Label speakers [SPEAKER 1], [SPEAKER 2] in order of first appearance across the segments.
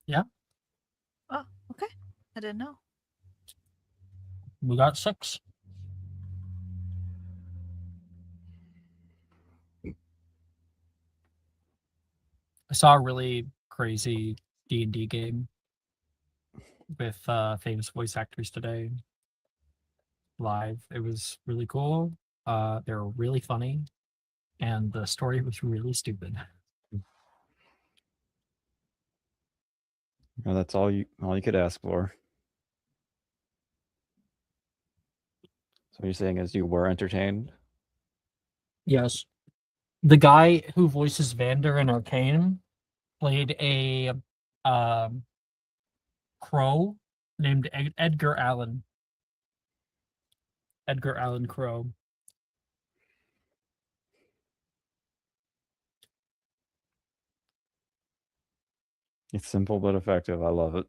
[SPEAKER 1] Yeah.
[SPEAKER 2] Oh, okay. I didn't know.
[SPEAKER 1] We got 6. I saw a really crazy D&D game with famous voice actors today live. It was really cool. They were really funny, and the story was really stupid.
[SPEAKER 3] That's all you could ask for. So what you're saying is you were entertained?
[SPEAKER 1] Yes. The guy who voices Vander in Arcane played a um, crow named Edgar Allan. Edgar Allan Crow.
[SPEAKER 3] It's simple but effective. I love it.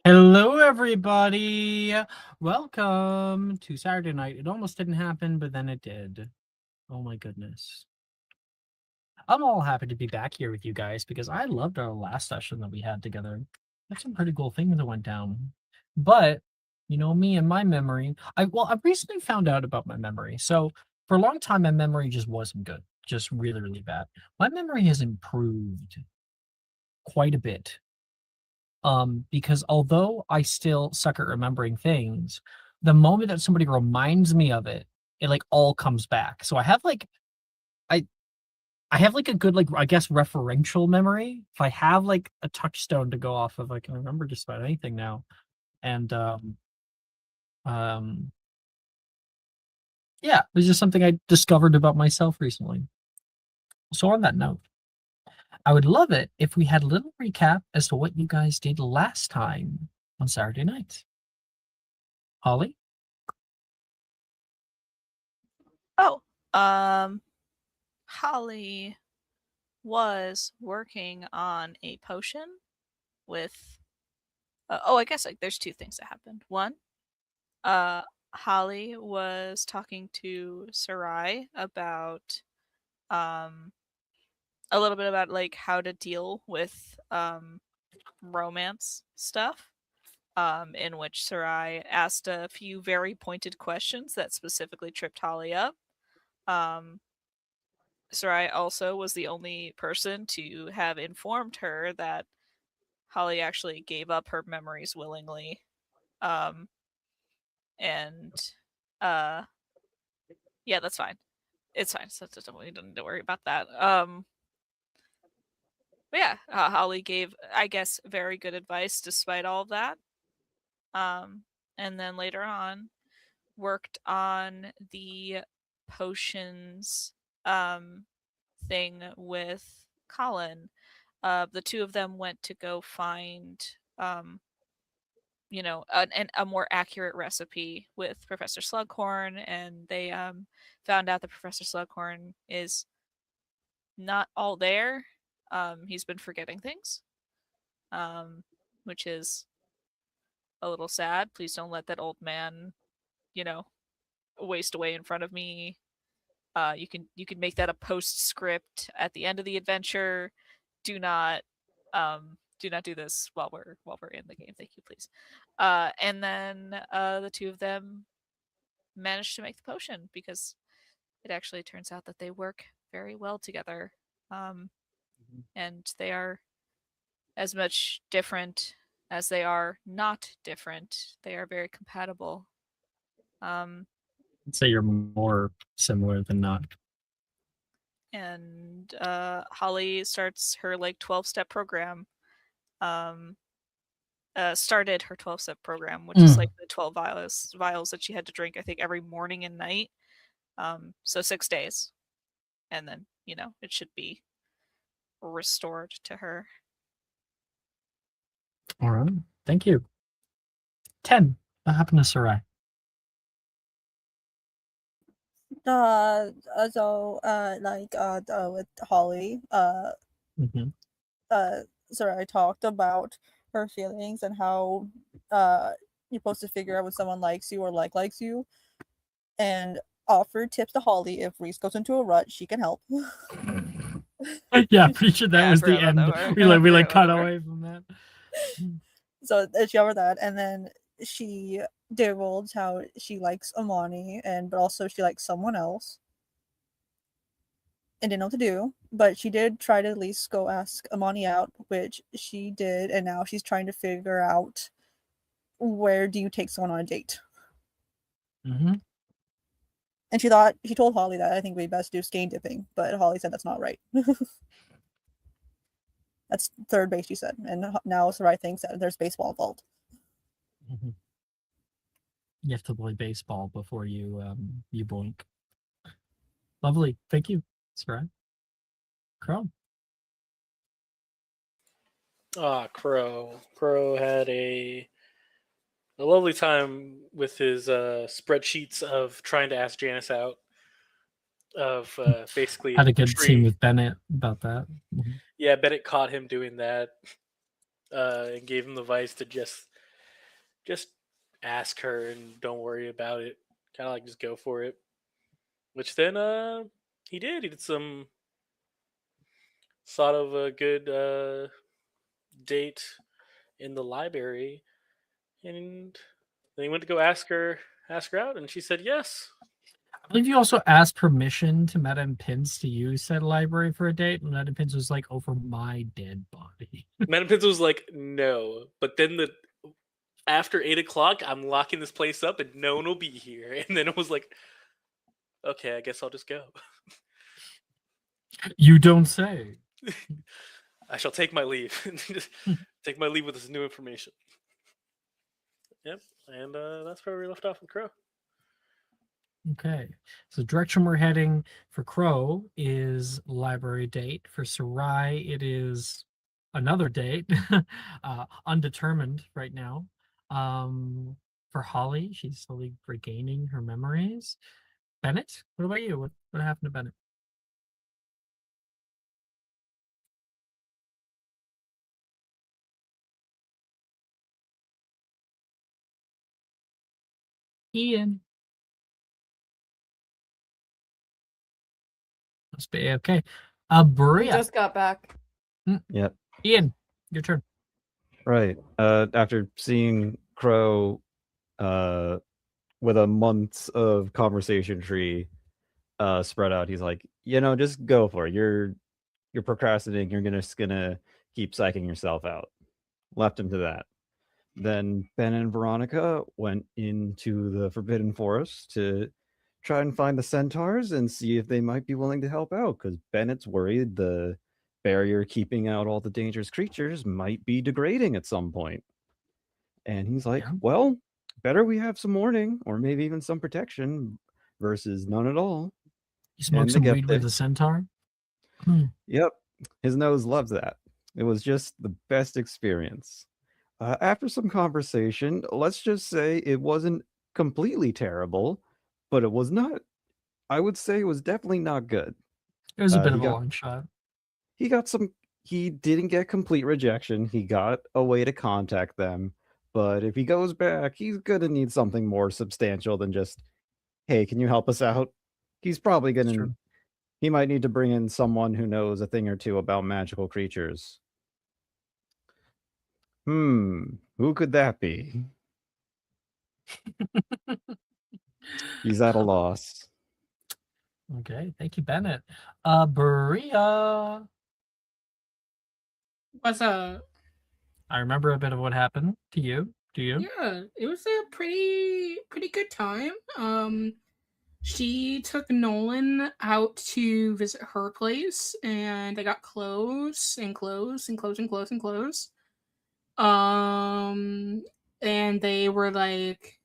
[SPEAKER 1] Hello, everybody. Welcome to Saturday night. It almost didn't happen, but then it did. Oh my goodness. I'm all happy to be back here with you guys because I loved our last session that we had together. There's some pretty cool things that went down. But, me and my memory, I recently found out about my memory. So for a long time, my memory just wasn't good, just really, really bad. My memory has improved quite a bit. Because although I still suck at remembering things, the moment that somebody reminds me of it, it like all comes back. So I I have like a good like I guess referential memory. If I have like a touchstone to go off of, I can remember just about anything now. And um yeah, it's just something I discovered about myself recently. So on that note, I would love it if we had a little recap as to what you guys did last time on Saturday night. Holly?
[SPEAKER 2] Oh, um, Holly was working on a potion with. I guess like there's two things that happened. One, uh, Holly was talking to Sarai about um a little bit about like how to deal with romance stuff. In which Sarai asked a few very pointed questions that specifically tripped Holly up. Um, Sarai also was the only person to have informed her that Holly actually gave up her memories willingly. Um, and yeah, that's fine. It's fine. So we don't need to worry about that. But yeah, Holly gave, I guess, very good advice despite all of that. Um, and then later on, worked on the potions thing with Colin. The two of them went to go find, a more accurate recipe with Professor Slughorn, and they found out that Professor Slughorn is not all there. He's been forgetting things, um, which is a little sad. Please don't let that old man, you know, waste away in front of me. You can make that a postscript at the end of the adventure. Do not do not do this while we're in the game. Thank you, please. And then the two of them managed to make the potion because it actually turns out that they work very well together. Um, and they are as much different as they are not different. They are very compatible. Um,
[SPEAKER 1] I'd say you're more similar than not.
[SPEAKER 2] And Holly starts her like 12-step program. Started her 12-step program, which is like the 12 vials that she had to drink, I think, every morning and night. So 6 days, and then it should be restored to her.
[SPEAKER 1] All right. Thank you. 10. What happened to Sarai?
[SPEAKER 4] With Holly,
[SPEAKER 1] Mm-hmm.
[SPEAKER 4] Sarai talked about her feelings and how you're supposed to figure out when someone likes you or likes you, and offered tips to Holly. If Reese goes into a rut, she can help.
[SPEAKER 1] Yeah, pretty sure that
[SPEAKER 2] Yeah, I
[SPEAKER 1] was the
[SPEAKER 2] forgot about
[SPEAKER 1] end.
[SPEAKER 2] that part.
[SPEAKER 1] We
[SPEAKER 2] I
[SPEAKER 1] like
[SPEAKER 2] forgot
[SPEAKER 1] cut
[SPEAKER 2] about that
[SPEAKER 1] away from that.
[SPEAKER 4] So she offered that, and then she divulged how she likes Amani, but also she likes someone else, and didn't know what to do. But she did try to at least go ask Amani out, which she did, and now she's trying to figure out, where do you take someone on a date?
[SPEAKER 1] Mm-hmm.
[SPEAKER 4] And she told Holly that I think we best do skein dipping, but Holly said that's not right. That's third base, she said, and now Sarai thinks that there's baseball involved.
[SPEAKER 1] Mm-hmm. You have to play baseball before you boink. Lovely. Thank you, Sarai. Crow.
[SPEAKER 5] Crow. Crow had a lovely time with his spreadsheets of trying to ask Janice out. Of basically
[SPEAKER 1] Had a good scene
[SPEAKER 5] tree.
[SPEAKER 1] with Bennett about that. Mhm.
[SPEAKER 5] Yeah, Bennett caught him doing that, and gave him the advice to just ask her and don't worry about it. Kind of like just go for it. Which then he did. He did some sort of a good date in the library, and then he went to go ask her out, and she said yes.
[SPEAKER 1] I believe you also asked permission to Madame Pins to use said library for a date, and Madame Pins was like, over my dead body.
[SPEAKER 5] Madam Pins was like, no. But then after 8 o'clock, I'm locking this place up and no one will be here. And then it was like, okay, I guess I'll just go.
[SPEAKER 1] You don't say.
[SPEAKER 5] I shall take my leave. Take my leave with this new information. Yep, and that's where we left off with Crow.
[SPEAKER 1] Okay, so the direction we're heading for Crow is library date. For Sarai, it is another date, undetermined right now. For Holly, she's slowly regaining her memories. Bennett, what about you? What happened to Bennett? Ian. Must be okay.
[SPEAKER 6] I
[SPEAKER 1] Bria.
[SPEAKER 6] just got back.
[SPEAKER 3] Yep.
[SPEAKER 1] Ian, your turn.
[SPEAKER 3] Right. After seeing Crow with a month of conversation tree spread out, he's like, just go for it. You're procrastinating, you're just gonna keep psyching yourself out. Left him to that. Then Ben and Veronica went into the Forbidden Forest to try and find the centaurs and see if they might be willing to help out, because Bennett's worried the barrier keeping out all the dangerous creatures might be degrading at some point. And he's like,
[SPEAKER 1] Yeah.
[SPEAKER 3] well, better we have some warning or maybe even some protection versus none at all.
[SPEAKER 1] You smoked
[SPEAKER 3] And they
[SPEAKER 1] some
[SPEAKER 3] get
[SPEAKER 1] weed
[SPEAKER 3] there.
[SPEAKER 1] with a centaur?
[SPEAKER 3] Yep. His nose loves that. It was just the best experience. After some conversation, let's just say it wasn't completely terrible, but it was not. I would say it was definitely not good.
[SPEAKER 1] It was a bit
[SPEAKER 3] He
[SPEAKER 1] of a
[SPEAKER 3] got
[SPEAKER 1] long shot.
[SPEAKER 3] he got some. He didn't get complete rejection. He got a way to contact them, but if he goes back, he's gonna need something more substantial than just, "Hey, can you help us out?" He's probably
[SPEAKER 1] It's
[SPEAKER 3] gonna.
[SPEAKER 1] true.
[SPEAKER 3] He might need to bring in someone who knows a thing or two about magical creatures. Who could that be? He's at a loss.
[SPEAKER 1] Okay, thank you, Bennett. Bria.
[SPEAKER 7] What's up?
[SPEAKER 1] I remember a bit of what happened to you. Do you?
[SPEAKER 7] Yeah, it was a pretty good time.
[SPEAKER 6] She took Nolan out to visit her place, and they got close and close and close and close and close. And they were like,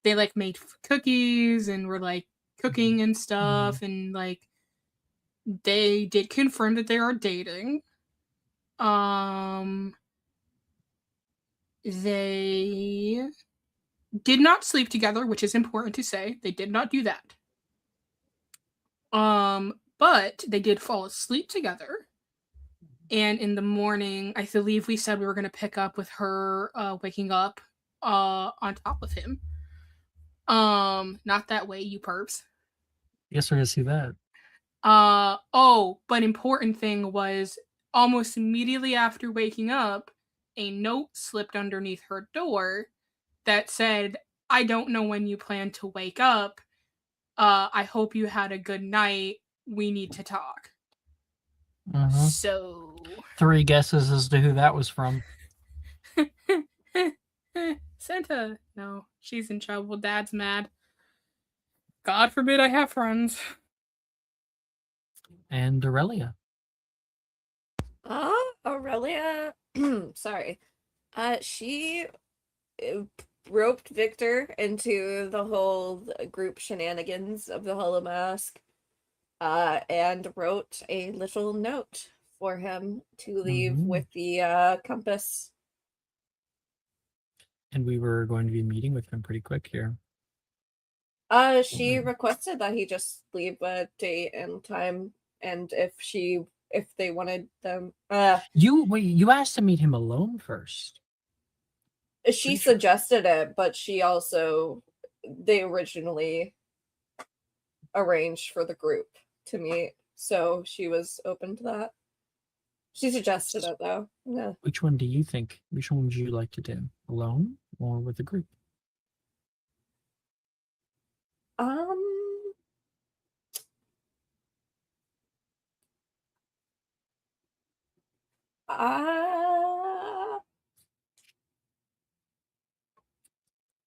[SPEAKER 6] they like made cookies and were like cooking and stuff, and like they did confirm that they are dating. They did not sleep together, which is important to say. They did not do that. But they did fall asleep together. And in the morning, I believe we said we were going to pick up with her waking up on top of him. Not that way, you perps.
[SPEAKER 1] Yes, we're gonna see that.
[SPEAKER 6] But important thing was almost immediately after waking up, a note slipped underneath her door that said, "I don't know when you plan to wake up. I hope you had a good night. We need to talk." So
[SPEAKER 1] 3 guesses as to who that was from.
[SPEAKER 6] Santa. No, she's in trouble. Dad's mad. God forbid I have friends.
[SPEAKER 1] And Aurelia.
[SPEAKER 7] Aurelia. Sorry. She roped Victor into the whole group shenanigans of the Hollow Mask, and wrote a little note for him to leave with the compass.
[SPEAKER 1] And we were going to be meeting with him pretty quick here.
[SPEAKER 7] She requested that he just leave a date and time, and if they wanted them.
[SPEAKER 1] You asked to meet him alone first.
[SPEAKER 7] She suggested it, but they originally arranged for the group to meet, so she was open to that. She suggested it though. Yeah.
[SPEAKER 1] Which one do you think? Which one would you like to do? Alone or with a group?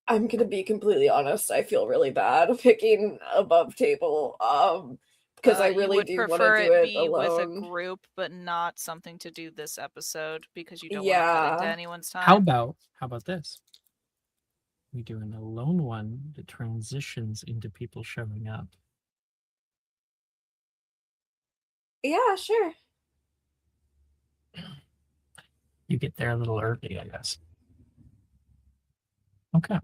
[SPEAKER 7] I'm gonna be completely honest. I feel really bad picking above table, because I really do want to do it alone.
[SPEAKER 2] With a group, but not something to do this episode because you don't want to cut into anyone's time.
[SPEAKER 1] How about this? We do an alone one that transitions into people showing up.
[SPEAKER 7] Yeah, sure.
[SPEAKER 1] You get there a little early, I guess. Okay.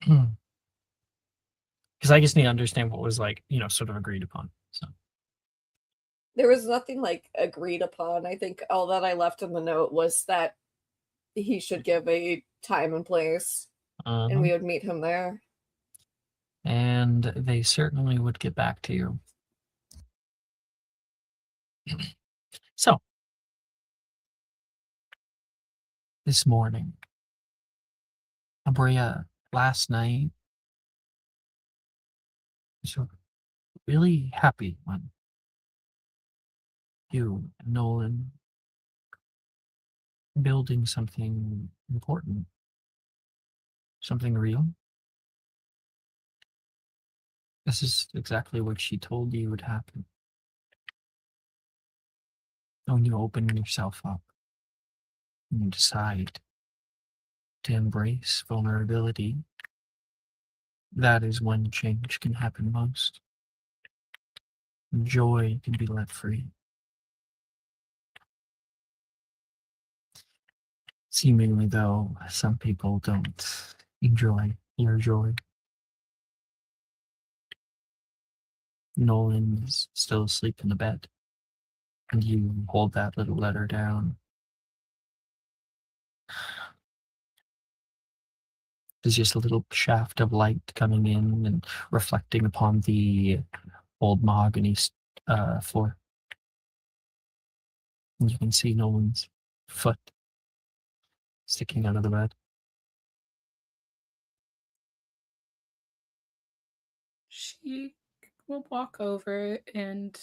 [SPEAKER 1] Because I just need to understand what was like, sort of agreed upon. So
[SPEAKER 7] there was nothing like agreed upon. I think all that I left in the note was that he should give a time and place, and we would meet him there.
[SPEAKER 1] And they certainly would get back to you. So, this morning, Abrea, last night, was a really happy one. You, Nolan, building something important, something real. This is exactly what she told you would happen. When you open yourself up and you decide to embrace vulnerability, that is when change can happen most. Joy can be let free. Seemingly, though, some people don't enjoy your joy. Nolan is still asleep in the bed, and you hold that little letter down. There's just a little shaft of light coming in and reflecting upon the old mahogany floor. And you can see Nolan's foot sticking out of the bed.
[SPEAKER 6] She will walk over and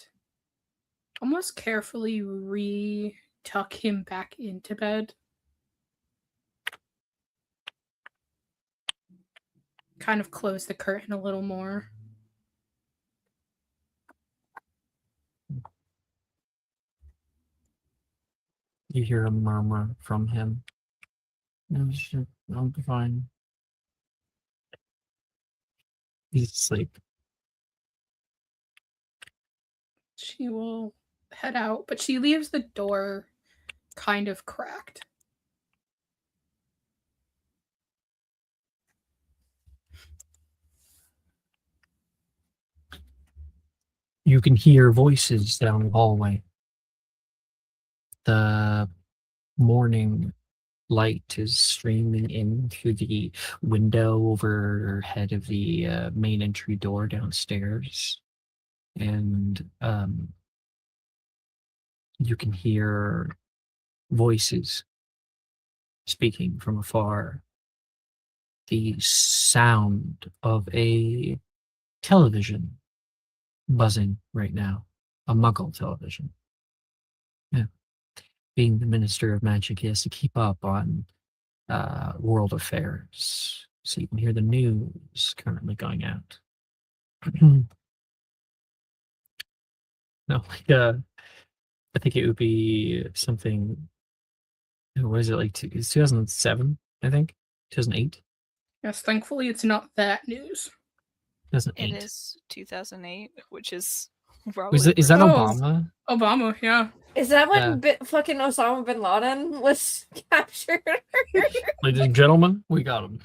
[SPEAKER 6] almost carefully tuck him back into bed. kind of close the curtain a little more.
[SPEAKER 1] You hear a murmur from him. I'm fine. He's asleep.
[SPEAKER 6] She will head out, but she leaves the door kind of cracked.
[SPEAKER 1] You can hear voices down the hallway. The morning light is streaming in through the window overhead of the main entry door downstairs. And you can hear voices speaking from afar. The sound of a television buzzing right now. A muggle television. Yeah. Being the Minister of Magic, he has to keep up on world affairs. So you can hear the news currently going out. No, I think it would be something. What is it like? It's 2007, I think. 2008.
[SPEAKER 6] Yes, thankfully it's not that news.
[SPEAKER 1] 2008.
[SPEAKER 2] It is 2008, which is probably.
[SPEAKER 1] Is that
[SPEAKER 6] Oh.
[SPEAKER 1] Obama?
[SPEAKER 6] Obama, yeah.
[SPEAKER 7] Is that when fucking Osama bin Laden was captured?
[SPEAKER 1] Ladies and gentlemen, we got him.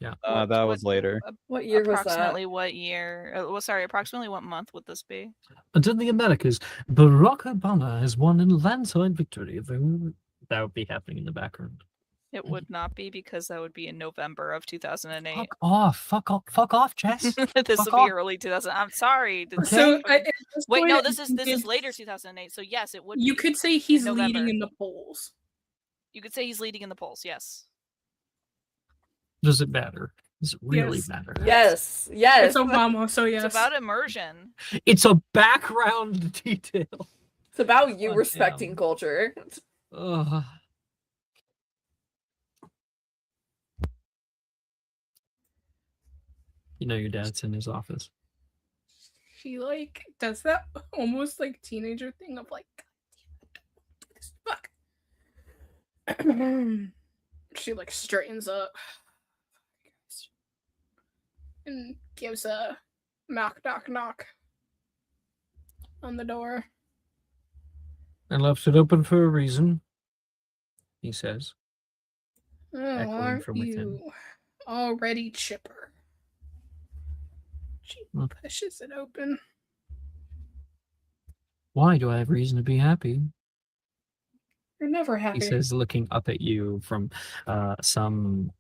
[SPEAKER 1] Yeah.
[SPEAKER 3] That was later.
[SPEAKER 7] What year was that?
[SPEAKER 2] Approximately what year? Approximately what month would this be?
[SPEAKER 1] Until the Americas, Barack Obama has won a landslide victory. That would be happening in the background.
[SPEAKER 2] It would not be, because that would be in November of 2008.
[SPEAKER 1] Fuck off. Fuck off, Jess.
[SPEAKER 2] This
[SPEAKER 1] fuck
[SPEAKER 2] would
[SPEAKER 1] off.
[SPEAKER 2] be early 2000. I'm sorry.
[SPEAKER 1] Okay.
[SPEAKER 6] So
[SPEAKER 2] Wait, no, this is later 2008. So yes, it would.
[SPEAKER 6] You
[SPEAKER 2] be
[SPEAKER 6] could say he's
[SPEAKER 2] November.
[SPEAKER 6] leading in the polls.
[SPEAKER 2] You could say he's leading in the polls. Yes.
[SPEAKER 1] Does it matter? Does it really
[SPEAKER 6] Yes.
[SPEAKER 1] matter?
[SPEAKER 7] Yes, yes.
[SPEAKER 6] It's Obama, so yes.
[SPEAKER 2] It's about immersion.
[SPEAKER 1] It's a background detail.
[SPEAKER 7] It's about you
[SPEAKER 1] God
[SPEAKER 7] respecting
[SPEAKER 1] damn.
[SPEAKER 7] culture.
[SPEAKER 1] Ugh. You know your dad's in his office.
[SPEAKER 6] She like does that almost like teenager thing of like, God damn it, don't do this. Fuck. She like straightens up and gives a knock on the door.
[SPEAKER 1] I left it open for a reason, he says.
[SPEAKER 6] Oh,
[SPEAKER 1] Echoing
[SPEAKER 6] aren't
[SPEAKER 1] from within.
[SPEAKER 6] you already chipper? She
[SPEAKER 1] Hmm.
[SPEAKER 6] pushes it open.
[SPEAKER 1] Why do I have reason to be happy?
[SPEAKER 6] You're never
[SPEAKER 1] He
[SPEAKER 6] happy.
[SPEAKER 1] says, looking up at you from some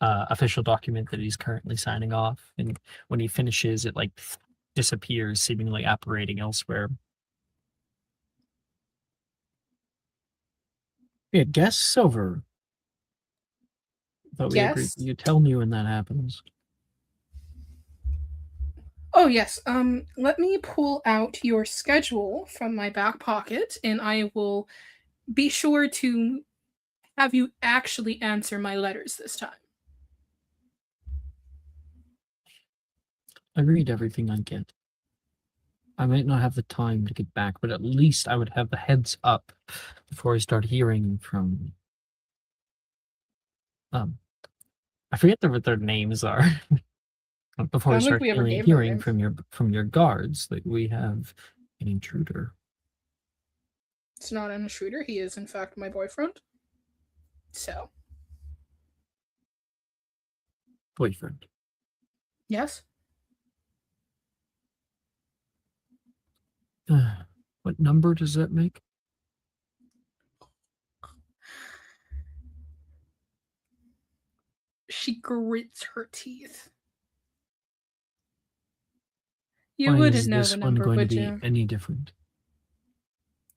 [SPEAKER 1] official document that he's currently signing off. And when he finishes, it like disappears, seemingly apparating elsewhere. Yeah, guess over. But we agreed.
[SPEAKER 6] Yes?
[SPEAKER 1] You tell me when that happens.
[SPEAKER 6] Oh yes. Let me pull out your schedule from my back pocket, and I will be sure to have you actually answer my letters this time.
[SPEAKER 1] I read everything I get. I might not have the time to get back, but at least I would have the heads up before I start hearing from I forget what their names are. Before
[SPEAKER 6] I
[SPEAKER 1] I
[SPEAKER 6] don't
[SPEAKER 1] start
[SPEAKER 6] think we ever gave them
[SPEAKER 1] hearing
[SPEAKER 6] names.
[SPEAKER 1] from your guards that we have an intruder.
[SPEAKER 6] It's not an intruder. He is, in fact, my boyfriend. So,
[SPEAKER 1] Boyfriend.
[SPEAKER 6] yes.
[SPEAKER 1] What number does that make?
[SPEAKER 6] She grits her teeth. You
[SPEAKER 1] Why
[SPEAKER 6] wouldn't
[SPEAKER 1] is
[SPEAKER 6] know
[SPEAKER 1] this
[SPEAKER 6] the
[SPEAKER 1] one
[SPEAKER 6] number,
[SPEAKER 1] going to
[SPEAKER 6] would
[SPEAKER 1] be
[SPEAKER 6] you?
[SPEAKER 1] any different?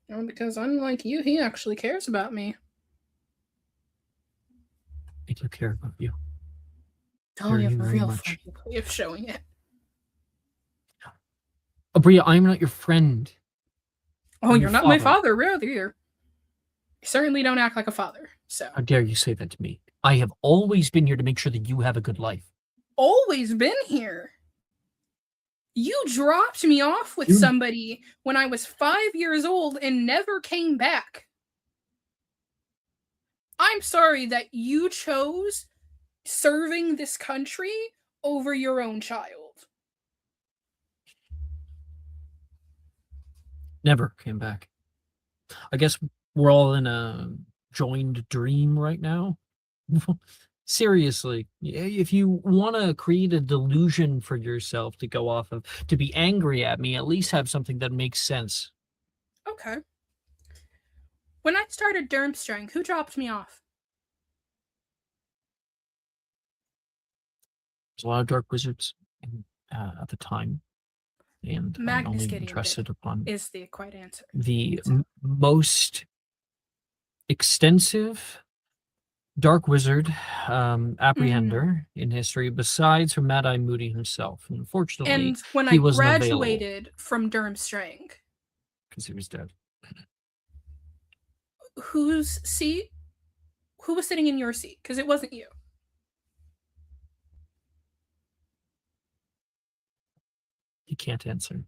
[SPEAKER 6] No, because unlike you, he actually cares about me.
[SPEAKER 1] I do care about you.
[SPEAKER 6] Oh, you have a
[SPEAKER 1] very
[SPEAKER 6] real
[SPEAKER 1] much.
[SPEAKER 6] funny way of showing it.
[SPEAKER 1] Bria, I'm not your friend.
[SPEAKER 6] Oh,
[SPEAKER 1] I'm
[SPEAKER 6] you're
[SPEAKER 1] your
[SPEAKER 6] not my
[SPEAKER 1] father.
[SPEAKER 6] father, really, either. You certainly don't act like a father, so.
[SPEAKER 1] How dare you say that to me? I have always been here to make sure that you have a good life.
[SPEAKER 6] always been here. You dropped me off with
[SPEAKER 1] You-
[SPEAKER 6] somebody when I was 5 years old and never came back. I'm sorry that you chose serving this country over your own child.
[SPEAKER 1] Never came back. I guess we're all in a joined dream right now. Seriously, if you want to create a delusion for yourself to go off of, to be angry at me, at least have something that makes sense.
[SPEAKER 6] Okay. When I started Durmstrang, who dropped me off?
[SPEAKER 1] There's a lot of dark wizards at the time, and I'm
[SPEAKER 6] Magnus
[SPEAKER 1] only
[SPEAKER 6] Gideon
[SPEAKER 1] interested upon
[SPEAKER 6] is the correct answer.
[SPEAKER 1] the most extensive dark wizard apprehender in history, besides her Mad Eye Moody himself. And unfortunately,
[SPEAKER 6] And when
[SPEAKER 1] he
[SPEAKER 6] I
[SPEAKER 1] wasn't available
[SPEAKER 6] graduated from Durmstrang,
[SPEAKER 1] because he was dead.
[SPEAKER 6] whose seat? Who was sitting in your seat? Because it wasn't you.
[SPEAKER 1] He can't answer.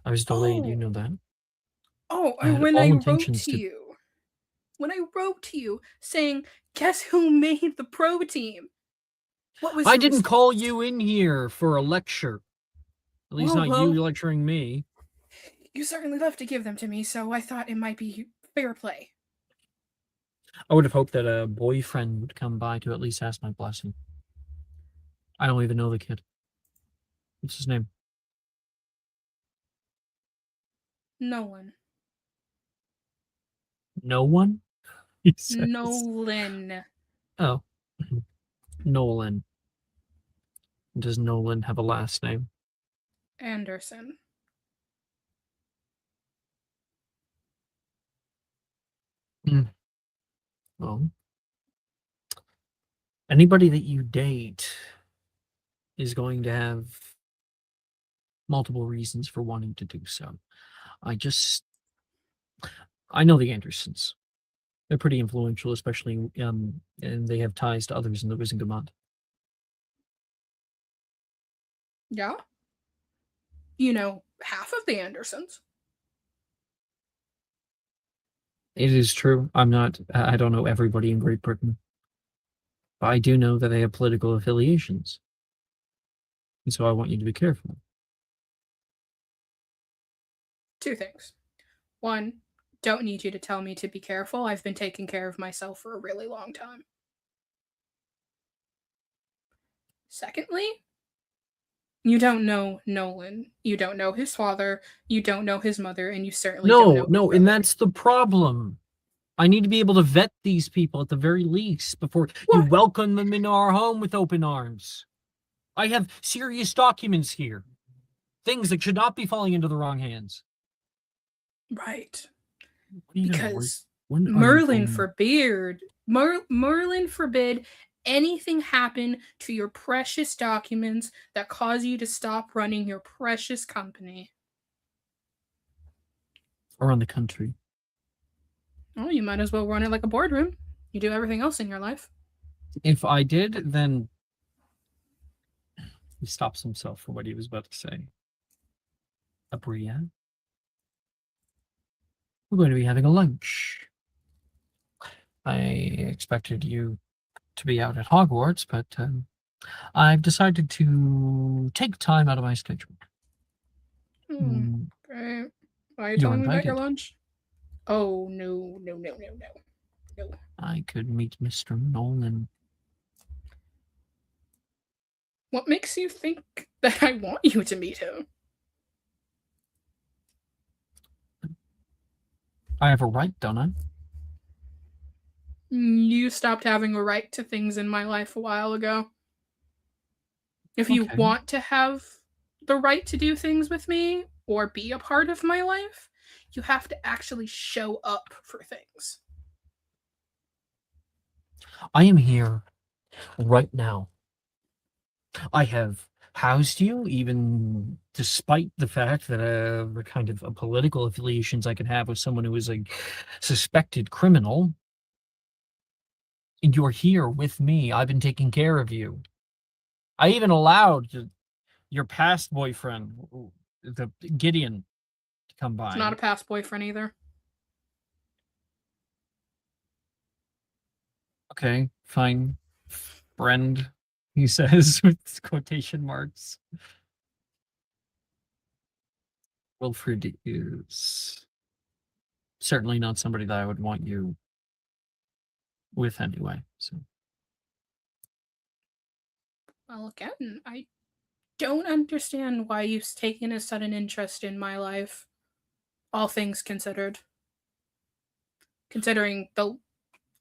[SPEAKER 1] I was delayed, you know that.
[SPEAKER 6] Oh,
[SPEAKER 1] I had
[SPEAKER 6] when
[SPEAKER 1] all
[SPEAKER 6] I wrote
[SPEAKER 1] intentions
[SPEAKER 6] to
[SPEAKER 1] to-
[SPEAKER 6] you. When I wrote to you saying, guess who made the pro team? What was
[SPEAKER 1] I
[SPEAKER 6] your
[SPEAKER 1] didn't
[SPEAKER 6] response?
[SPEAKER 1] call you in here for a lecture. At least
[SPEAKER 6] Oh,
[SPEAKER 1] not
[SPEAKER 6] well.
[SPEAKER 1] you lecturing me.
[SPEAKER 6] You certainly love to give them to me, so I thought it might be fair play.
[SPEAKER 1] I would have hoped that a boyfriend would come by to at least ask my blessing. I don't even know the kid. What's his name?
[SPEAKER 6] Nolan.
[SPEAKER 1] No one? He says.
[SPEAKER 6] Nolan.
[SPEAKER 1] Oh. Nolan. Does Nolan have a last name?
[SPEAKER 6] Anderson.
[SPEAKER 1] Well, anybody that you date is going to have multiple reasons for wanting to do so. I know the Andersons. They're pretty influential, especially and they have ties to others in the Wizengamot.
[SPEAKER 6] Yeah? You know, half of the Andersons.
[SPEAKER 1] It is true. I don't know everybody in Great Britain. But I do know that they have political affiliations. And so I want you to be careful.
[SPEAKER 6] Two things. One, don't need you to tell me to be careful. I've been taking care of myself for a really long time. Secondly, you don't know Nolan. You don't know his father. You don't know his mother, and you certainly don't know.
[SPEAKER 1] No, and that's the problem. I need to be able to vet these people at the very least before you
[SPEAKER 6] What?
[SPEAKER 1] welcome them into our home with open arms. I have serious documents here. Things that should not be falling into the wrong hands.
[SPEAKER 6] Right.
[SPEAKER 1] What are you gonna
[SPEAKER 6] Because
[SPEAKER 1] when are you
[SPEAKER 6] Merlin
[SPEAKER 1] going-
[SPEAKER 6] Merlin forbid anything happen to your precious documents that cause you to stop running your precious company.
[SPEAKER 1] around the country.
[SPEAKER 6] Oh, you might as well run it like a boardroom. You do everything else in your life.
[SPEAKER 1] If I did, then he stops himself for what he was about to say. Abria, we're going to be having a lunch. I expected you to be out at Hogwarts, but I've decided to take time out of my schedule.
[SPEAKER 6] Okay. Why are you
[SPEAKER 1] You're
[SPEAKER 6] telling me about your
[SPEAKER 1] invited.
[SPEAKER 6] lunch? Oh, no.
[SPEAKER 1] I could meet Mr. Nolan.
[SPEAKER 6] What makes you think that I want you to meet him?
[SPEAKER 1] I have a right, don't I?
[SPEAKER 6] You stopped having a right to things in my life a while ago. If you
[SPEAKER 1] Okay.
[SPEAKER 6] want to have the right to do things with me or be a part of my life, you have to actually show up for things.
[SPEAKER 1] I am here right now. I have housed you, even despite the fact that the kind of political affiliations I could have with someone who is a suspected criminal. And you're here with me. I've been taking care of you. I even allowed your past boyfriend, the Gideon, to come by.
[SPEAKER 6] It's not a past boyfriend either.
[SPEAKER 1] Okay, fine. Friend, he says with quotation marks. Wilfred is certainly not somebody that I would want you with anyway. So
[SPEAKER 6] Well, again, I don't understand why you've taken a sudden interest in my life, all things considered. Considering the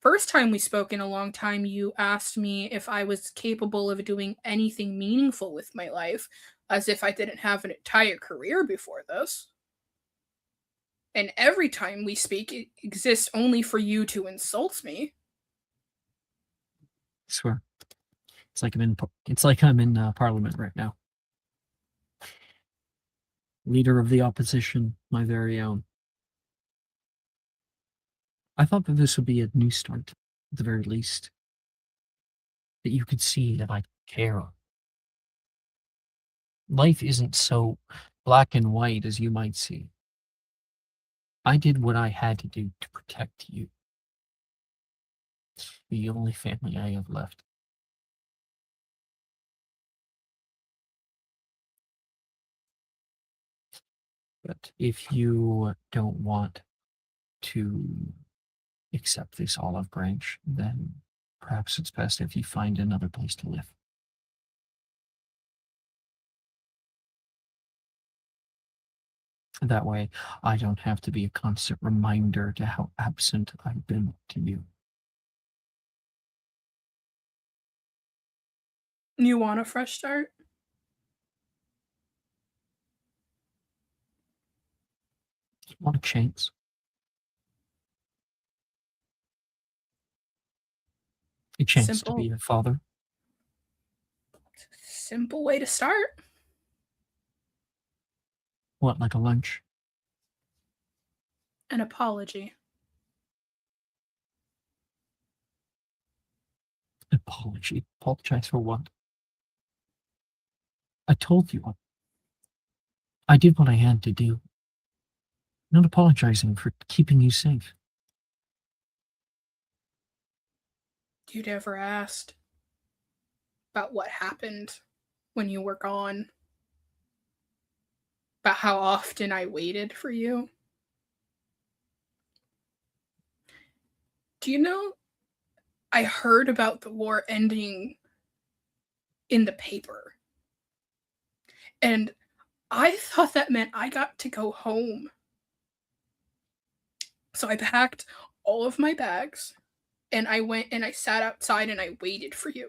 [SPEAKER 6] first time we spoke in a long time, you asked me if I was capable of doing anything meaningful with my life, as if I didn't have an entire career before this. And every time we speak, it exists only for you to insult me.
[SPEAKER 1] I swear, it's like I'm in Parliament right now. Leader of the opposition, my very own. I thought that this would be a new start, at the very least. That you could see that I care. Life isn't so black and white as you might see. I did what I had to do to protect you. The only family I have left. But if you don't want to accept this olive branch, then perhaps it's best if you find another place to live. That way, I don't have to be a constant reminder to how absent I've been to you.
[SPEAKER 6] You want a fresh start?
[SPEAKER 1] Want a chance? A chance to
[SPEAKER 6] Simple.
[SPEAKER 1] be a father?
[SPEAKER 6] Simple way to start.
[SPEAKER 1] What, like a lunch?
[SPEAKER 6] An apology.
[SPEAKER 1] Apology? Apologize for what? I told you. I did what I had to do. Not apologizing for keeping you safe.
[SPEAKER 6] You'd ever asked about what happened when you were gone? About how often I waited for you? Do you know, I heard about the war ending in the paper. And I thought that meant I got to go home. So I packed all of my bags and I went and I sat outside and I waited for you.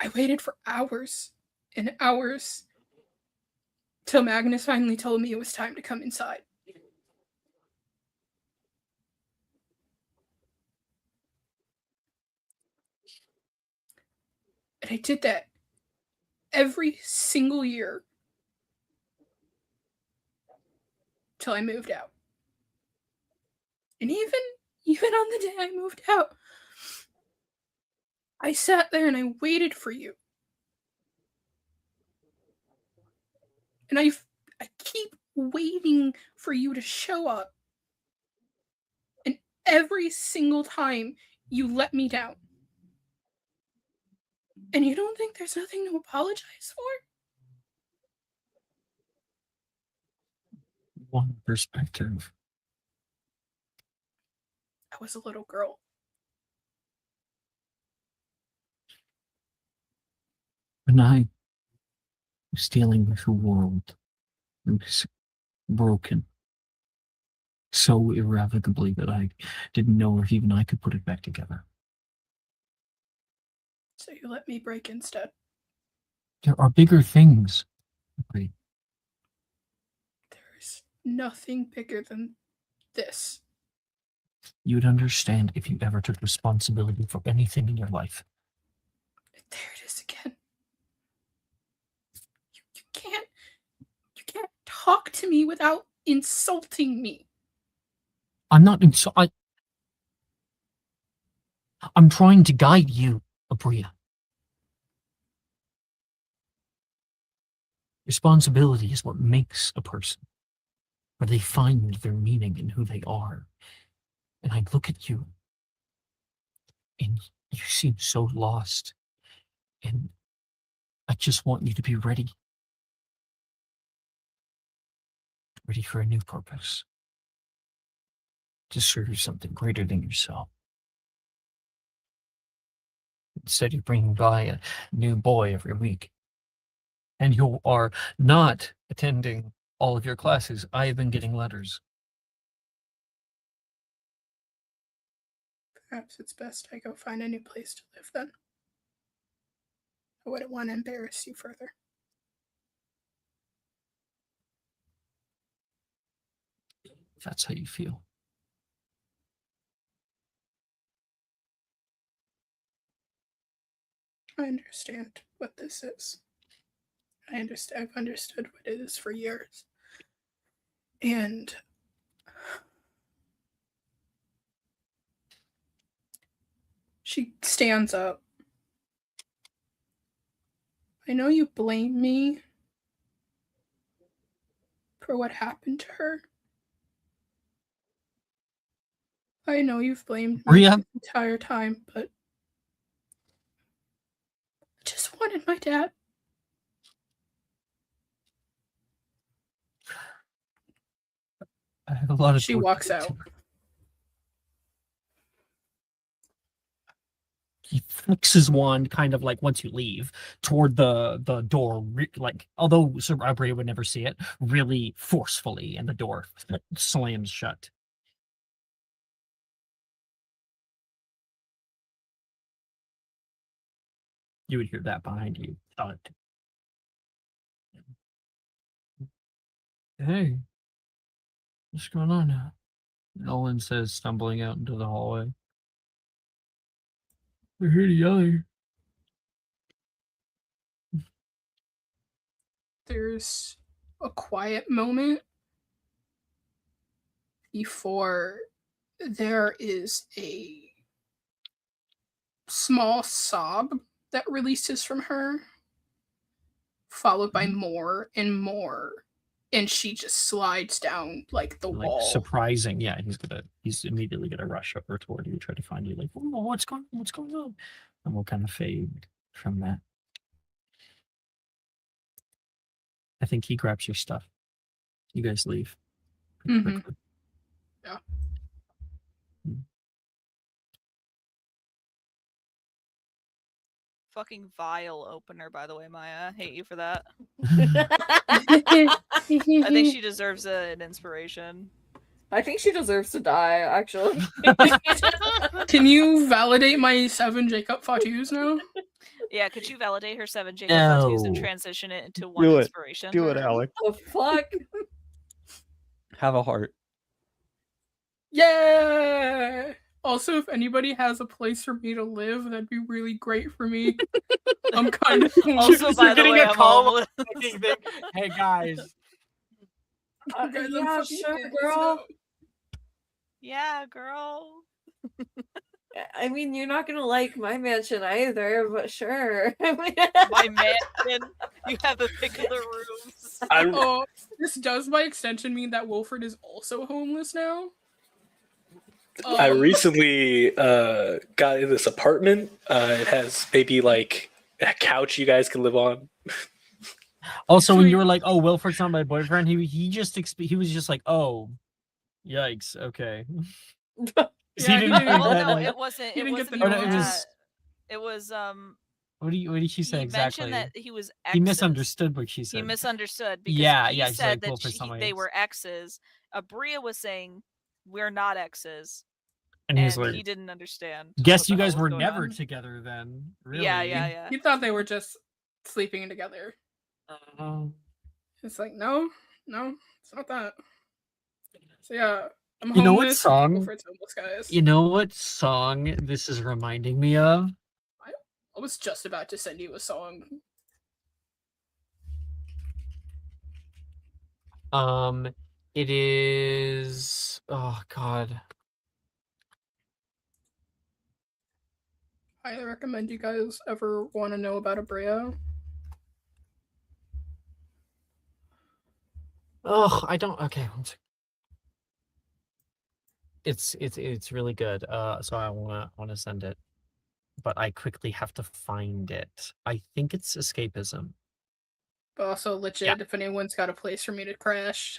[SPEAKER 6] I waited for hours and hours till Magnus finally told me it was time to come inside. And I did that every single year till I moved out. And even on the day I moved out, I sat there and I waited for you. And I keep waiting for you to show up. And every single time you let me down. And you don't think there's nothing to apologize for?
[SPEAKER 1] One perspective.
[SPEAKER 6] I was a little girl.
[SPEAKER 1] When I was dealing with a world that was broken so irrevocably that I didn't know if even I could put it back together.
[SPEAKER 6] So you let me break instead.
[SPEAKER 1] There are bigger things. Right?
[SPEAKER 6] There's nothing bigger than this.
[SPEAKER 1] You'd understand if you ever took responsibility for anything in your life.
[SPEAKER 6] There it is again. You can't talk to me without insulting me.
[SPEAKER 1] I'm not. I'm trying to guide you, Abria. Responsibility is what makes a person, where they find their meaning in who they are. And I look at you, and you seem so lost. And I just want you to be ready. Ready for a new purpose. To serve something greater than yourself. Instead of bringing by a new boy every week. And you are not attending all of your classes. I have been getting letters.
[SPEAKER 6] Perhaps it's best I go find a new place to live then. I wouldn't want to embarrass you further.
[SPEAKER 1] If that's how you feel.
[SPEAKER 6] I understand what this is. I've understood what it is for years. And she stands up. I know you blame me for what happened to her. I know you've blamed me
[SPEAKER 1] Rhea?
[SPEAKER 6] the entire time, but I just wanted my dad.
[SPEAKER 1] I have a lot of.
[SPEAKER 6] She walks out.
[SPEAKER 1] He flicks his wand, kind of like once you leave, toward the door, like although Sir Abria would never see it, really forcefully, and the door slams shut. You would hear that behind you. Thud. Hey, what's going on now? Nolan says, stumbling out into the hallway. We're here together.
[SPEAKER 6] There's a quiet moment before there is a small sob that releases from her, followed by more and more, and she just slides down like the
[SPEAKER 1] Like
[SPEAKER 6] wall.
[SPEAKER 1] surprising, yeah. He's immediately gonna rush over toward you, try to find you. Like, oh, what's going on? And we'll kind of fade from that. I think he grabs your stuff. You guys leave.
[SPEAKER 6] Mhm. Yeah.
[SPEAKER 2] Fucking vial opener, by the way, Maya. I hate you for that.
[SPEAKER 7] I
[SPEAKER 2] I think she deserves an inspiration.
[SPEAKER 7] think she deserves to die, actually.
[SPEAKER 6] Can you validate my 7 Jacob Fatus now?
[SPEAKER 2] Yeah, could you validate her 7 Jacob Fatus and
[SPEAKER 1] No.
[SPEAKER 2] transition it into 1
[SPEAKER 3] Do it.
[SPEAKER 2] inspiration?
[SPEAKER 3] Do it, Alex.
[SPEAKER 7] The fuck?
[SPEAKER 3] Have a heart.
[SPEAKER 6] Yeah. Also, if anybody has a place for me to live, that'd be really great for me. I'm kind of
[SPEAKER 2] Also, by the way, I'm homeless.
[SPEAKER 1] Hey guys,
[SPEAKER 6] Guys, I'm
[SPEAKER 7] Yeah,
[SPEAKER 6] fucking
[SPEAKER 7] sure,
[SPEAKER 6] dead,
[SPEAKER 7] girl.
[SPEAKER 6] so-
[SPEAKER 2] Yeah, girl.
[SPEAKER 7] I mean, you're not gonna like my mansion either, but sure.
[SPEAKER 2] My mansion. You have the pick of the rooms.
[SPEAKER 6] Oh, this does by extension mean that Wilfred is also homeless now.
[SPEAKER 5] I recently got in this apartment. It has maybe like a couch you guys can live on.
[SPEAKER 1] also when
[SPEAKER 6] Sweet.
[SPEAKER 1] you were like, "Oh, Wilfred's not my boyfriend," he was just like, "Oh, yikes, okay."
[SPEAKER 6] Yeah,
[SPEAKER 1] he didn't
[SPEAKER 6] he
[SPEAKER 1] think
[SPEAKER 2] Well,
[SPEAKER 1] that,
[SPEAKER 2] no,
[SPEAKER 1] like,
[SPEAKER 2] it wasn't.
[SPEAKER 6] he
[SPEAKER 2] It
[SPEAKER 6] didn't get
[SPEAKER 2] wasn't
[SPEAKER 6] the
[SPEAKER 2] even
[SPEAKER 1] nuance.
[SPEAKER 2] that. It was
[SPEAKER 1] what did she say
[SPEAKER 2] he
[SPEAKER 1] exactly?
[SPEAKER 2] mentioned that he was exes.
[SPEAKER 1] He misunderstood what she
[SPEAKER 2] He
[SPEAKER 1] said.
[SPEAKER 2] misunderstood because
[SPEAKER 1] Yeah,
[SPEAKER 2] he
[SPEAKER 1] yeah, she's
[SPEAKER 2] said
[SPEAKER 1] like,
[SPEAKER 2] that
[SPEAKER 1] Wilfred's not my
[SPEAKER 2] they
[SPEAKER 1] ex.
[SPEAKER 2] were exes. Abria was saying we're not exes,
[SPEAKER 1] And he was like,
[SPEAKER 2] he didn't understand.
[SPEAKER 1] "Guess
[SPEAKER 2] what
[SPEAKER 1] you
[SPEAKER 2] the hell
[SPEAKER 1] guys
[SPEAKER 2] was
[SPEAKER 1] were
[SPEAKER 2] going
[SPEAKER 1] never
[SPEAKER 2] on.
[SPEAKER 1] together then." Really?
[SPEAKER 2] Yeah.
[SPEAKER 6] He thought they were just sleeping together. It's like, no, it's not that. So yeah, I'm
[SPEAKER 1] You know what
[SPEAKER 6] homeless.
[SPEAKER 1] song?
[SPEAKER 6] Wilfred's homeless, guys.
[SPEAKER 1] You know what song this is reminding me of?
[SPEAKER 6] I was just about to send you a song.
[SPEAKER 1] It is. Oh God.
[SPEAKER 6] I recommend you guys ever want to know about Abrea.
[SPEAKER 1] Oh, I don't. Okay, one second. It's really good. So I wanna send it, but I quickly have to find it. I think it's escapism.
[SPEAKER 6] But also legit, if anyone's got a place for me to crash,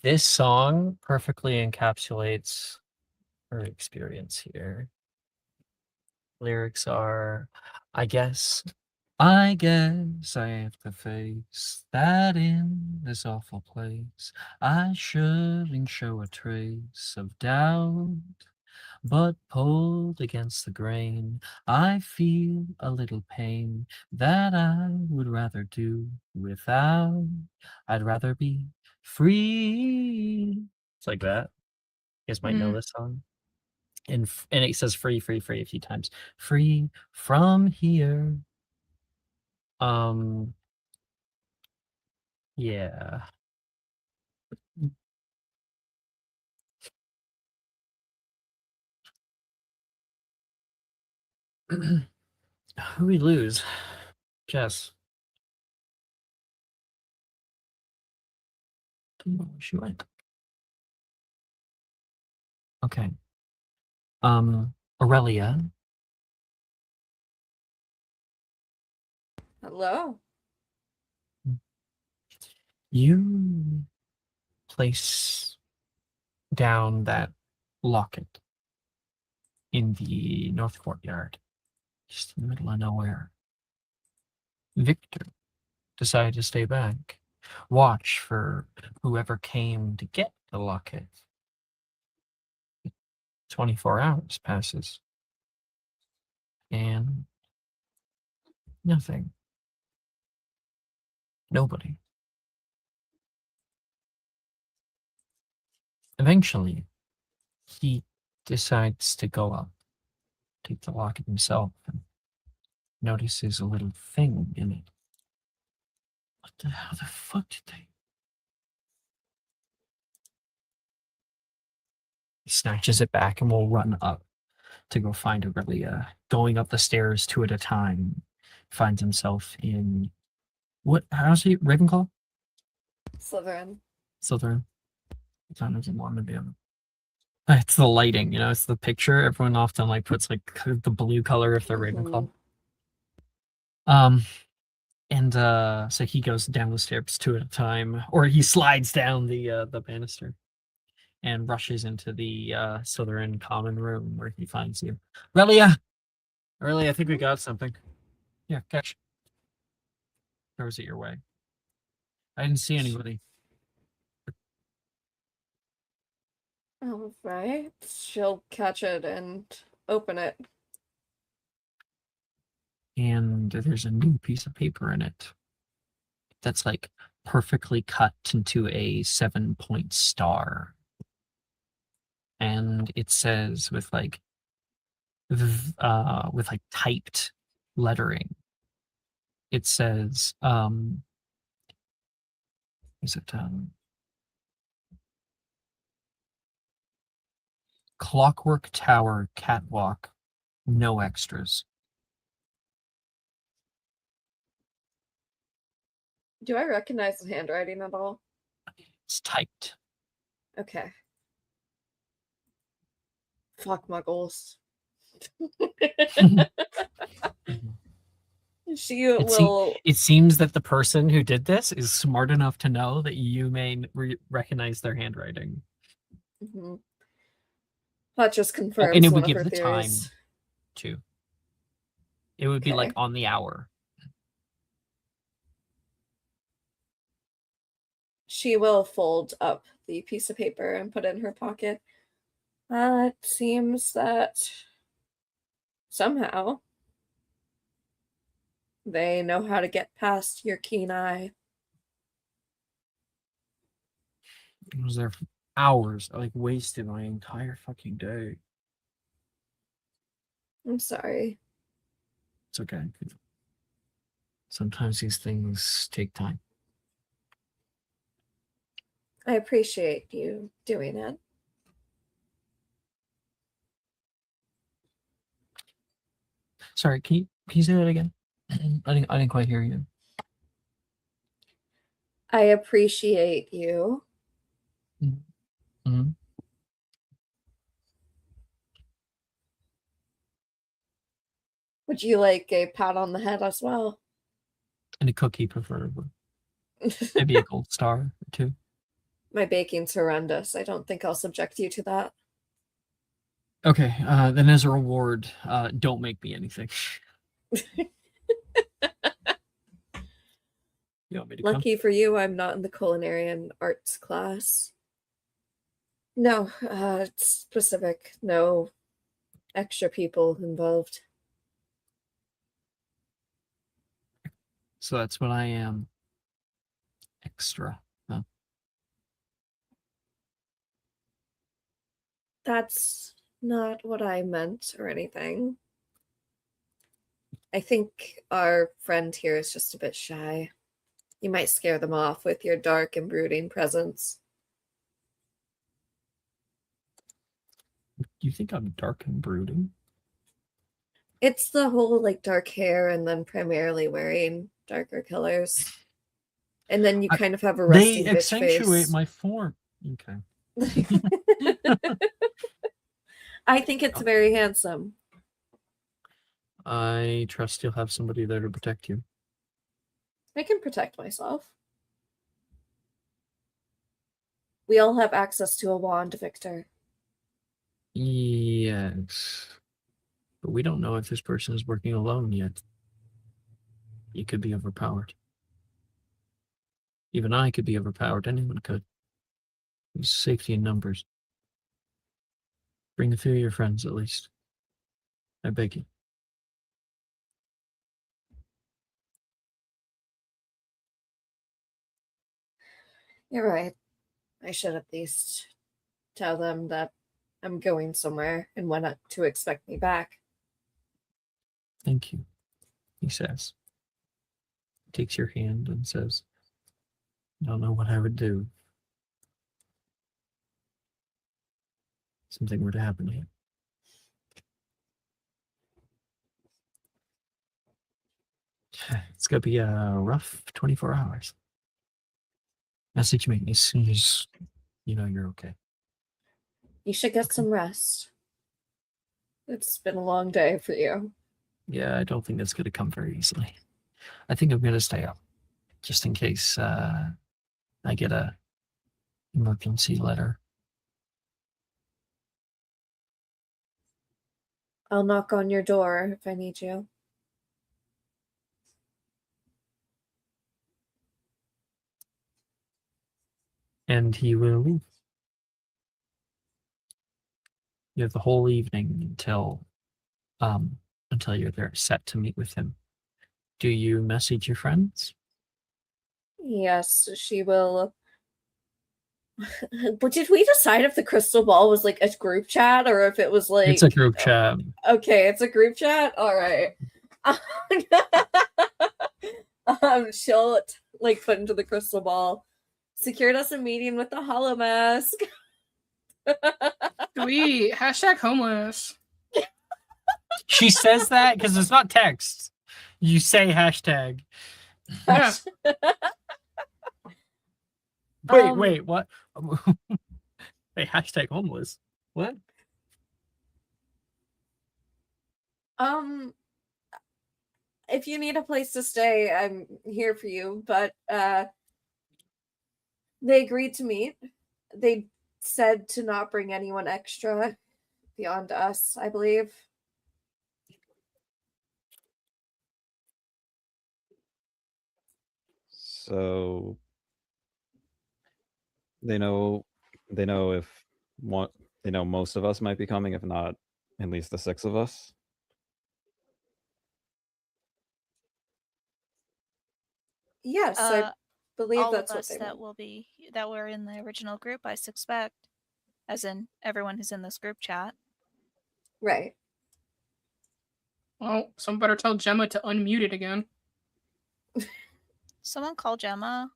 [SPEAKER 1] This song perfectly encapsulates her experience here. Lyrics are, I guess I have to face that in this awful place I shouldn't show a trace of doubt, but pulled against the grain I feel a little pain that I would rather do without. I'd rather be free. It's like that. You guys might know this song. And it says free, free, free a few times. Free from here. Yeah. Who we lose? Jess. Don't know where she went. Okay. Aurelia.
[SPEAKER 7] Hello.
[SPEAKER 1] You place down that locket in the north courtyard, just in the middle of nowhere. Victor decided to stay back, watch for whoever came to get the locket. 24 hours passes, and nothing. Nobody. Eventually, he decides to go up, take the locket himself, and notices a little thing in it. How the fuck did they? He snatches it back and will run up to go find Aurelia. Going up the stairs two at a time, finds himself in what? How's he? Ravenclaw?
[SPEAKER 7] Slytherin.
[SPEAKER 1] Slytherin. That doesn't want to be on. It's the lighting, it's the picture. Everyone often like puts like the blue color if they're Ravenclaw. And so he goes down the stairs two at a time, or he slides down the banister and rushes into the Slytherin common room where he finds you. Aurelia, I think we got something. Yeah, catch. Throws it your way. I didn't see anybody.
[SPEAKER 7] All right. She'll catch it and open it.
[SPEAKER 1] And there's a new piece of paper in it that's like perfectly cut into a 7-point star. And it says with like typed lettering, it says is it Clockwork Tower Catwalk, no extras.
[SPEAKER 7] Do I recognize the handwriting at all?
[SPEAKER 1] It's typed.
[SPEAKER 7] Okay. Fuck muggles. She will.
[SPEAKER 1] It seems that the person who did this is smart enough to know that you may recognize their handwriting.
[SPEAKER 7] Mm-hmm. That just
[SPEAKER 1] Oh,
[SPEAKER 7] confirms
[SPEAKER 1] and it
[SPEAKER 7] one
[SPEAKER 1] would
[SPEAKER 7] of
[SPEAKER 1] give
[SPEAKER 7] her
[SPEAKER 1] the time
[SPEAKER 7] theories.
[SPEAKER 1] too. It would be like
[SPEAKER 7] Okay.
[SPEAKER 1] on the hour.
[SPEAKER 7] She will fold up the piece of paper and put it in her pocket. It seems that somehow they know how to get past your keen eye.
[SPEAKER 1] I was there for hours. I like wasted my entire fucking day.
[SPEAKER 7] I'm sorry.
[SPEAKER 1] It's okay. Sometimes these things take time.
[SPEAKER 7] I appreciate you doing it.
[SPEAKER 1] Sorry, can you say that again? I didn't quite hear you.
[SPEAKER 7] I appreciate you.
[SPEAKER 1] Mm-hmm.
[SPEAKER 7] Would you like a pat on the head as well?
[SPEAKER 1] And a cookie, preferably. Maybe a gold star or two.
[SPEAKER 7] My baking's horrendous. I don't think I'll subject you to that.
[SPEAKER 1] Okay, then as a reward, don't make me anything. You want me to come?
[SPEAKER 7] Lucky for you, I'm not in the culinary and arts class. No, it's specific. No extra people involved.
[SPEAKER 1] So that's what I am. Extra. Huh?
[SPEAKER 7] That's not what I meant or anything. I think our friend here is just a bit shy. You might scare them off with your dark and brooding presence.
[SPEAKER 1] You think I'm dark and brooding?
[SPEAKER 7] It's the whole like dark hair and then primarily wearing darker colors. And then you kind of have a resting
[SPEAKER 1] They
[SPEAKER 7] bitch
[SPEAKER 1] accentuate
[SPEAKER 7] face.
[SPEAKER 1] my form. Okay.
[SPEAKER 7] I think it's very handsome.
[SPEAKER 1] I trust you'll have somebody there to protect you.
[SPEAKER 7] I can protect myself. We all have access to a wand, Victor.
[SPEAKER 1] Yes. But we don't know if this person is working alone yet. You could be overpowered. Even I could be overpowered. Anyone could. There's safety in numbers. Bring a few of your friends, at least. I beg you.
[SPEAKER 7] You're right. I should at least tell them that I'm going somewhere and when not to expect me back.
[SPEAKER 1] Thank you, he says. Takes your hand and says, I don't know what I would do if something were to happen to you. It's going to be a rough 24 hours. Message me as soon as you know you're okay.
[SPEAKER 7] You should get some rest. It's been a long day for you.
[SPEAKER 1] Yeah, I don't think that's going to come very easily. I think I'm going to stay up just in case I get a emergency letter.
[SPEAKER 7] I'll knock on your door if I need you.
[SPEAKER 1] And he will leave. You have the whole evening until you're there set to meet with him. Do you message your friends?
[SPEAKER 7] Yes, she will. But did we decide if the crystal ball was like a group chat or if it was like
[SPEAKER 1] It's a group chat.
[SPEAKER 7] Okay, it's a group chat. All right. She'll like put into the crystal ball. Secured us a meeting with the hollow mask.
[SPEAKER 6] Sweet. Hashtag homeless.
[SPEAKER 1] She says that because it's not text. You say hashtag.
[SPEAKER 6] Yeah.
[SPEAKER 1] Wait, what? Hey, hashtag homeless. What?
[SPEAKER 7] If you need a place to stay, I'm here for you, but they agreed to meet. They said to not bring anyone extra beyond us, I believe.
[SPEAKER 3] So they know if one they know most of us might be coming, if not at least the 6 of us.
[SPEAKER 7] Yes, I believe
[SPEAKER 2] all
[SPEAKER 7] that's
[SPEAKER 2] of
[SPEAKER 7] what
[SPEAKER 2] us
[SPEAKER 7] they
[SPEAKER 2] that
[SPEAKER 7] meant.
[SPEAKER 2] that were in the original group, I suspect, as in everyone who's in this group chat.
[SPEAKER 7] Right.
[SPEAKER 6] Well, someone better tell Gemma to unmute it again.
[SPEAKER 2] Someone call Gemma.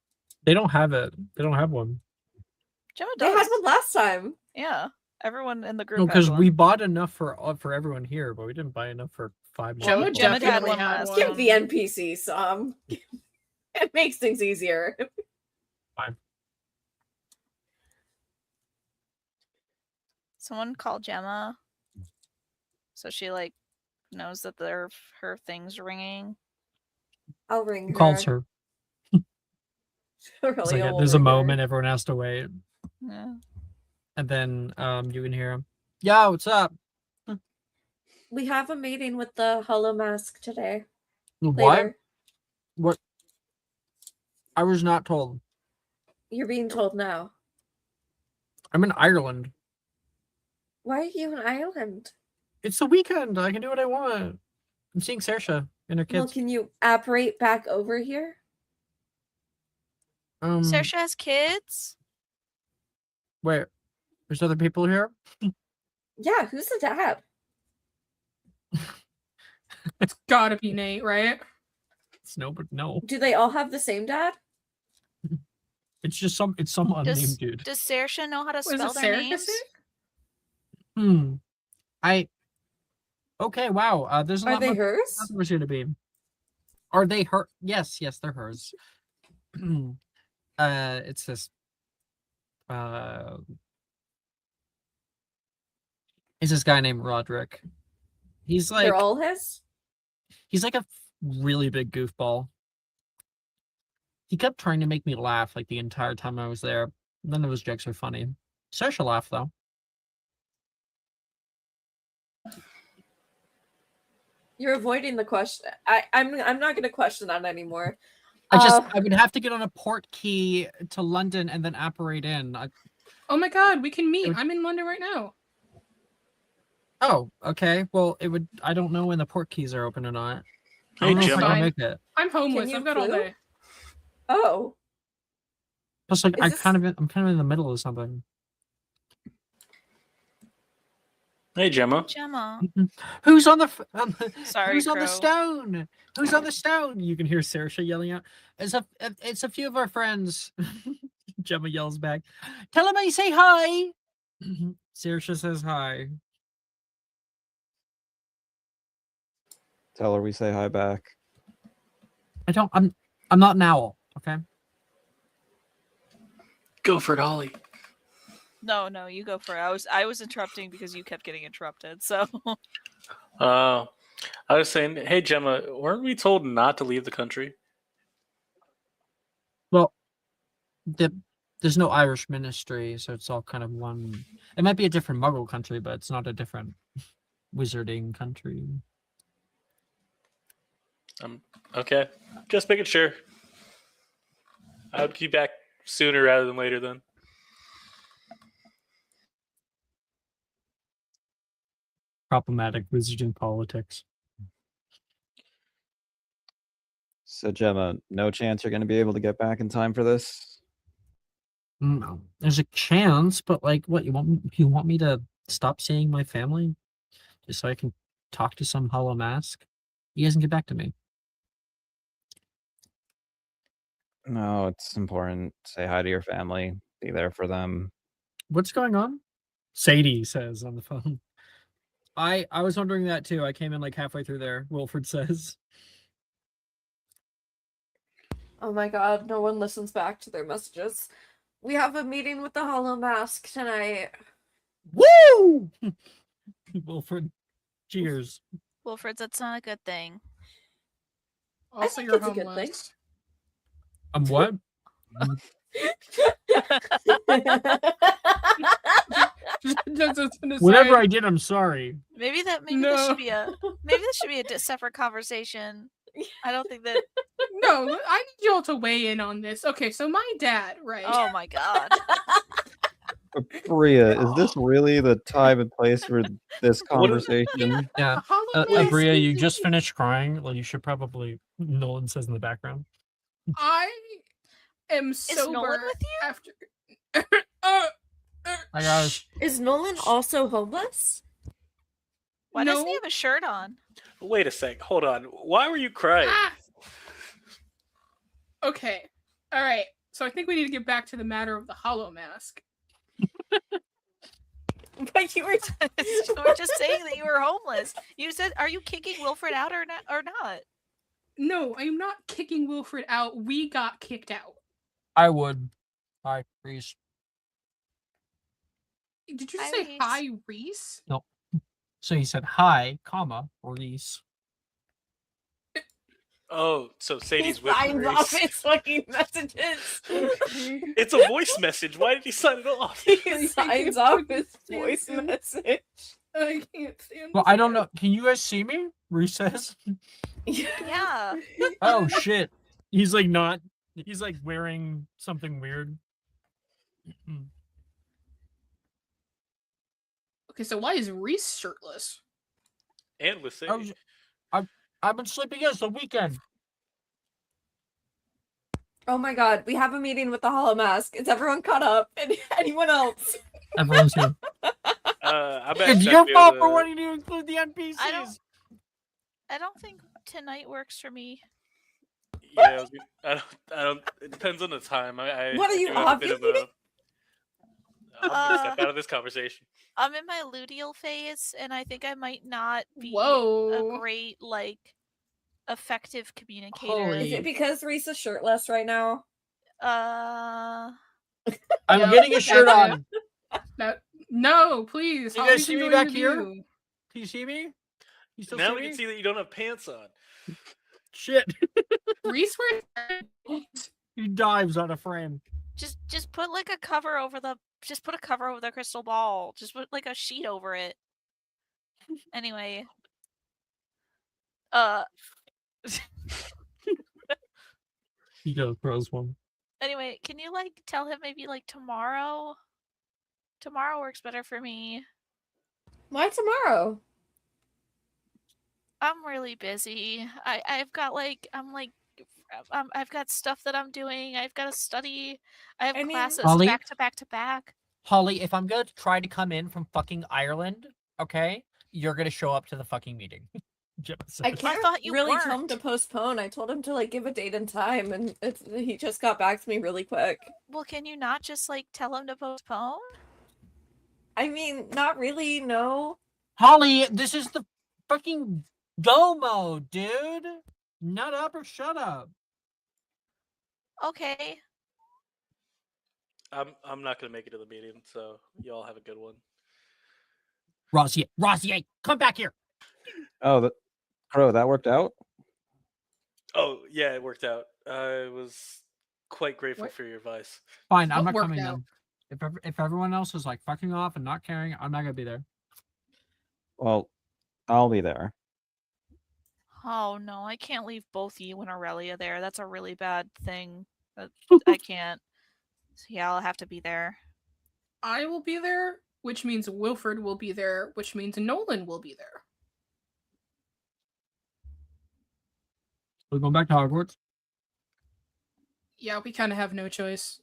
[SPEAKER 1] They don't have it. They don't have one.
[SPEAKER 2] Gemma
[SPEAKER 7] They
[SPEAKER 2] does.
[SPEAKER 7] had one last time.
[SPEAKER 2] Yeah. Everyone in the group
[SPEAKER 1] No,
[SPEAKER 2] has
[SPEAKER 1] because
[SPEAKER 2] one.
[SPEAKER 1] we bought enough for everyone here, but we didn't buy enough for 5 more.
[SPEAKER 6] Gemma
[SPEAKER 1] people.
[SPEAKER 2] Gemma had
[SPEAKER 6] definitely
[SPEAKER 2] one
[SPEAKER 6] had
[SPEAKER 2] last
[SPEAKER 6] one.
[SPEAKER 7] Give the NPC some. It makes things easier.
[SPEAKER 2] Someone call Gemma. So she like knows that her thing's ringing.
[SPEAKER 7] I'll ring
[SPEAKER 1] Who
[SPEAKER 7] her.
[SPEAKER 1] calls her? It's
[SPEAKER 7] Really,
[SPEAKER 1] like there's a moment, everyone has to wait,
[SPEAKER 2] Yeah.
[SPEAKER 1] and then you can hear him. Yo, what's up?
[SPEAKER 7] We have a meeting with the Hollow Mask today.
[SPEAKER 1] What?
[SPEAKER 7] Later.
[SPEAKER 1] What? I was not told.
[SPEAKER 7] You're being told now.
[SPEAKER 1] I'm in Ireland.
[SPEAKER 7] Why are you in Ireland?
[SPEAKER 1] It's the weekend. I can do what I want. I'm seeing Saoirse and her
[SPEAKER 7] Well,
[SPEAKER 1] kids.
[SPEAKER 7] can you apparate back over here?
[SPEAKER 2] Saoirse has kids?
[SPEAKER 1] Wait, there's other people here?
[SPEAKER 7] Yeah, who's the dad?
[SPEAKER 6] It's gotta be Nate, right?
[SPEAKER 1] It's no, but no.
[SPEAKER 7] Do they all have the same dad?
[SPEAKER 1] It's just some unnamed dude.
[SPEAKER 2] Does Saoirse know how to
[SPEAKER 6] Was it
[SPEAKER 2] spell their names?
[SPEAKER 6] surrogacy?
[SPEAKER 1] Okay, wow. There's a
[SPEAKER 7] Are
[SPEAKER 1] lot
[SPEAKER 7] they
[SPEAKER 1] more
[SPEAKER 7] hers?
[SPEAKER 1] there's going to be. Are they her? Yes, they're hers. It's this. It's this guy named Roderick. He's like
[SPEAKER 7] They're all his?
[SPEAKER 1] he's like a really big goofball. He kept trying to make me laugh like the entire time I was there. None of his jokes are funny. Saoirse laughed though.
[SPEAKER 7] You're avoiding the question. I'm not gonna question that anymore.
[SPEAKER 1] I would have to get on a port key to London and then apparate in.
[SPEAKER 6] Oh my god, we can meet. I'm in London right now.
[SPEAKER 1] Oh, okay. Well, it would. I don't know when the port keys are open or not. I
[SPEAKER 5] Hey,
[SPEAKER 1] don't know if I
[SPEAKER 5] Gemma.
[SPEAKER 1] can make it.
[SPEAKER 6] I'm homeless.
[SPEAKER 7] you
[SPEAKER 6] I've got all
[SPEAKER 7] flew?
[SPEAKER 6] day.
[SPEAKER 7] Oh.
[SPEAKER 1] Plus, like,
[SPEAKER 7] Is
[SPEAKER 1] I'm
[SPEAKER 7] this-
[SPEAKER 1] kind of in the middle of something.
[SPEAKER 5] Hey, Gemma.
[SPEAKER 2] Gemma.
[SPEAKER 1] Who's on the?
[SPEAKER 2] Sorry,
[SPEAKER 1] Who's on the
[SPEAKER 2] Crow.
[SPEAKER 1] stone? Who's on the stone? You can hear Saoirse yelling out. It's a few of our friends. Gemma yells back. Tell him I say hi. Saoirse says hi.
[SPEAKER 3] Tell her we say hi back.
[SPEAKER 1] I'm not an owl. Okay.
[SPEAKER 5] Go for it, Holly.
[SPEAKER 2] No, you go for it. I was interrupting because you kept getting interrupted. So
[SPEAKER 5] I was saying, hey, Gemma, weren't we told not to leave the country?
[SPEAKER 1] Well, there's no Irish ministry, so it's all kind of one. It might be a different Muggle country, but it's not a different wizarding country.
[SPEAKER 5] Okay. Just making sure. I would be back sooner rather than later then.
[SPEAKER 1] Problematic wizarding politics.
[SPEAKER 3] So Gemma, no chance you're going to be able to get back in time for this?
[SPEAKER 1] No, there's a chance, but like, what you want me to stop seeing my family just so I can talk to some hollow mask? He doesn't get back to me.
[SPEAKER 3] No, it's important. Say hi to your family. Be there for them.
[SPEAKER 1] What's going on? Sadie says on the phone. I was wondering that too. I came in like halfway through there. Wilfred says.
[SPEAKER 7] Oh my god, no one listens back to their messages. We have a meeting with the Hollow Mask tonight.
[SPEAKER 1] Woo! Wilfred, cheers.
[SPEAKER 2] Wilfred, that's not a good thing.
[SPEAKER 6] Also,
[SPEAKER 7] think
[SPEAKER 6] you're
[SPEAKER 7] it's a good thing.
[SPEAKER 6] homeless.
[SPEAKER 1] What?
[SPEAKER 6] Just an
[SPEAKER 1] Whatever
[SPEAKER 6] aside.
[SPEAKER 1] I did, I'm sorry.
[SPEAKER 2] Maybe this
[SPEAKER 6] No.
[SPEAKER 2] should be a separate conversation. I don't think that.
[SPEAKER 6] No, I need y'all to weigh in on this. Okay, so my dad, right?
[SPEAKER 2] Oh my god.
[SPEAKER 3] Bria, is this really the time and place for this
[SPEAKER 5] What is-
[SPEAKER 3] conversation?
[SPEAKER 1] Yeah.
[SPEAKER 6] Hollow Mask
[SPEAKER 1] Abria, you
[SPEAKER 6] is-
[SPEAKER 1] just finished crying. Well, you should probably. Nolan says in the background.
[SPEAKER 6] I am sober
[SPEAKER 2] Nolan with you?
[SPEAKER 6] after.
[SPEAKER 1] Hi guys.
[SPEAKER 7] Is Nolan also homeless?
[SPEAKER 2] Why doesn't he
[SPEAKER 6] No.
[SPEAKER 2] have a shirt on?
[SPEAKER 5] Wait a sec. Hold on. Why were you crying?
[SPEAKER 6] Ah! Okay. All right. So I think we need to get back to the matter of the Hollow Mask.
[SPEAKER 7] But you were
[SPEAKER 2] You were just saying that you were homeless. You said, "Are you kicking Wilfred out or not?"
[SPEAKER 6] No, I'm not kicking Wilfred out. We got kicked out.
[SPEAKER 1] I would. Hi, Reese.
[SPEAKER 6] Did you
[SPEAKER 2] Hi,
[SPEAKER 6] say
[SPEAKER 2] Reese.
[SPEAKER 6] hi, Reese?
[SPEAKER 1] No. So he said hi, comma, Reese.
[SPEAKER 5] Oh, so
[SPEAKER 7] he
[SPEAKER 5] Sadie's with
[SPEAKER 7] signs off
[SPEAKER 5] Reese.
[SPEAKER 7] his fucking messages.
[SPEAKER 5] It's a voice message. Why did he sign it off?
[SPEAKER 7] He signs off his voice message.
[SPEAKER 6] I can't stand.
[SPEAKER 1] Well, I don't know. Can you guys see me? Reese says.
[SPEAKER 2] Yeah.
[SPEAKER 1] Oh shit. He's like not. He's like wearing something weird.
[SPEAKER 6] Okay, so why is Reese shirtless?
[SPEAKER 5] And with
[SPEAKER 1] I was-
[SPEAKER 5] Sadie.
[SPEAKER 1] I've been sleeping in. It's the weekend.
[SPEAKER 7] Oh my god, we have a meeting with the Hollow Mask. Is everyone caught up? And anyone else?
[SPEAKER 1] Everyone's here.
[SPEAKER 5] I bet
[SPEAKER 1] It's
[SPEAKER 5] Beck
[SPEAKER 1] your
[SPEAKER 5] be
[SPEAKER 1] fault
[SPEAKER 5] able
[SPEAKER 1] for
[SPEAKER 5] to-
[SPEAKER 1] wanting to include the NPCs.
[SPEAKER 2] I don't think tonight works for me.
[SPEAKER 5] Yeah, I don't. It depends on the time. I
[SPEAKER 7] What are you,
[SPEAKER 5] do have a bit of
[SPEAKER 7] ovulating?
[SPEAKER 5] I'm gonna step out of this conversation.
[SPEAKER 2] I'm in my luteal phase, and I think I might not be a
[SPEAKER 6] Whoa.
[SPEAKER 2] great, like, effective communicator.
[SPEAKER 1] Holy-
[SPEAKER 7] Is it because Reese is shirtless right now?
[SPEAKER 2] Uh,
[SPEAKER 1] I'm
[SPEAKER 6] Yeah,
[SPEAKER 1] getting a shirt
[SPEAKER 6] that's
[SPEAKER 1] on.
[SPEAKER 6] No, please.
[SPEAKER 1] You
[SPEAKER 6] how
[SPEAKER 1] guys
[SPEAKER 6] is
[SPEAKER 1] see
[SPEAKER 6] he
[SPEAKER 1] me
[SPEAKER 6] going
[SPEAKER 1] back
[SPEAKER 6] to
[SPEAKER 1] here?
[SPEAKER 6] do?
[SPEAKER 1] Can you see me? You still
[SPEAKER 5] Now
[SPEAKER 1] see
[SPEAKER 5] we
[SPEAKER 1] me?
[SPEAKER 5] can see that you don't have pants on.
[SPEAKER 1] Shit.
[SPEAKER 6] Reese wears.
[SPEAKER 1] He dives on a frame.
[SPEAKER 2] just put like a cover over the. Just put a cover over the crystal ball. Just put like a sheet over it. Anyway.
[SPEAKER 1] He goes throws one.
[SPEAKER 2] Anyway, can you like tell him maybe like tomorrow? Tomorrow works better for me.
[SPEAKER 7] Why tomorrow?
[SPEAKER 2] I'm really busy. I've got like I've got stuff that I'm doing. I've got to study. I have
[SPEAKER 7] I mean-
[SPEAKER 2] classes
[SPEAKER 1] Ollie?
[SPEAKER 2] back to back to back.
[SPEAKER 1] Holly, if I'm gonna try to come in from fucking Ireland, okay, you're gonna show up to the fucking meeting. Just-
[SPEAKER 7] I can't
[SPEAKER 2] thought you
[SPEAKER 7] really tell him
[SPEAKER 2] weren't.
[SPEAKER 7] to postpone. I told him to like give a date and time, and he just got back to me really quick.
[SPEAKER 2] Well, can you not just like tell him to postpone?
[SPEAKER 7] I mean, not really, no.
[SPEAKER 1] Holly, this is the fucking go mode, dude. Nut up or shut up.
[SPEAKER 2] Okay.
[SPEAKER 5] I'm not gonna make it to the meeting, so y'all have a good one.
[SPEAKER 1] Rossier, come back here.
[SPEAKER 3] Oh, Crow, that worked out?
[SPEAKER 5] Oh yeah, it worked out. I was quite grateful
[SPEAKER 6] What?
[SPEAKER 5] for your advice.
[SPEAKER 1] Fine, I'm
[SPEAKER 6] What
[SPEAKER 1] not
[SPEAKER 6] worked
[SPEAKER 1] coming
[SPEAKER 6] out?
[SPEAKER 1] then. If everyone else is like fucking off and not caring, I'm not gonna be there.
[SPEAKER 3] Well, I'll be there.
[SPEAKER 2] Oh no, I can't leave both you and Aurelia there. That's a really bad thing. I can't. So yeah, I'll have to be there.
[SPEAKER 6] I will be there, which means Wilfred will be there, which means Nolan will be there.
[SPEAKER 1] We're going back to Hogwarts.
[SPEAKER 6] Yeah, we kind of have no choice.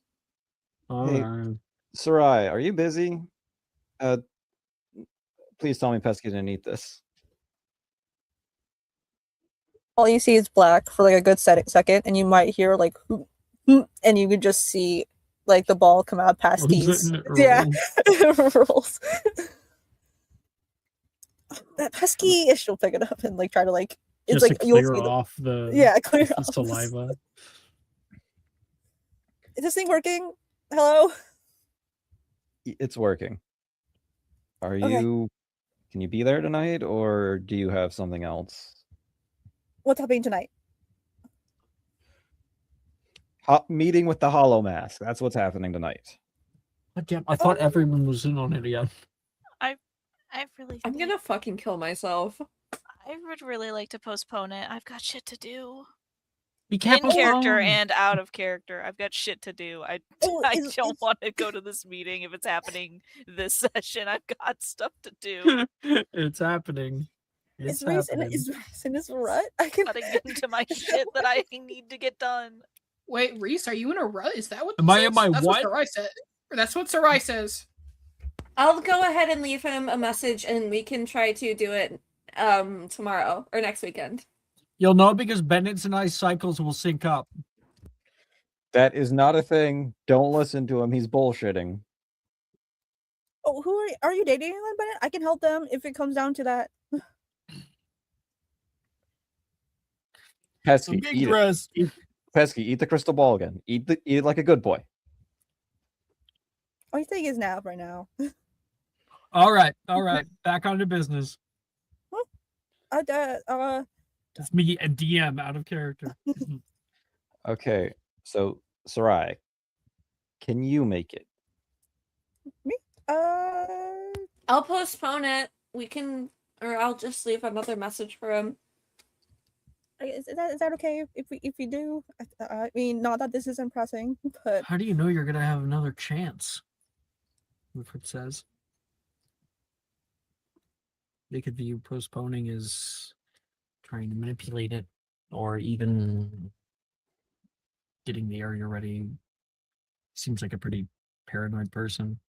[SPEAKER 1] All
[SPEAKER 3] Hey.
[SPEAKER 1] right.
[SPEAKER 3] Sarai, are you busy? Please tell me Pesky didn't eat this.
[SPEAKER 4] All you see is black for like a good second, and you might hear like, "Hoop, hoop," and you could just see like the ball come out past these. Yeah, rolls. That pesky, she'll pick it up and like try to like. It's
[SPEAKER 1] Just
[SPEAKER 4] like
[SPEAKER 1] to
[SPEAKER 4] you'll
[SPEAKER 1] clear
[SPEAKER 4] see the
[SPEAKER 1] off the
[SPEAKER 4] yeah, clear
[SPEAKER 1] the
[SPEAKER 4] off.
[SPEAKER 1] saliva.
[SPEAKER 4] Is this thing working? Hello.
[SPEAKER 3] It's working. Are
[SPEAKER 4] Okay.
[SPEAKER 3] you? Can you be there tonight, or do you have something else?
[SPEAKER 4] What's happening tonight?
[SPEAKER 3] Meeting with the Hollow Mask. That's what's happening tonight.
[SPEAKER 1] God damn, I thought everyone was in on it again.
[SPEAKER 2] I really
[SPEAKER 7] I'm gonna fucking kill myself.
[SPEAKER 2] I would really like to postpone it. I've got shit to do.
[SPEAKER 1] We can't
[SPEAKER 2] In character
[SPEAKER 1] postpone.
[SPEAKER 2] and out of character. I've got shit to do. I
[SPEAKER 4] Oh,
[SPEAKER 2] don't
[SPEAKER 4] is-
[SPEAKER 2] want to go to this meeting if it's happening this session. I've got stuff to do.
[SPEAKER 1] It's happening. It's
[SPEAKER 4] Is Reese in
[SPEAKER 1] happening.
[SPEAKER 4] is Reese in his rut? I can.
[SPEAKER 2] Gotta get into my shit that I need to get done.
[SPEAKER 6] Wait, Reese, are you in a rut? Is that what
[SPEAKER 1] Am
[SPEAKER 6] this
[SPEAKER 1] I in
[SPEAKER 6] is?
[SPEAKER 1] my
[SPEAKER 6] That's
[SPEAKER 1] what?
[SPEAKER 6] Sarai said. That's what Sarai says.
[SPEAKER 7] I'll go ahead and leave him a message, and we can try to do it tomorrow or next weekend.
[SPEAKER 1] You'll know because Bennett's and I's cycles will sync up.
[SPEAKER 3] That is not a thing. Don't listen to him. He's bullshitting.
[SPEAKER 4] Oh, who are you dating anyone, Bennett? I can help them if it comes down to that.
[SPEAKER 3] Pesky,
[SPEAKER 1] big
[SPEAKER 3] eat
[SPEAKER 1] dress.
[SPEAKER 3] it. Pesky, eat the crystal ball again. Eat it like a good boy.
[SPEAKER 4] Oh, he's taking his nap right now.
[SPEAKER 1] All right. Back on to business.
[SPEAKER 4] Uh,
[SPEAKER 1] It's me, a DM out of character.
[SPEAKER 3] Okay, so Sarai, can you make it?
[SPEAKER 4] me?
[SPEAKER 7] I'll postpone it. We can, or I'll just leave another message for him.
[SPEAKER 4] Is that okay if we do? I mean, not that this isn't pressing, but
[SPEAKER 1] How do you know you're gonna have another chance? Woodford says. They could view postponing as trying to manipulate it, or even getting the area ready. Seems like a pretty paranoid person.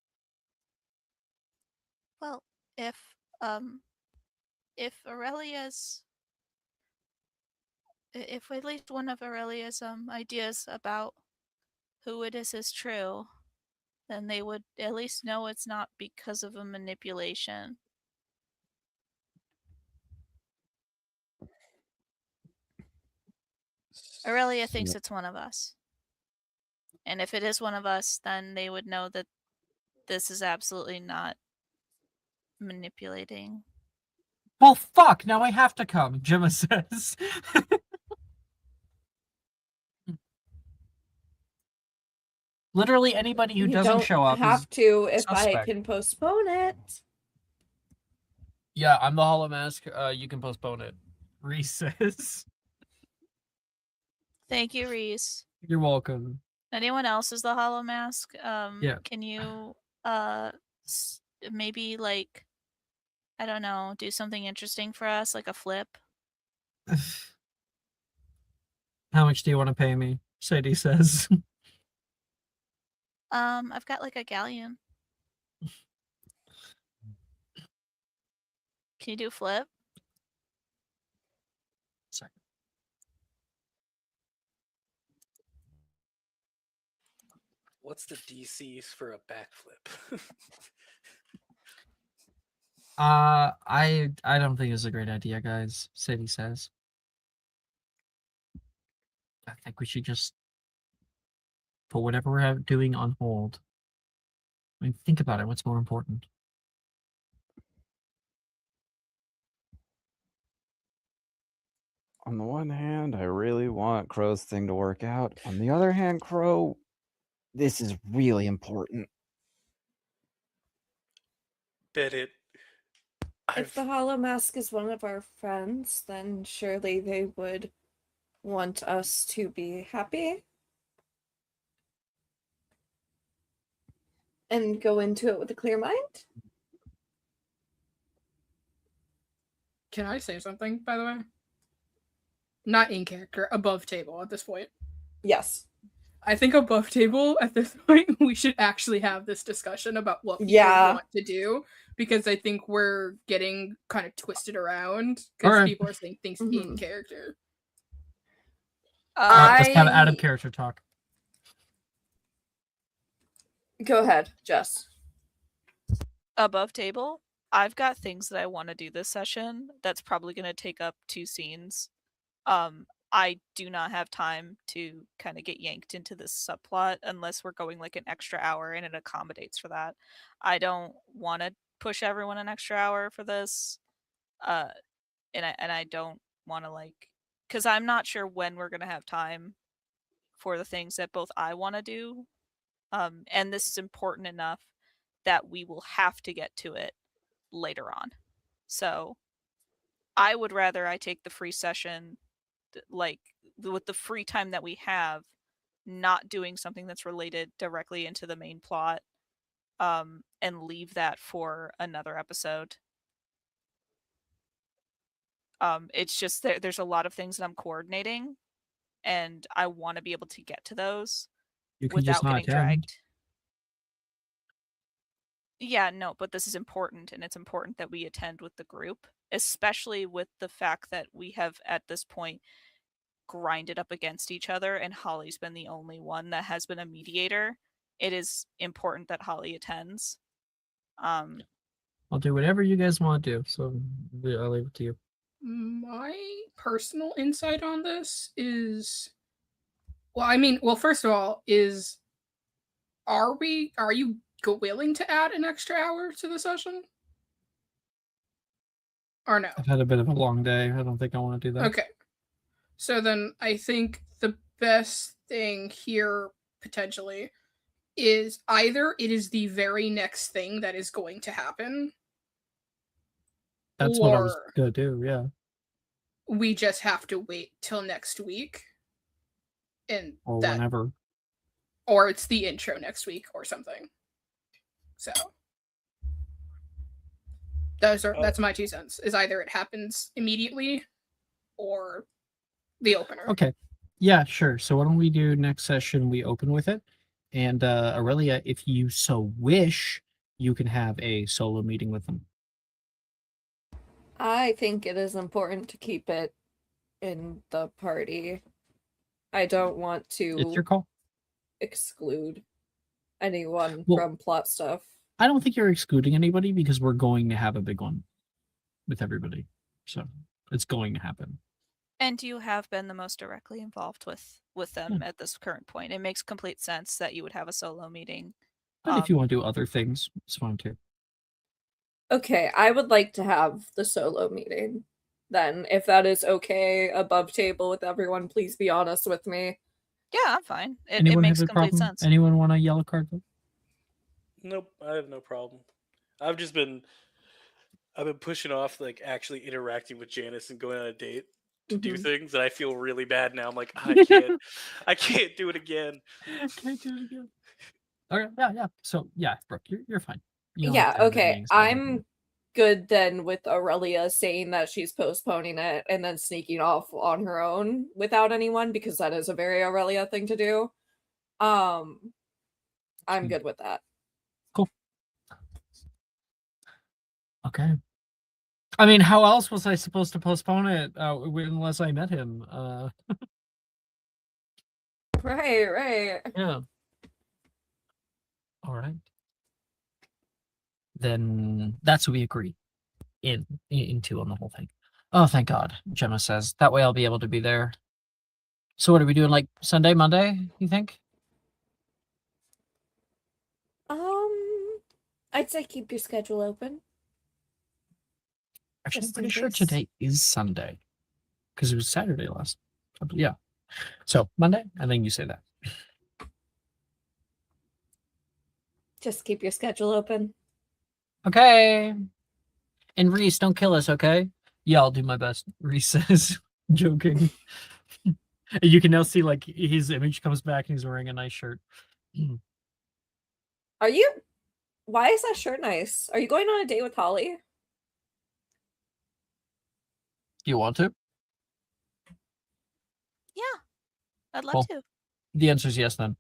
[SPEAKER 2] Well, if Aurelia's if at least one of Aurelia's ideas about who it is true, then they would at least know it's not because of a manipulation. Aurelia thinks it's one of us. And if it is one of us, then they would know that this is absolutely not manipulating.
[SPEAKER 1] Well, fuck! Now I have to come. Gemma says. Literally anybody who
[SPEAKER 7] You
[SPEAKER 1] doesn't
[SPEAKER 7] don't
[SPEAKER 1] show up
[SPEAKER 7] have
[SPEAKER 1] is
[SPEAKER 7] to if I
[SPEAKER 1] suspect.
[SPEAKER 7] can postpone it.
[SPEAKER 1] Yeah, I'm the Hollow Mask. You can postpone it. Reese says.
[SPEAKER 2] Thank you, Reese.
[SPEAKER 1] You're welcome.
[SPEAKER 2] Anyone else is the Hollow Mask?
[SPEAKER 1] Yeah.
[SPEAKER 2] Can you maybe like, I don't know, do something interesting for us, like a flip?
[SPEAKER 1] How much do you want to pay me? Sadie says.
[SPEAKER 2] I've got like a galleon. Can you do flip?
[SPEAKER 1] Sorry.
[SPEAKER 5] What's the DCs for a backflip?
[SPEAKER 1] I don't think it's a great idea, guys. Sadie says. I think we should just put whatever we're doing on hold. I mean, think about it. What's more important?
[SPEAKER 3] On the one hand, I really want Crow's thing to work out. On the other hand, Crow, this is really important.
[SPEAKER 5] Bet it.
[SPEAKER 7] If the Hollow Mask is one of our friends, then surely they would want us to be happy. And go into it with a clear mind.
[SPEAKER 6] Can I say something, by the way? Not in character, above table at this point.
[SPEAKER 7] Yes.
[SPEAKER 6] I think above table at this point, we should actually have this discussion about what people want to do, because I think we're getting kind of twisted around because people are saying things in character.
[SPEAKER 1] Let's have out of character talk.
[SPEAKER 7] Go ahead, Jess.
[SPEAKER 2] Above table, I've got things that I want to do this session that's probably going to take up 2 scenes. I do not have time to kind of get yanked into this subplot unless we're going like an extra hour and it accommodates for that. I don't want to push everyone an extra hour for this. And I don't want to like, because I'm not sure when we're going to have time for the things that both I want to do. And this is important enough that we will have to get to it later on. So I would rather I take the free session, like with the free time that we have, not doing something that's related directly into the main plot, and leave that for another episode. It's just there's a lot of things that I'm coordinating, and I want to be able to get to those without getting dragged. Yeah, no, but this is important, and it's important that we attend with the group, especially with the fact that we have at this point grinded up against each other, and Holly's been the only one that has been a mediator. It is important that Holly attends.
[SPEAKER 1] I'll do whatever you guys want to do. So I'll leave it to you.
[SPEAKER 6] My personal insight on this is, well, first of all, are you willing to add an extra hour to the session? Or no?
[SPEAKER 1] I've had a bit of a long day. I don't think I want to do that.
[SPEAKER 6] Okay. So then I think the best thing here, potentially, is either it is the very next thing that is going to happen.
[SPEAKER 1] That's what I was going to do, yeah.
[SPEAKER 6] We just have to wait till next week.
[SPEAKER 1] Or whenever.
[SPEAKER 6] Or it's the intro next week or something. So that's my 2 cents. Is either it happens immediately or the opener.
[SPEAKER 1] Okay. Yeah, sure. So why don't we do next session we open with it? And Aurelia, if you so wish, you can have a solo meeting with them.
[SPEAKER 7] I think it is important to keep it in the party. I don't want to
[SPEAKER 1] It's your call.
[SPEAKER 7] exclude anyone
[SPEAKER 1] Well,
[SPEAKER 7] from plot stuff.
[SPEAKER 1] I don't think you're excluding anybody because we're going to have a big one with everybody. So it's going to happen.
[SPEAKER 2] And you have been the most directly involved with them at this current point. It makes complete sense that you would have a solo meeting.
[SPEAKER 1] But if you want to do other things, it's fine too.
[SPEAKER 7] Okay, I would like to have the solo meeting. Then, if that is okay above table with everyone, please be honest with me.
[SPEAKER 2] Yeah, I'm fine. It
[SPEAKER 1] Anyone
[SPEAKER 2] makes
[SPEAKER 1] have a
[SPEAKER 2] complete
[SPEAKER 1] problem?
[SPEAKER 2] sense.
[SPEAKER 1] Anyone want a yellow card?
[SPEAKER 5] Nope, I have no problem. I've been pushing off like actually interacting with Janice and going on a date to do things, and I feel really bad now. I'm like, I can't do it again.
[SPEAKER 1] Can't do it again. Okay, yeah. So yeah, Brooke, you're fine. You don't
[SPEAKER 7] Yeah,
[SPEAKER 1] have to have any
[SPEAKER 7] okay.
[SPEAKER 1] anxiety.
[SPEAKER 7] I'm good then with Aurelia saying that she's postponing it and then sneaking off on her own without anyone, because that is a very Aurelia thing to do. I'm good with that.
[SPEAKER 1] Cool. Okay. I mean, how else was I supposed to postpone it unless I met him?
[SPEAKER 7] Right.
[SPEAKER 1] Yeah. All right. Then that's what we agree into on the whole thing. Oh, thank God, Gemma says. That way I'll be able to be there. So what are we doing, like Sunday, Monday, you think?
[SPEAKER 7] I'd say keep your schedule open.
[SPEAKER 1] Actually, I'm
[SPEAKER 7] Just in
[SPEAKER 1] pretty sure
[SPEAKER 7] case.
[SPEAKER 1] today is Sunday. Because it was Saturday last. Yeah. So Monday, I think you say that.
[SPEAKER 7] Just keep your schedule open.
[SPEAKER 1] Okay. And Reese, don't kill us, okay? Yeah, I'll do my best, Reese says, joking. You can now see, like, his image comes back and he's wearing a nice shirt.
[SPEAKER 7] Why is that shirt nice? Are you going on a date with Holly?
[SPEAKER 1] You want to?
[SPEAKER 2] Yeah, I'd love
[SPEAKER 1] Cool.
[SPEAKER 2] to.
[SPEAKER 1] The answer is yes, then.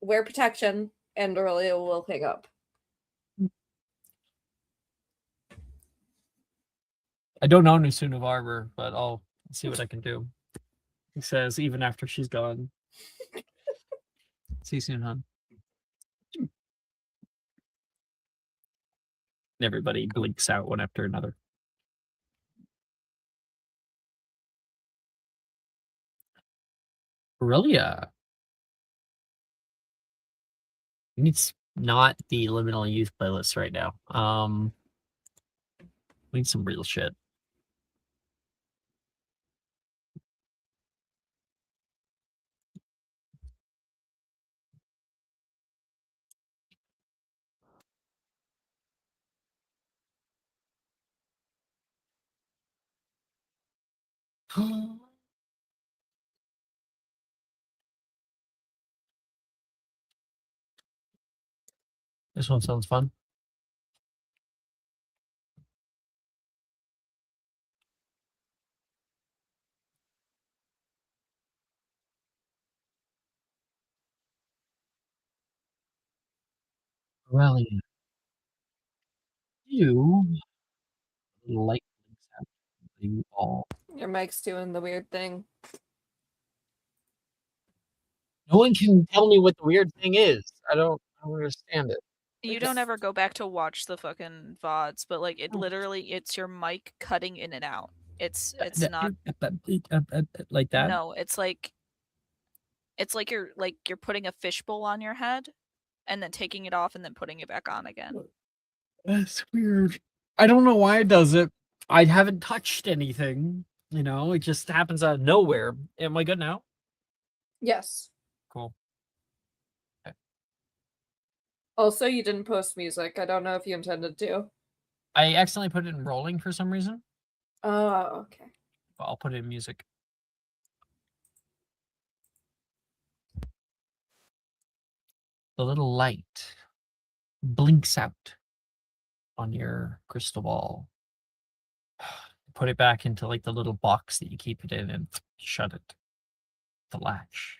[SPEAKER 7] Wear protection, and Aurelia will hang up.
[SPEAKER 1] I don't own a suit of armor, but I'll see what I can do. He says, even after she's gone. See you soon, hon. Everybody blinks out one after another. Aurelia. It's not the Liminal Youth playlist right now. We need some real shit. This one sounds fun. Aurelia. You like you all.
[SPEAKER 7] Your mic's doing the weird thing.
[SPEAKER 1] No one can tell me what the weird thing is. I don't don't understand it.
[SPEAKER 2] You
[SPEAKER 7] Okay.
[SPEAKER 2] don't ever go back to watch the fucking VODs, but like it
[SPEAKER 1] Oh.
[SPEAKER 2] literally it's your mic cutting in and out. It's
[SPEAKER 1] Th-
[SPEAKER 2] not
[SPEAKER 1] like that.
[SPEAKER 2] no, it's like you're putting a fishbowl on your head and then taking it off and then putting it back on again.
[SPEAKER 1] That's weird. I don't know why it does it. I haven't touched anything. You know, it just happens out of nowhere. Am I good now?
[SPEAKER 7] Yes.
[SPEAKER 1] Cool.
[SPEAKER 7] Also, you didn't post music. I don't know if you intended to.
[SPEAKER 1] I accidentally put it in rolling for some reason.
[SPEAKER 7] Oh, okay.
[SPEAKER 1] But I'll put it in music. The little light blinks out on your crystal ball. Put it back into like the little box that you keep it in and shut it. The latch.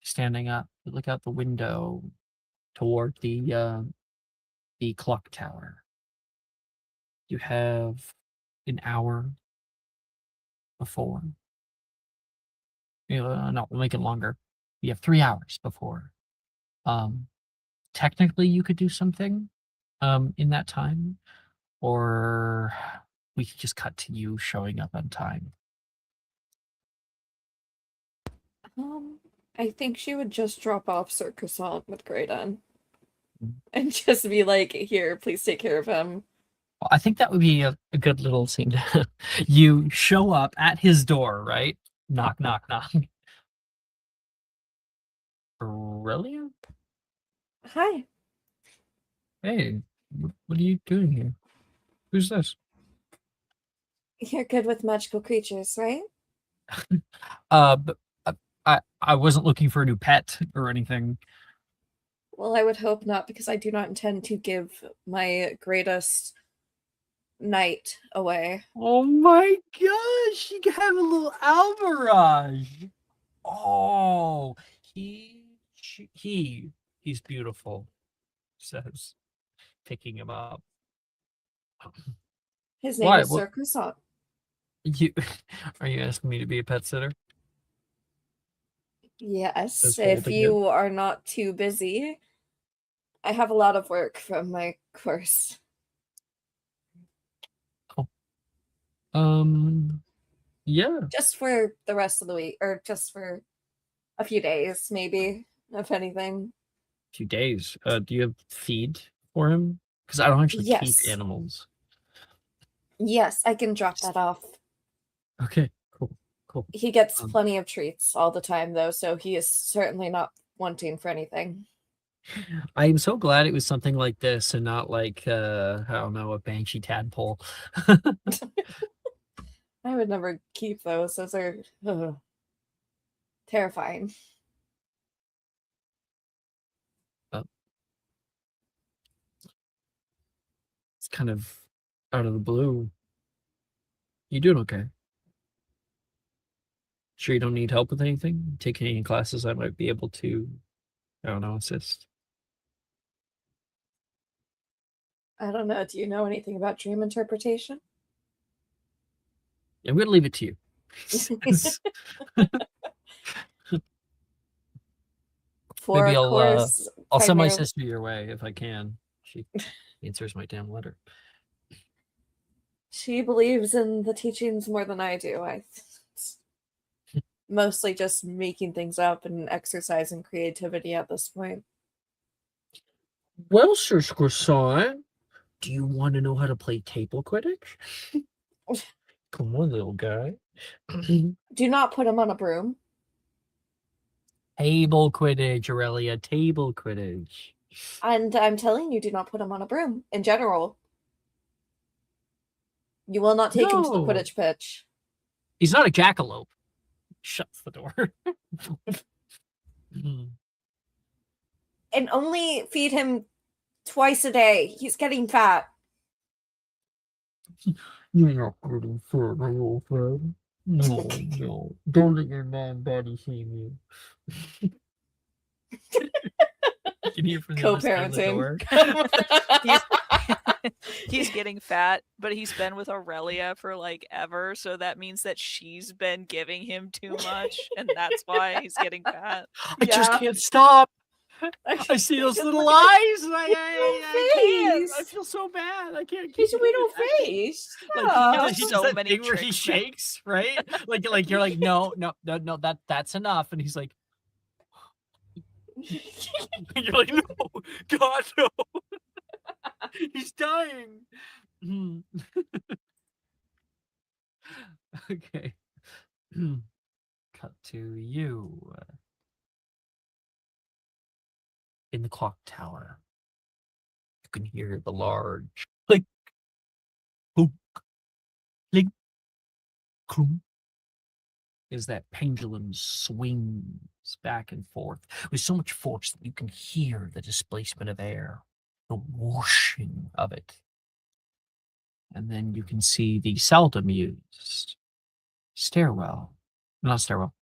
[SPEAKER 1] Standing up, you look out the window toward the clock tower. You have an hour before. No, we'll make it longer. You have 3 hours before. Technically, you could do something in that time, or we could just cut to you showing up on time.
[SPEAKER 7] I think she would just drop off Sir Croissant with Graydon.
[SPEAKER 1] Mhm.
[SPEAKER 7] And just be like, here, please take care of him.
[SPEAKER 1] Well, I think that would be a good little scene. You show up at his door, right? Knock, knock, knock. Brilliant.
[SPEAKER 7] Hi.
[SPEAKER 1] Hey, what are you doing here? Who's this?
[SPEAKER 7] You're good with magical creatures, right?
[SPEAKER 1] But I wasn't looking for a new pet or anything.
[SPEAKER 7] Well, I would hope not, because I do not intend to give my greatest knight away.
[SPEAKER 1] Oh my gosh, you can have a little Alvarage. Oh, he's beautiful, says, picking him up.
[SPEAKER 7] His name
[SPEAKER 1] Why?
[SPEAKER 7] is Sir Croissant.
[SPEAKER 1] You are you asking me to be a pet sitter?
[SPEAKER 7] Yes,
[SPEAKER 1] Just
[SPEAKER 7] if
[SPEAKER 1] holding
[SPEAKER 7] you are not too busy. I have a lot of work from my course.
[SPEAKER 1] Yeah,
[SPEAKER 7] Just for the rest of the week, or just for a few days, maybe, if anything.
[SPEAKER 1] few days. Do you have feed for him? Because I don't actually keep
[SPEAKER 7] Yes.
[SPEAKER 1] animals.
[SPEAKER 7] Yes, I can drop that off.
[SPEAKER 1] Okay, cool.
[SPEAKER 7] He gets
[SPEAKER 1] Um,
[SPEAKER 7] plenty of treats all the time, though, so he is certainly not wanting for anything.
[SPEAKER 1] I'm so glad it was something like this and not like I don't know, a banshee tadpole.
[SPEAKER 7] I would never keep those. Those are terrifying.
[SPEAKER 1] It's kind of out of the blue. You doing okay? Sure you don't need help with anything? Taking any classes I might be able to, I don't know, assist.
[SPEAKER 7] I don't know. Do you know anything about dream interpretation?
[SPEAKER 1] I'm gonna leave it to you.
[SPEAKER 7] For
[SPEAKER 1] Maybe
[SPEAKER 7] a
[SPEAKER 1] I'll
[SPEAKER 7] course,
[SPEAKER 1] I'll send my
[SPEAKER 7] primarily-
[SPEAKER 1] sister your way if I can. She answers my damn letter.
[SPEAKER 7] She believes in the teachings more than I do. It's mostly just making things up and exercising creativity at this point.
[SPEAKER 1] Well, Sir Croissant, do you want to know how to play table Quidditch? Come on, little guy.
[SPEAKER 7] Do not put him on a broom.
[SPEAKER 1] Table Quidditch, Aurelia. Table Quidditch.
[SPEAKER 7] And I'm telling you, do not put him on a broom in general. You will not take him to the
[SPEAKER 1] No.
[SPEAKER 7] Quidditch pitch.
[SPEAKER 1] He's not a jackalope. Shuts the door.
[SPEAKER 7] And only feed him twice a day. He's getting fat.
[SPEAKER 1] You're not getting fat, my old friend. No. Don't let your mom body shame you. You can hear from the other side of the door.
[SPEAKER 2] He's getting fat, but he's been with Aurelia for like ever, so that means that she's been giving him too much, and that's why he's getting fat.
[SPEAKER 1] I just
[SPEAKER 7] Yeah.
[SPEAKER 1] can't stop. I see those little eyes. I can't. I
[SPEAKER 7] face.
[SPEAKER 1] feel so bad. I can't keep
[SPEAKER 7] He's a
[SPEAKER 1] doing
[SPEAKER 7] little
[SPEAKER 1] it.
[SPEAKER 7] face.
[SPEAKER 1] Like
[SPEAKER 7] Yeah.
[SPEAKER 1] he does
[SPEAKER 2] So
[SPEAKER 1] that
[SPEAKER 2] many
[SPEAKER 1] thing where he
[SPEAKER 2] tricks now.
[SPEAKER 1] shakes, right? Like you're like, no, that's enough. And he's like, and you're like, no, God, no. He's dying. Hmm. Okay. Cut to you in the clock tower. You can hear the large click, boom, click, clunk, as that pendulum swings back and forth with so much force that you can hear the displacement of air, the whooshing of it. And then you can see the seldom used stairwell, not stairwell,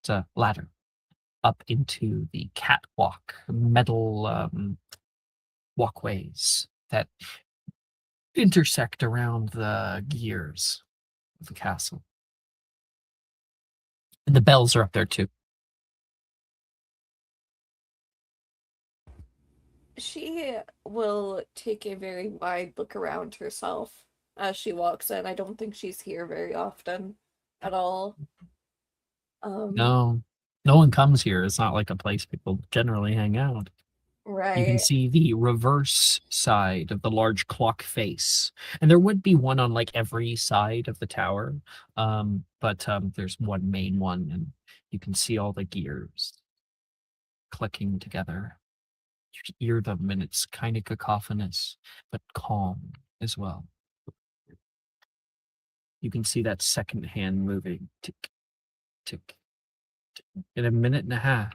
[SPEAKER 1] it's a ladder up into the catwalk, metal walkways that intersect around the gears of the castle. And the bells are up there too.
[SPEAKER 7] She will take a very wide look around herself as she walks in. I don't think she's here very often at all.
[SPEAKER 1] No one comes here. It's not like a place people generally hang out. You can
[SPEAKER 7] Right.
[SPEAKER 1] see the reverse side of the large clock face. And there would be one on like every side of the tower. But there's one main one, and you can see all the gears clicking together. You can hear them, and it's kind of cacophonous, but calm as well. You can see that second hand moving. Tick, tick, tick. In a minute and a half,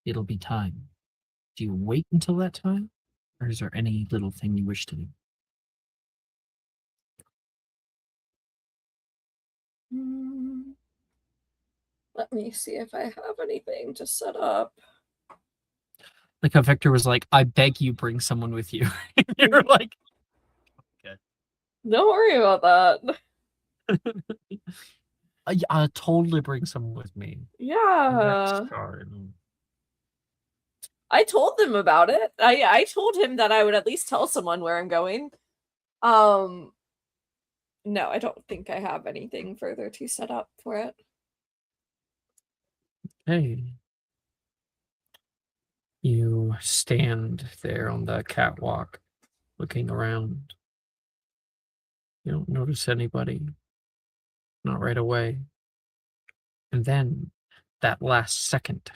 [SPEAKER 1] it'll be time. Do you wait until that time? Or is there any little thing you wish to do?
[SPEAKER 7] Let me see if I have anything to set up.
[SPEAKER 1] Like how Victor was like, I beg you bring someone with you. You're like,
[SPEAKER 7] Don't worry about that.
[SPEAKER 1] I'll totally bring someone with me.
[SPEAKER 7] Yeah.
[SPEAKER 1] Next card.
[SPEAKER 7] I told them about it. I told him that I would at least tell someone where I'm going. No, I don't think I have anything further to set up for it.
[SPEAKER 1] Hey. You stand there on the catwalk, looking around. You don't notice anybody. Not right away. And then that last second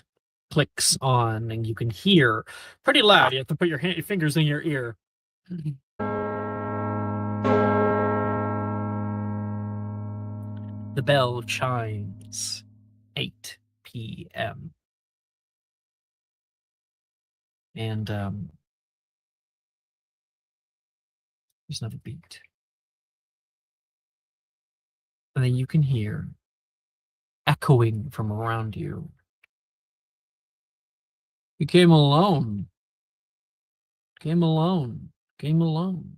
[SPEAKER 1] clicks on, and you can hear pretty loud. You have to put your fingers in your ear. The bell chimes 8 p.m. And there's another beat. And then you can hear echoing from around you. You came alone. Came alone. Came alone.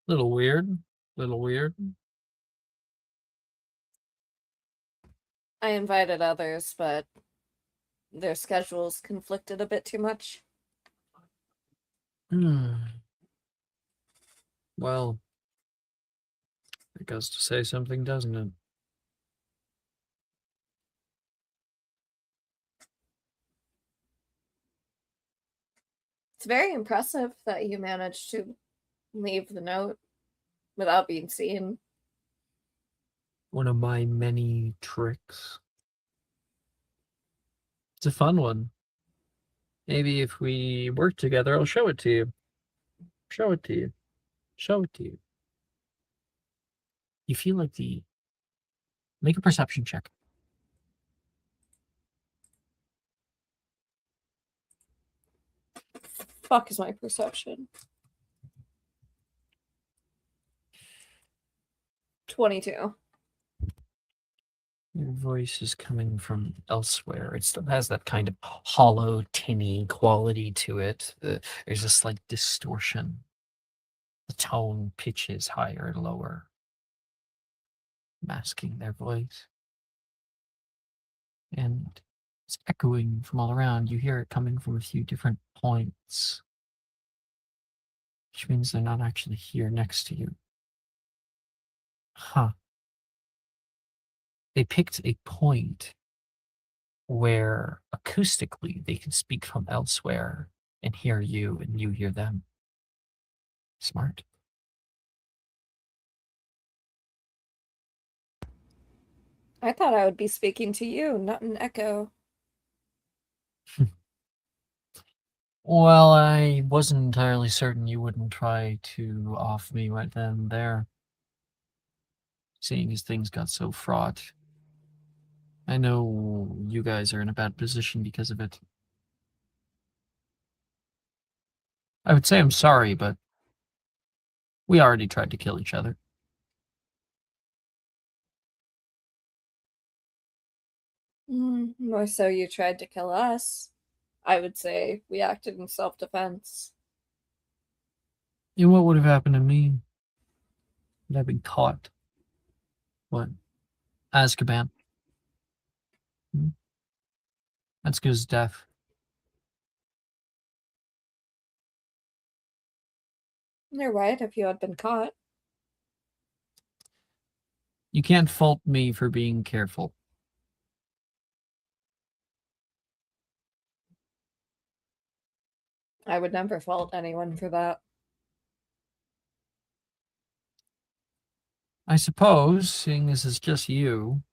[SPEAKER 1] Little weird. Little weird.
[SPEAKER 7] I invited others, but their schedules conflicted a bit too much.
[SPEAKER 1] Well, it goes to say something, doesn't it?
[SPEAKER 7] It's very impressive that you managed to leave the note without being seen.
[SPEAKER 1] One of my many tricks. It's a fun one. Maybe if we work together, I'll show it to you. Show it to you. Show it to you. You feel like make a perception check.
[SPEAKER 7] Fuck is my perception. 22.
[SPEAKER 1] Your voice is coming from elsewhere. It still has that kind of hollow, tinny quality to it. There's a slight distortion. The tone pitches higher and lower, masking their voice. And It's echoing from all around. You hear it coming from a few different points, which means they're not actually here next to you. Huh. They picked a point where acoustically they can speak from elsewhere and hear you and you hear them. Smart.
[SPEAKER 7] I thought I would be speaking to you, not an echo.
[SPEAKER 1] Well, I wasn't entirely certain you wouldn't try to off me right then and there, seeing as things got so fraught. I know you guys are in a bad position because of it. I would say I'm sorry, but we already tried to kill each other.
[SPEAKER 7] More so you tried to kill us. I would say we acted in self-defense.
[SPEAKER 1] You know what would have happened to me? Would I have been caught? What? Azkaban. That's good as death.
[SPEAKER 7] You're right, if you had been caught.
[SPEAKER 1] You can't fault me for being careful.
[SPEAKER 7] I would never fault anyone for that.
[SPEAKER 1] I suppose, seeing as it's just you,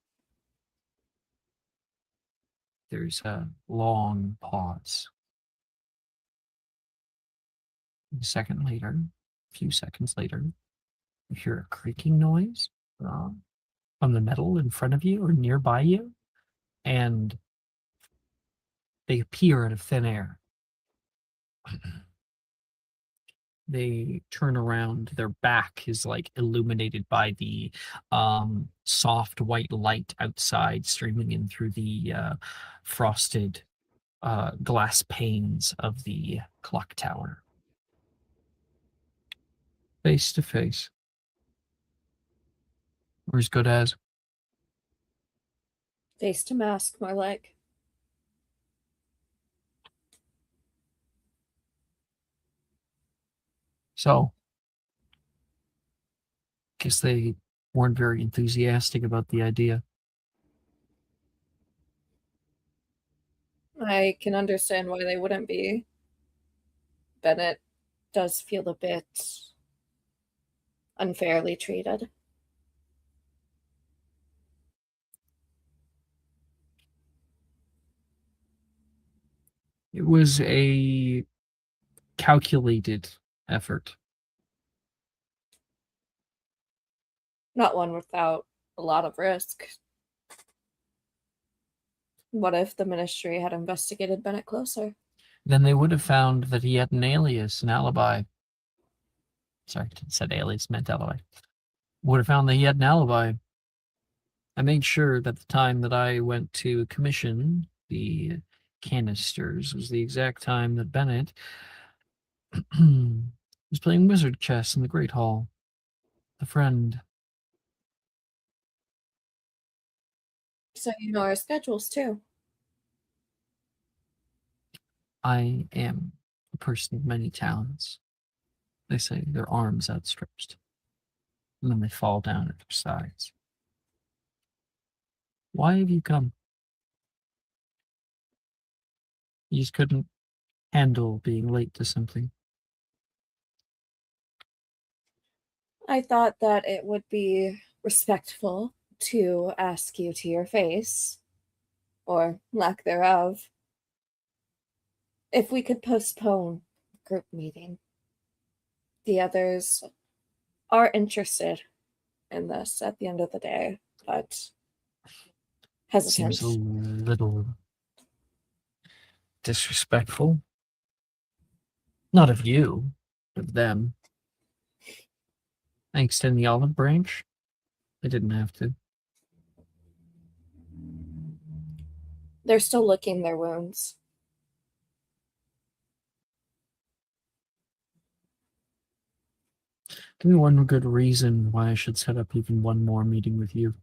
[SPEAKER 1] there's a long pause. A second later, a few seconds later, you hear a creaking noise from the metal in front of you or nearby you, and they appear out of thin air. They turn around. Their back is like illuminated by the soft white light outside streaming in through the frosted glass panes of the clock tower. Face to face. Or as good as.
[SPEAKER 7] Face to mask, more like.
[SPEAKER 1] So, guess they weren't very enthusiastic about the idea.
[SPEAKER 7] I can understand why they wouldn't be. Bennett does feel a bit unfairly treated.
[SPEAKER 1] It was a calculated effort.
[SPEAKER 7] Not one without a lot of risk. What if the ministry had investigated Bennett closer?
[SPEAKER 1] Then they would have found that he had an alias, an alibi. Sorry, I said alias, meant alibi. Would have found that he had an alibi. I made sure that the time that I went to commission the canisters was the exact time that Bennett was playing wizard chess in the Great Hall. The friend.
[SPEAKER 7] So you know our schedules too.
[SPEAKER 1] I am a person of many talents. They say their arms outstretched, and then they fall down at their sides. Why have you come? You just couldn't handle being late to something.
[SPEAKER 7] I thought that it would be respectful to ask you to your face, or lack thereof, if we could postpone the group meeting. The others are interested in this at the end of the day, but hesitant.
[SPEAKER 1] Seems a little disrespectful. Not of you, but of them. I extend the olive branch. I didn't have to.
[SPEAKER 7] They're still licking their wounds.
[SPEAKER 1] Give me one good reason why I should set up even one more meeting with you.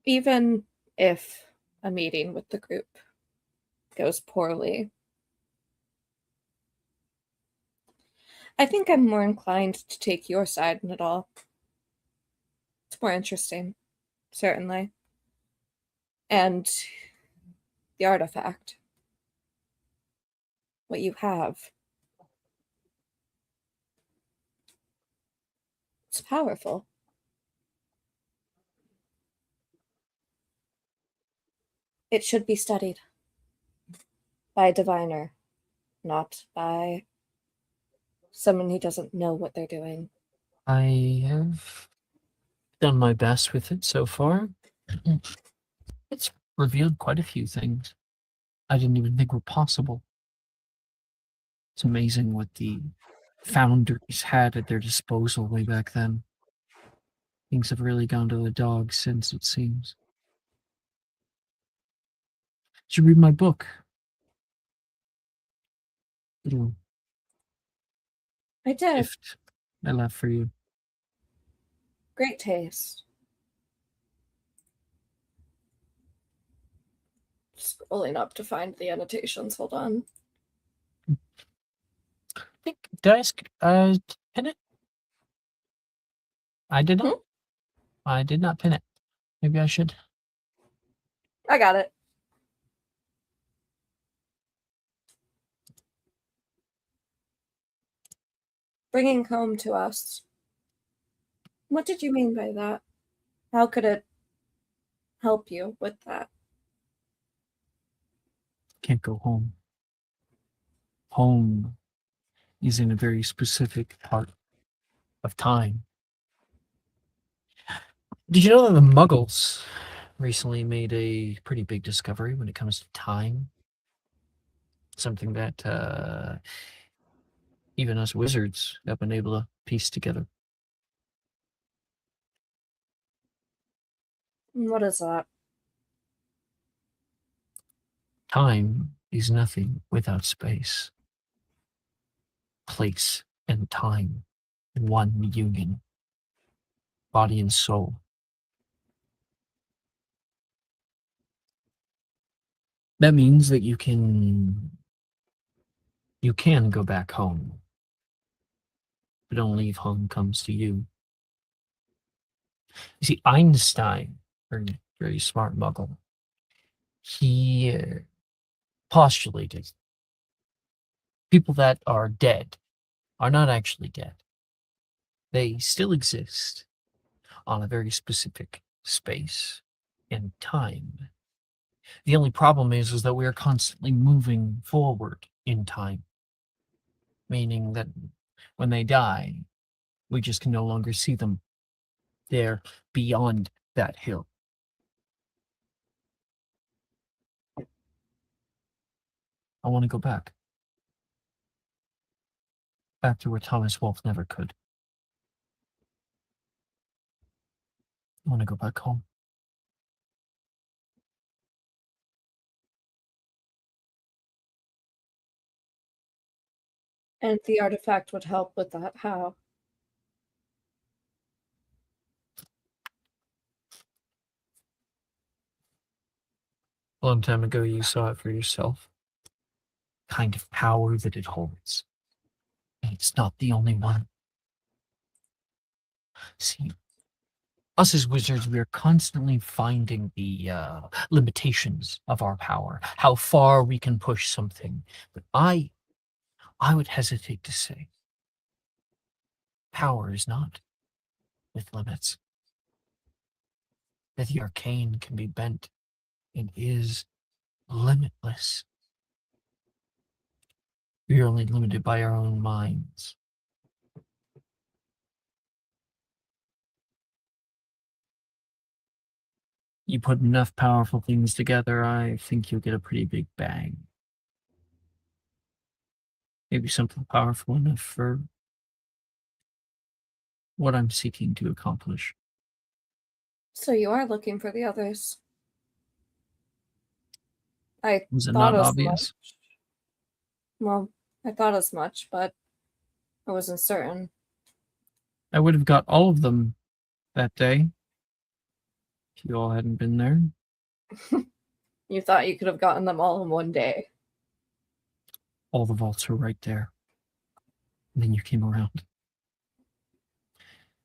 [SPEAKER 7] Even if a meeting with the group goes poorly, I think I'm more inclined to take your side in it all. It's more interesting, certainly. And the artifact. What you have. It's powerful. It should be studied by a diviner, not by someone who doesn't know what they're doing.
[SPEAKER 1] I have done my best with it so far. It's revealed quite a few things I didn't even think were possible. It's amazing what the founders had at their disposal way back then. Things have really gone to the dogs since, it seems. Did you read my book? Little
[SPEAKER 7] I did.
[SPEAKER 1] gift I left for you.
[SPEAKER 7] Great taste. Scrolling up to find the annotations. Hold on.
[SPEAKER 1] Did I pin it? I did not. I did not pin it. Maybe I should.
[SPEAKER 7] I got it. Bringing home to us. What did you mean by that? How could it help you with that?
[SPEAKER 1] Can't go home. Home is in a very specific part of time. Did you know that the Muggles recently made a pretty big discovery when it comes to time? Something that even us wizards have been able to piece together.
[SPEAKER 7] What is that?
[SPEAKER 1] Time is nothing without space. Place and time, one union. Body and soul. That means that you can go back home, but only if home comes to you. You see, Einstein, a very smart muggle, he postulated people that are dead are not actually dead. They still exist on a very specific space and time. The only problem is that we are constantly moving forward in time, meaning that when they die, we just can no longer see them. They're beyond that hill. I want to go back. Back to where Thomas Wolfe never could. I want to go back home.
[SPEAKER 7] And the artifact would help with that. How?
[SPEAKER 1] A long time ago, you saw it for yourself. Kind of power that it holds. And it's not the only one. See, us as wizards, we are constantly finding the limitations of our power, how far we can push something. But I would hesitate to say power is not with limits. That the arcane can be bent and is limitless. We are only limited by our own minds. You put enough powerful things together, I think you'll get a pretty big bang. Maybe something powerful enough for what I'm seeking to accomplish.
[SPEAKER 7] So you are looking for the others. I
[SPEAKER 1] Was it
[SPEAKER 7] thought
[SPEAKER 1] not
[SPEAKER 7] as
[SPEAKER 1] obvious?
[SPEAKER 7] much. Well, I thought as much, but I wasn't certain.
[SPEAKER 1] I would have got all of them that day. If you all hadn't been there,
[SPEAKER 7] You thought you could have gotten them all in one day.
[SPEAKER 1] all the vaults were right there. And then you came around.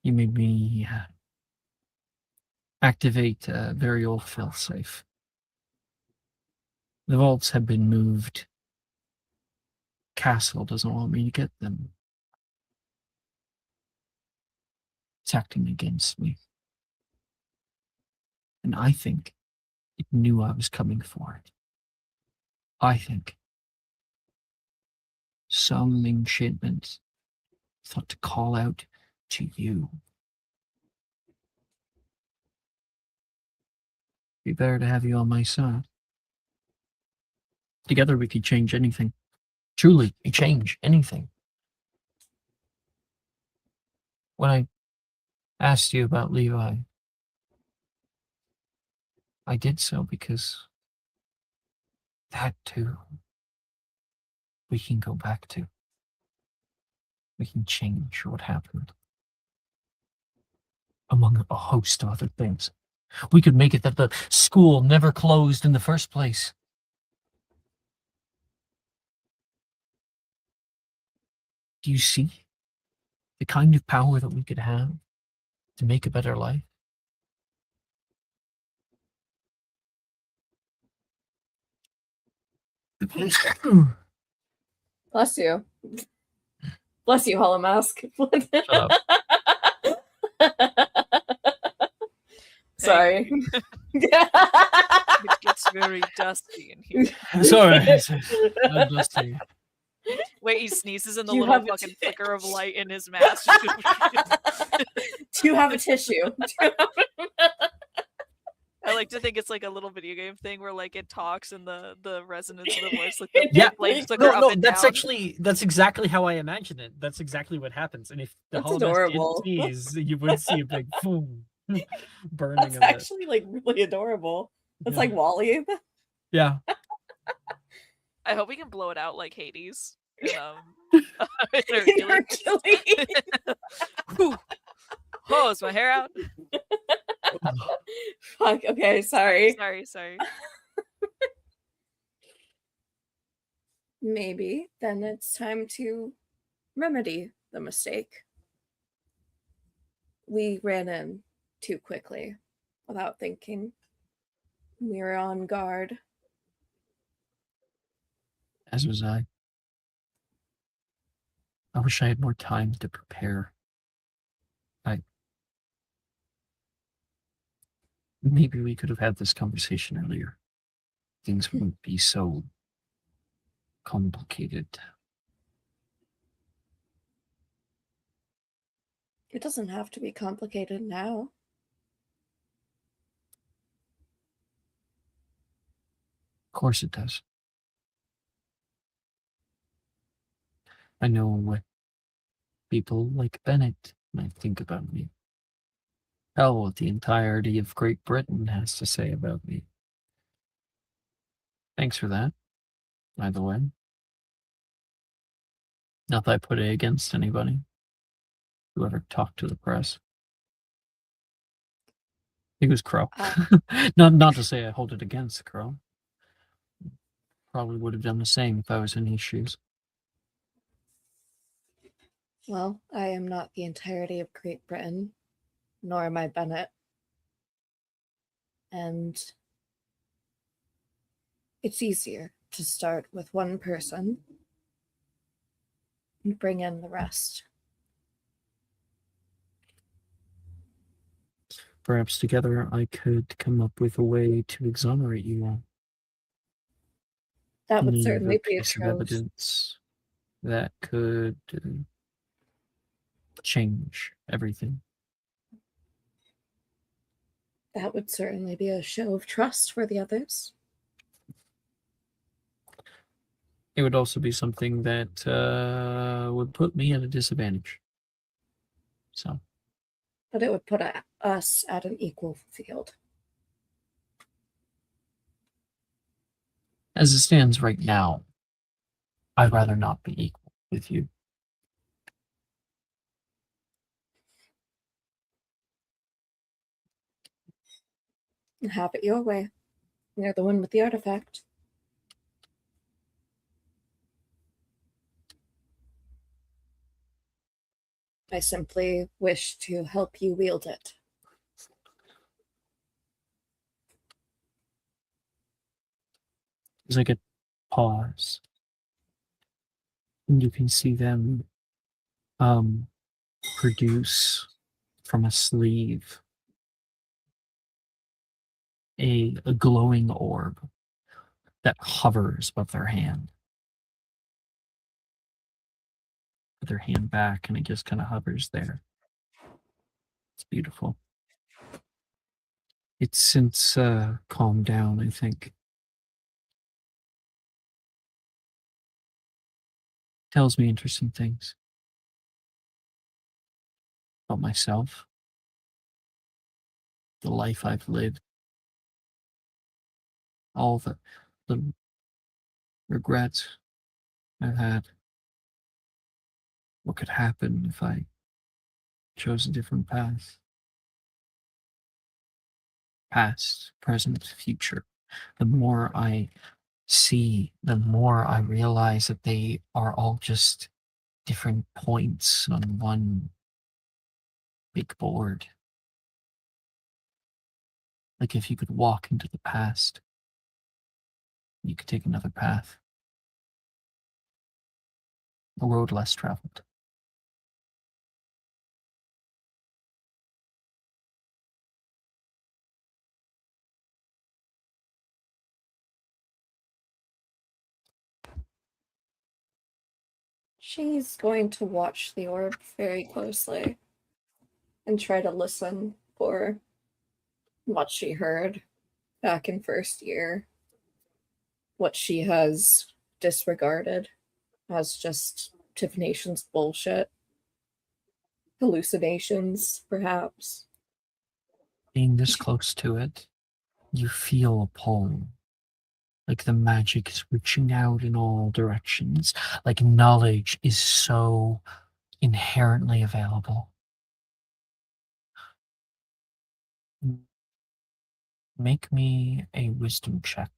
[SPEAKER 1] You made me activate a very old failsafe. The vaults have been moved. Castle doesn't want me to get them. It's acting against me. And I think it knew I was coming for it. I think some enchantment thought to call out to you. Be better to have you on my side. Together we could change anything. Truly, change anything. When I asked you about Levi, I did so because that too, we can go back to. We can change what happened. Among a host of other things. We could make it that the school never closed in the first place. Do you see the kind of power that we could have to make a better life?
[SPEAKER 7] Bless you. Bless you, Hollow Mask.
[SPEAKER 1] Shut up.
[SPEAKER 7] Sorry.
[SPEAKER 2] It gets very dusty in here.
[SPEAKER 1] Sorry. I'm dusty.
[SPEAKER 2] Wait, he sneezes and the
[SPEAKER 7] Do you
[SPEAKER 2] little
[SPEAKER 7] have a
[SPEAKER 2] fucking flicker of light in his mask.
[SPEAKER 7] Do you have a tissue?
[SPEAKER 2] I like to think it's like a little video game thing where like it talks and the resonance of the voice like the
[SPEAKER 1] Yeah,
[SPEAKER 2] like flicker up
[SPEAKER 1] no,
[SPEAKER 2] and
[SPEAKER 1] that's
[SPEAKER 2] down.
[SPEAKER 1] that's exactly how I imagine it. That's exactly what happens. And if the
[SPEAKER 7] That's
[SPEAKER 1] whole did
[SPEAKER 7] adorable.
[SPEAKER 1] sneeze, you would see a big boom burning
[SPEAKER 7] That's
[SPEAKER 1] of it.
[SPEAKER 7] actually like really adorable. That's
[SPEAKER 1] Yeah.
[SPEAKER 7] like Wally.
[SPEAKER 1] Yeah.
[SPEAKER 2] I hope we can blow it out like Hades. In,
[SPEAKER 7] In
[SPEAKER 2] Hercules.
[SPEAKER 7] Hercules.
[SPEAKER 2] Whew. Oh, is my hair out?
[SPEAKER 7] Fuck. Okay, sorry.
[SPEAKER 2] Sorry.
[SPEAKER 7] Maybe then it's time to remedy the mistake. We ran in too quickly without thinking. We were on guard.
[SPEAKER 1] As was I. I wish I had more time to prepare. Maybe we could have had this conversation earlier. Things wouldn't be so complicated.
[SPEAKER 7] It doesn't have to be complicated now.
[SPEAKER 1] Of course it does. I know what people like Bennett might think about me. Hell, what the entirety of Great Britain has to say about me. Thanks for that, by the way. Not that I put it against anybody. Whoever talked to the press. It was Crow. Not to say I hold it against Crow. Probably would have done the same if I was in his shoes.
[SPEAKER 7] Well, I am not the entirety of Great Britain, nor am I Bennett. And it's easier to start with one person and bring in the rest.
[SPEAKER 1] Perhaps together I could come up with a way to exonerate you all.
[SPEAKER 7] That would
[SPEAKER 1] Need
[SPEAKER 7] certainly be a
[SPEAKER 1] piece of
[SPEAKER 7] chose.
[SPEAKER 1] evidence that could change everything.
[SPEAKER 7] That would certainly be a show of trust for the others.
[SPEAKER 1] It would also be something that would put me at a disadvantage. So,
[SPEAKER 7] But it would put us at an equal field.
[SPEAKER 1] as it stands right now, I'd rather not be equal with you.
[SPEAKER 7] Have it your way. You're the one with the artifact. I simply wish to help you wield it.
[SPEAKER 1] There's like a pause. And you can see them produce from a sleeve a glowing orb that hovers above their hand. Put their hand back and it just kind of hovers there. It's beautiful. It's since calmed down, I think. Tells me interesting things about myself, the life I've lived, all the regrets I've had. What could happen if I chose a different path? Past, present, future. The more I see, the more I realize that they are all just different points on one big board. Like if you could walk into the past, you could take another path. A road less traveled.
[SPEAKER 7] She's going to watch the orb very closely and try to listen for what she heard back in first year, what she has disregarded as just divination's bullshit, hallucinations, perhaps.
[SPEAKER 1] Being this close to it, you feel a pull. Like the magic is reaching out in all directions. Like knowledge is so inherently available. Make me a wisdom check.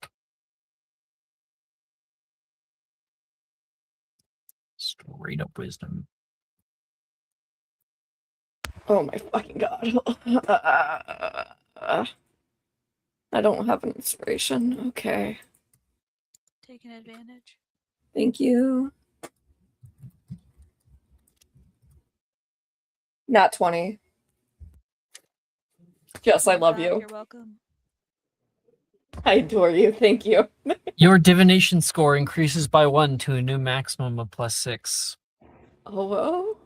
[SPEAKER 1] Straight up wisdom.
[SPEAKER 7] Oh my fucking god. I don't have an inspiration. Okay.
[SPEAKER 2] Taking advantage.
[SPEAKER 7] Thank you. Not 20. Yes, I love you.
[SPEAKER 2] You're welcome.
[SPEAKER 7] I adore you. Thank you.
[SPEAKER 1] Your divination score increases by 1 to a new maximum of +6.
[SPEAKER 7] Oh, well.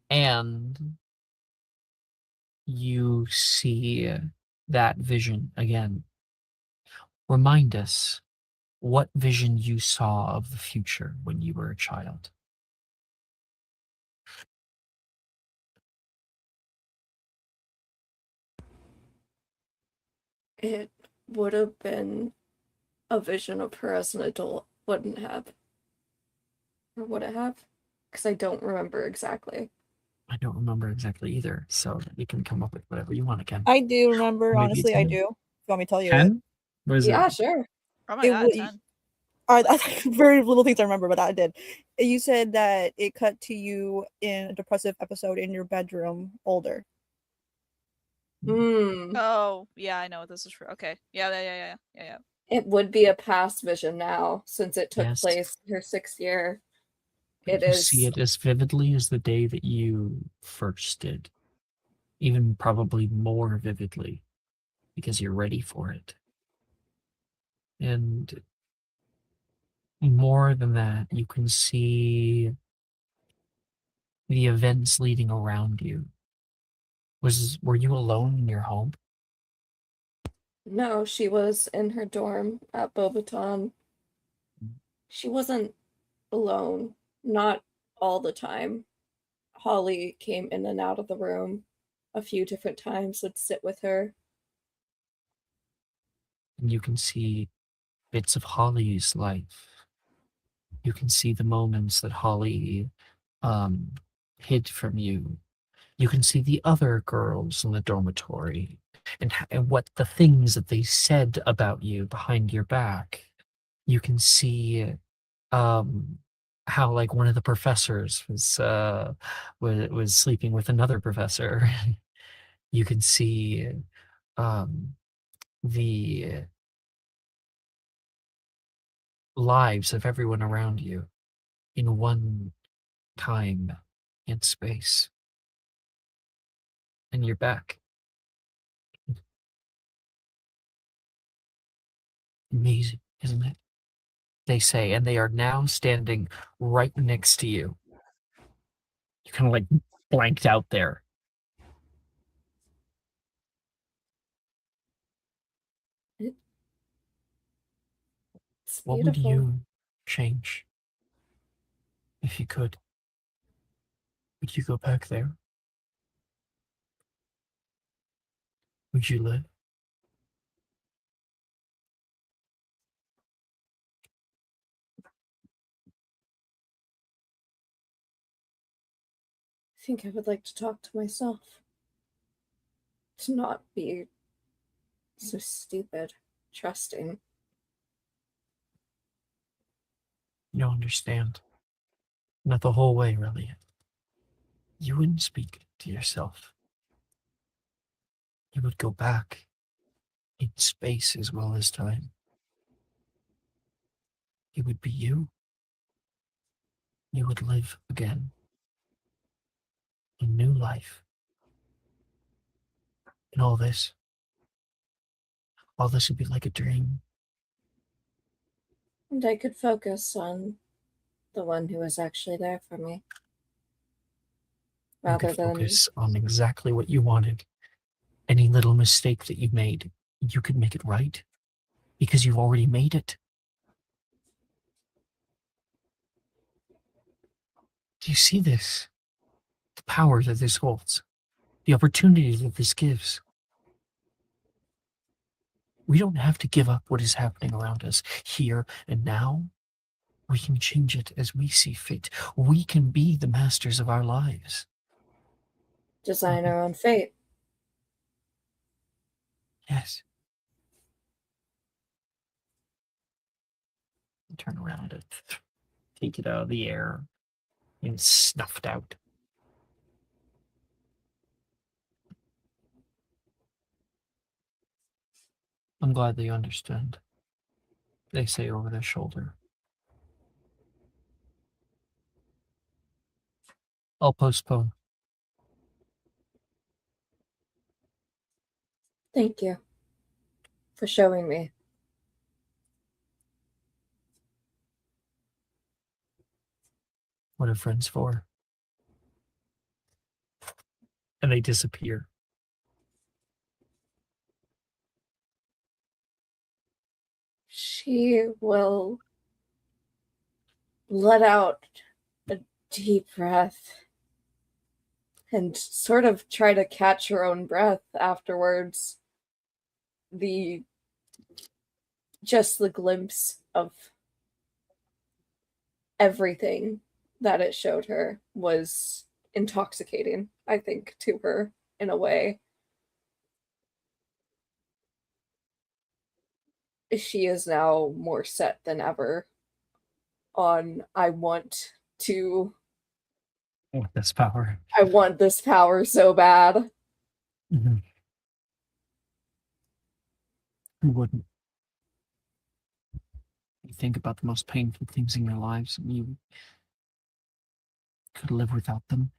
[SPEAKER 1] And you see that vision again. Remind us what vision you saw of the future when you were a child.
[SPEAKER 7] It would have been a vision of her as an adult, wouldn't have. Or would it have? Because I don't remember exactly.
[SPEAKER 1] I don't remember exactly either, so you can come up with whatever you want again.
[SPEAKER 4] I do remember,
[SPEAKER 1] Maybe
[SPEAKER 4] honestly,
[SPEAKER 1] it's
[SPEAKER 4] I
[SPEAKER 1] new.
[SPEAKER 4] do. If you want me to tell you it.
[SPEAKER 1] 10? What is
[SPEAKER 7] Yeah,
[SPEAKER 1] it?
[SPEAKER 7] sure.
[SPEAKER 2] Oh my
[SPEAKER 4] It
[SPEAKER 2] god,
[SPEAKER 4] would-
[SPEAKER 2] 10.
[SPEAKER 4] Very little things I remember, but I did. You said that it cut to you in a depressive episode in your bedroom, older.
[SPEAKER 7] Hmm.
[SPEAKER 2] Oh, yeah, I know what this is for. Okay. Yeah.
[SPEAKER 7] It would be a past vision now, since it took
[SPEAKER 1] Yes.
[SPEAKER 7] place her 6th year.
[SPEAKER 1] But
[SPEAKER 7] It
[SPEAKER 1] you
[SPEAKER 7] is.
[SPEAKER 1] see it as vividly as the day that you first did. Even probably more vividly, because you're ready for it. And more than that, you can see the events leading around you. Were you alone in your home?
[SPEAKER 7] No, she was in her dorm at Bobaton. She wasn't alone, not all the time. Holly came in and out of the room a few different times, would sit with her.
[SPEAKER 1] And you can see bits of Holly's life. You can see the moments that Holly hid from you You can see the other girls in the dormitory and what the things that they said about you behind your back. You can see how like one of the professors was sleeping with another professor. You can see the lives of everyone around you in one time and space. And you're back. Amazing, isn't it? They say, and they are now standing right next to you. You kind of like blanked out there.
[SPEAKER 7] It's
[SPEAKER 1] What would
[SPEAKER 7] beautiful.
[SPEAKER 1] you change if you could? Would you go back there? Would you live?
[SPEAKER 7] I think I would like to talk to myself. To not be so stupid, trusting.
[SPEAKER 1] You don't understand. Not the whole way, really. You wouldn't speak to yourself. You would go back in space as well as time. It would be you. You would live again. A new life. And all this would be like a dream.
[SPEAKER 7] And I could focus on the one who was actually there for me.
[SPEAKER 1] You
[SPEAKER 7] Rather
[SPEAKER 1] could
[SPEAKER 7] than
[SPEAKER 1] focus on exactly what you wanted. Any little mistake that you made, you could make it right. Because you've already made it. Do you see this? The power that this holds. The opportunity that this gives. We don't have to give up what is happening around us here and now. We can change it as we see fit. We can be the masters of our lives.
[SPEAKER 7] design our own fate.
[SPEAKER 1] Yes. Turn around and take it out of the air and snuffed out. I'm glad that you understand. They say over their shoulder. I'll postpone.
[SPEAKER 7] Thank you for showing me.
[SPEAKER 1] What are friends for? And they disappear.
[SPEAKER 7] She will let out a deep breath and sort of try to catch her own breath afterwards. Just the glimpse of everything that it showed her was intoxicating, I think, to her in a way. She is now more set than ever on I want
[SPEAKER 1] This power.
[SPEAKER 7] this power so bad.
[SPEAKER 1] Mm-hmm. Who wouldn't? You think about the most painful things in your lives and you could live without them.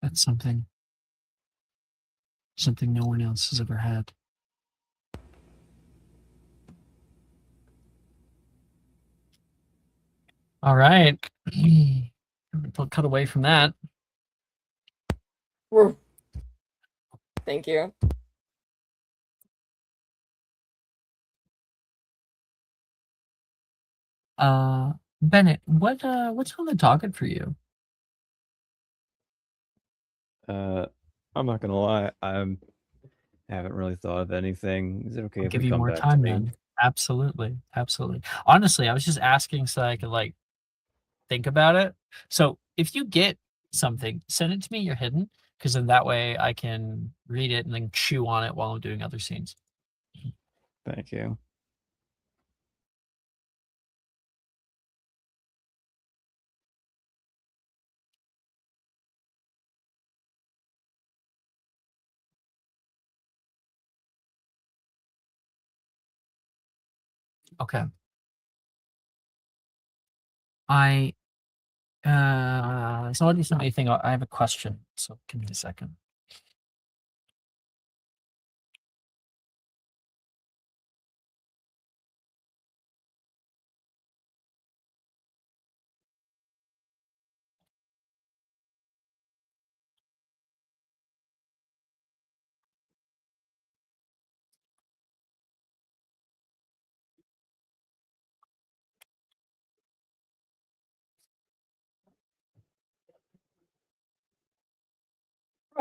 [SPEAKER 1] That's something no one else has ever had. All right. We'll cut away from that.
[SPEAKER 7] Thank you.
[SPEAKER 1] Bennett, what's on the docket for you?
[SPEAKER 3] I'm not gonna lie, I haven't really thought of anything. Is it okay
[SPEAKER 1] I'll
[SPEAKER 3] if
[SPEAKER 1] give
[SPEAKER 3] we
[SPEAKER 1] you
[SPEAKER 3] come
[SPEAKER 1] more
[SPEAKER 3] back
[SPEAKER 1] time
[SPEAKER 3] to me?
[SPEAKER 1] then. Absolutely. Honestly, I was just asking so I could like think about it. So if you get something, send it to me. You're hidden, because then that way I can read it and then chew on it while I'm doing other scenes.
[SPEAKER 3] Thank you.
[SPEAKER 1] Okay. I so it's not anything. I have a question. So give me a second.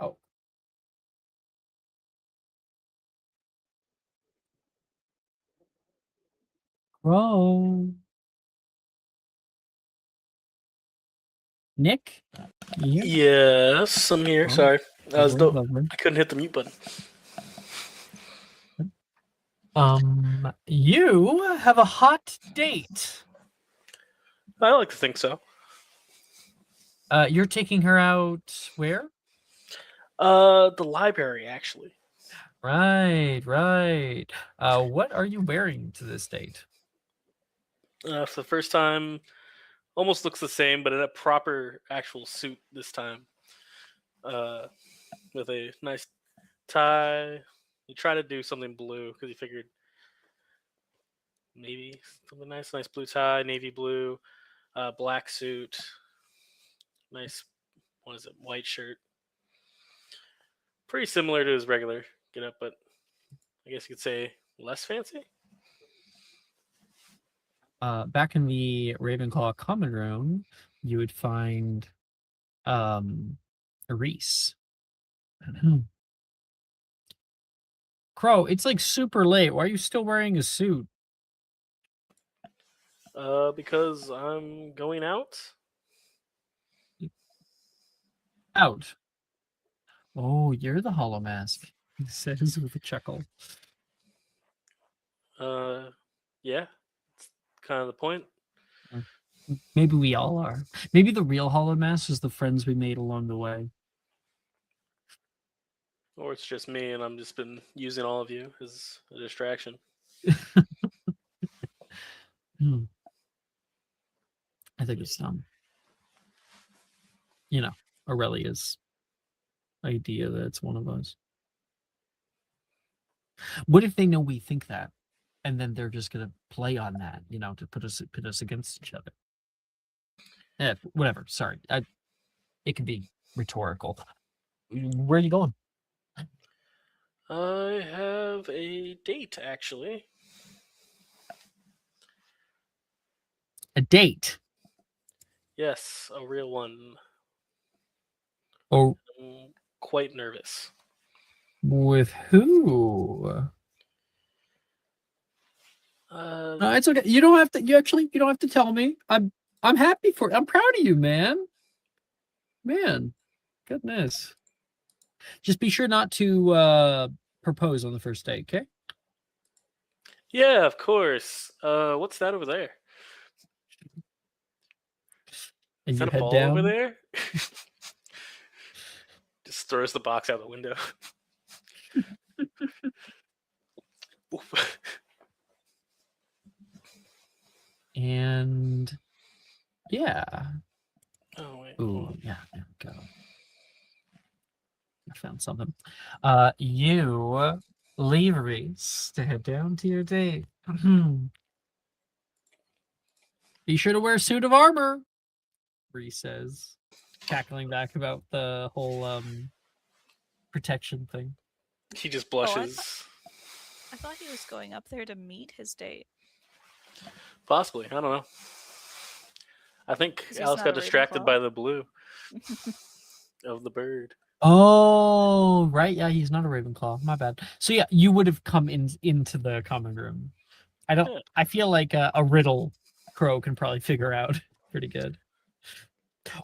[SPEAKER 1] Oh. Whoa. Nick? You?
[SPEAKER 5] Yes, I'm here.
[SPEAKER 1] Oh,
[SPEAKER 5] Sorry, I was
[SPEAKER 1] lovely,
[SPEAKER 5] dope.
[SPEAKER 1] lovely.
[SPEAKER 5] I couldn't hit the mute button.
[SPEAKER 1] You have a hot date.
[SPEAKER 5] I like to think so.
[SPEAKER 1] You're taking her out where?
[SPEAKER 5] The library actually.
[SPEAKER 1] Right, right. What are you wearing to this date?
[SPEAKER 5] For the first time, almost looks the same, but in a proper actual suit this time. With a nice tie. You try to do something blue because you figured maybe something nice blue tie, navy blue, black suit, nice. What is it? White shirt. Pretty similar to his regular get up, but I guess you could say less fancy.
[SPEAKER 1] Back in the Ravenclaw common room, you would find Reese. Crow, it's like super late. Why are you still wearing a suit?
[SPEAKER 5] Because I'm going out.
[SPEAKER 1] Out. Oh, you're the Hollow Mask, he says with a chuckle.
[SPEAKER 5] Yeah, it's kind of the point.
[SPEAKER 1] Maybe we all are. Maybe the real Hollow Mask is the friends we made along the way.
[SPEAKER 5] Or it's just me, and I'm just been using all of you as a distraction.
[SPEAKER 1] I think it's Aurelia's idea that it's one of us. What if they know we think that, and then they're just gonna play on that, to put us against each other? Yeah, whatever. Sorry, it could be rhetorical. Where are you going?
[SPEAKER 5] I have a date, actually.
[SPEAKER 1] A date?
[SPEAKER 5] Yes, a real one.
[SPEAKER 1] Oh,
[SPEAKER 5] I'm quite nervous.
[SPEAKER 1] with who? No, it's okay. You don't have to. You don't have to tell me. I'm happy for. I'm proud of you, man. Man, goodness. Just be sure not to propose on the first date, okay?
[SPEAKER 5] Yeah, of course. What's that over there?
[SPEAKER 1] And
[SPEAKER 5] Is
[SPEAKER 1] you
[SPEAKER 5] that a
[SPEAKER 1] head
[SPEAKER 5] ball
[SPEAKER 1] down.
[SPEAKER 5] over there? Just throws the box out the window.
[SPEAKER 1] And yeah.
[SPEAKER 5] Oh wait.
[SPEAKER 1] Ooh, yeah, there we go. I found something. You leave Reese to head down to your date. Be sure to wear a suit of armor, Reese says, cackling back about the whole protection thing.
[SPEAKER 5] He just
[SPEAKER 2] Oh,
[SPEAKER 5] blushes.
[SPEAKER 2] I thought he was going up there to meet his date.
[SPEAKER 5] Possibly. I don't know. I think
[SPEAKER 2] 'Cause he's
[SPEAKER 5] Alice
[SPEAKER 2] not
[SPEAKER 5] got
[SPEAKER 2] a
[SPEAKER 5] distracted
[SPEAKER 2] Ravenclaw.
[SPEAKER 5] by the blue of the bird.
[SPEAKER 1] Oh, right. Yeah, he's not a Ravenclaw. My bad. So yeah, you would have come into the common room.
[SPEAKER 5] Yeah.
[SPEAKER 1] I feel like a riddle Crow can probably figure out pretty good.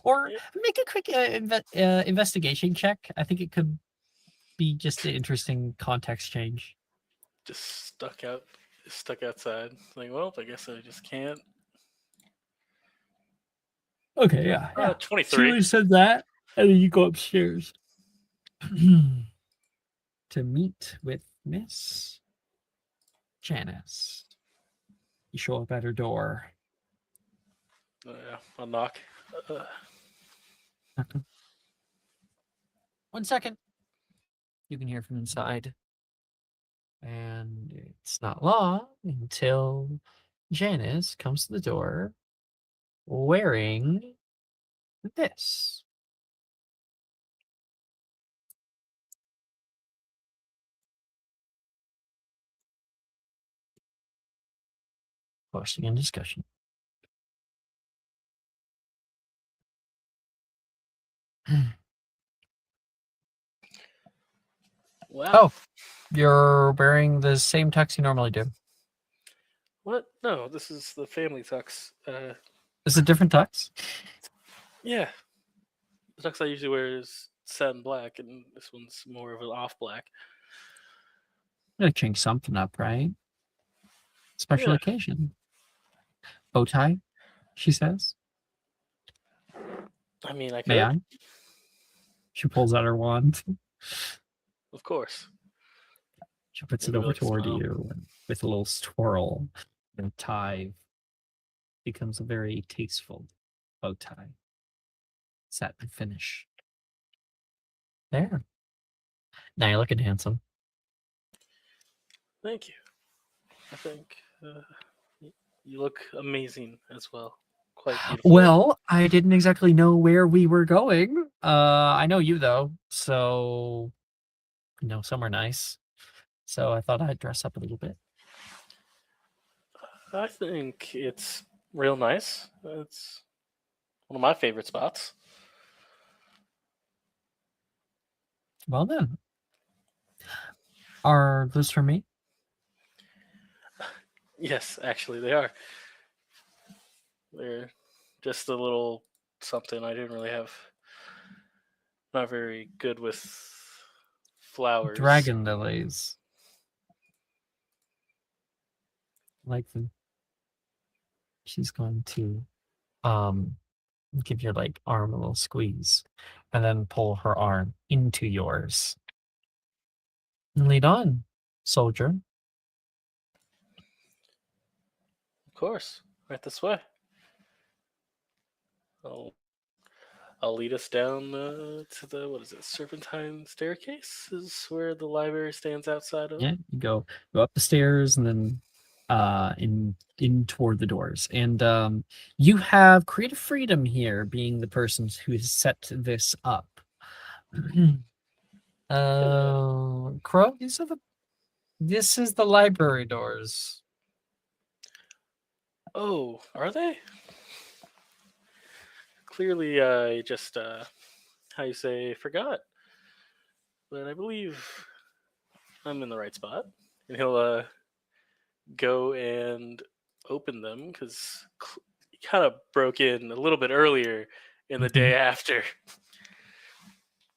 [SPEAKER 1] Or make a quick investigation check. I think it could be just an interesting context change.
[SPEAKER 5] Just stuck outside. Like, well, I guess I just can't.
[SPEAKER 1] Okay, yeah.
[SPEAKER 5] 23.
[SPEAKER 1] Julie said that, and then you go upstairs to meet with Miss Janice. You show up at her door.
[SPEAKER 5] Yeah, I'll knock.
[SPEAKER 1] 1 second. You can hear from inside. And it's not long until Janice comes to the door wearing this. Posting in discussion.
[SPEAKER 5] Wow.
[SPEAKER 1] Oh, you're wearing the same tux you normally do.
[SPEAKER 5] What? No, this is the family tux.
[SPEAKER 1] Is it a different tux?
[SPEAKER 5] Yeah. The tux I usually wear is satin black, and this one's more of an off black.
[SPEAKER 1] I'm gonna change something up, right? Special
[SPEAKER 5] Yeah.
[SPEAKER 1] occasion. Bow tie, she says.
[SPEAKER 5] I mean, I could.
[SPEAKER 1] May I? She pulls out her wand.
[SPEAKER 5] Of course.
[SPEAKER 1] She puts it
[SPEAKER 5] Maybe
[SPEAKER 1] over
[SPEAKER 5] like
[SPEAKER 1] toward
[SPEAKER 5] smile.
[SPEAKER 1] you and with a little twirl. The tie becomes a very tasteful bow tie. Satin finish. There. Now you're looking handsome.
[SPEAKER 5] Thank you. I think you look amazing as well. Quite beautiful.
[SPEAKER 1] Well, I didn't exactly know where we were going. I know you though, so somewhere nice. So I thought I'd dress up a little bit.
[SPEAKER 5] I think it's real nice. It's one of my favorite spots.
[SPEAKER 1] Well then. Are those for me?
[SPEAKER 5] Yes, actually, they are. They're just a little something. I didn't really have. Not very good with flowers.
[SPEAKER 1] Dragon lilies. Like them. She's going to give your arm a little squeeze and then pull her arm into yours. And lead on, soldier.
[SPEAKER 5] Of course, right this way. I'll lead us down to the Serpentine staircase is where the library stands outside of.
[SPEAKER 1] Yeah, you go up the stairs and then in toward the doors. And you have creative freedom here, being the person who has set this up. Crow, this is the library doors.
[SPEAKER 5] Oh, are they? Clearly, I just forgot. But I believe I'm in the right spot, and he'll go and open them because he kind of broke in a little bit earlier in the day after.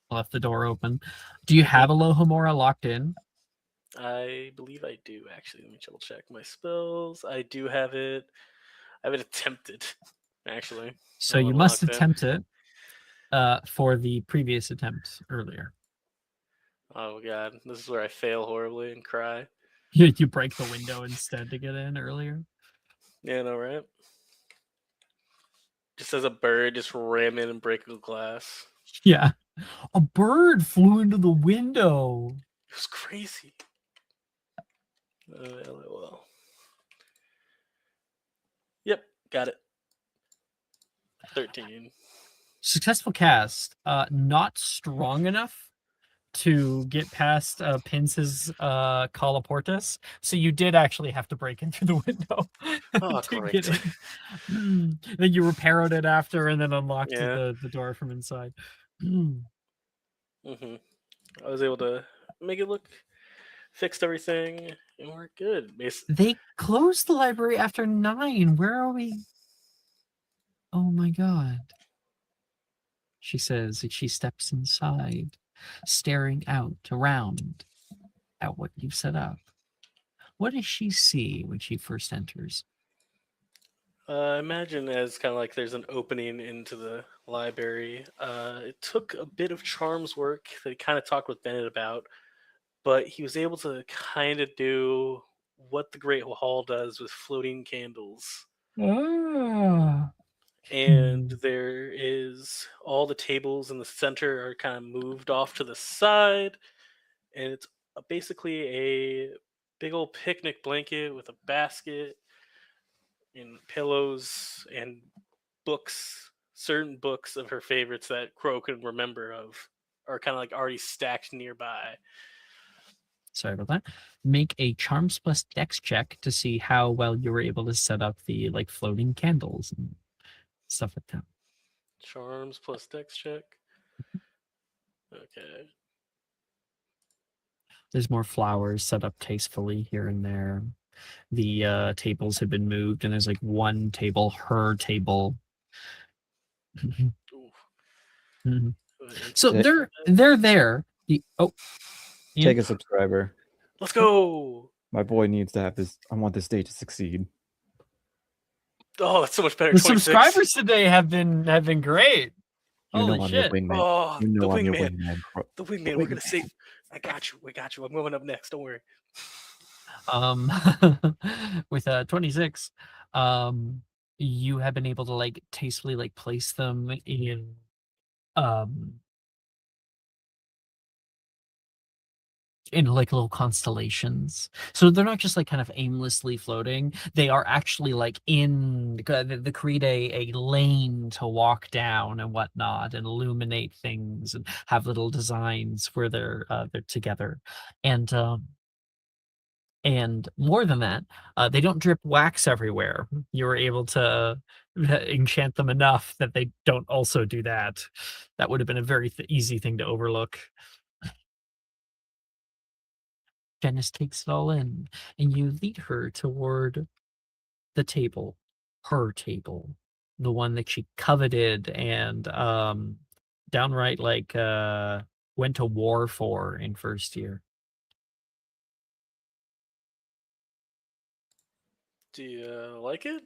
[SPEAKER 1] Left the door open. Do you have Alohomora locked in?
[SPEAKER 5] I believe I do, actually. Let me double check my spells. I do have it. I have it attempted, actually.
[SPEAKER 1] So you must attempt it for the previous attempt earlier.
[SPEAKER 5] Oh god, this is where I fail horribly and cry.
[SPEAKER 1] You break the window instead to get in earlier?
[SPEAKER 5] Yeah, no, right? Just as a bird, just ram in and break the glass.
[SPEAKER 1] Yeah. A bird flew into the window.
[SPEAKER 5] It was crazy. LOL. Yep, got it. 13.
[SPEAKER 1] Successful cast. Not strong enough to get past Pince's Colloportus. So you did actually have to break in through the window
[SPEAKER 5] Oh,
[SPEAKER 1] to
[SPEAKER 5] great.
[SPEAKER 1] get in. Then you repaired it after and then unlocked
[SPEAKER 5] Yeah.
[SPEAKER 1] the door from inside.
[SPEAKER 5] I was able to make it look, fixed everything, and we're good.
[SPEAKER 1] They closed the library after 9. Where are we? Oh my god. She says that she steps inside, staring out around at what you've set up. What does she see when she first enters?
[SPEAKER 5] Imagine as kind of like there's an opening into the library. It took a bit of Charm's work that he kind of talked with Bennett about, but he was able to kind of do what the Great Hall does with floating candles.
[SPEAKER 1] Ah.
[SPEAKER 5] And there is all the tables in the center are kind of moved off to the side, and it's basically a big old picnic blanket with a basket and pillows and books, certain books of her favorites that Crow can remember of, are kind of like already stacked nearby.
[SPEAKER 1] Sorry about that. Make a Charms plus Dex check to see how well you were able to set up the like floating candles and stuff like that.
[SPEAKER 5] Charms plus Dex check. Okay.
[SPEAKER 1] There's more flowers set up tastefully here and there. The tables have been moved, and there's like one table, her table.
[SPEAKER 5] Ooh.
[SPEAKER 1] Mhm.
[SPEAKER 5] And
[SPEAKER 1] So
[SPEAKER 3] Hey.
[SPEAKER 1] they're there. Oh,
[SPEAKER 3] Take
[SPEAKER 1] Ian?
[SPEAKER 3] a subscriber.
[SPEAKER 5] let's go.
[SPEAKER 3] My boy needs to have this. I want this day to succeed.
[SPEAKER 5] Oh, that's so much better.
[SPEAKER 1] The
[SPEAKER 5] 26.
[SPEAKER 1] subscribers today have been great.
[SPEAKER 3] You
[SPEAKER 1] Holy
[SPEAKER 3] know I'm your
[SPEAKER 1] shit.
[SPEAKER 3] wingman.
[SPEAKER 5] Oh,
[SPEAKER 3] You know
[SPEAKER 5] the
[SPEAKER 3] I'm your
[SPEAKER 5] wingman.
[SPEAKER 3] wingman.
[SPEAKER 5] The wingman. We're gonna save. I got you. I'm moving up next. Don't worry.
[SPEAKER 1] With 26, you have been able to like tastefully like place them um in like little constellations, so they're not just like kind of aimlessly floating. They are actually like in the create a lane to walk down and whatnot, and illuminate things and have little designs where they're together. And more than that, they don't drip wax everywhere. You were able to enchant them enough that they don't also do that. That would have been a very easy thing to overlook. Janice takes it all in, and you lead her toward the table, her table, the one that she coveted and downright like went to war for in first year.
[SPEAKER 5] Do you like it?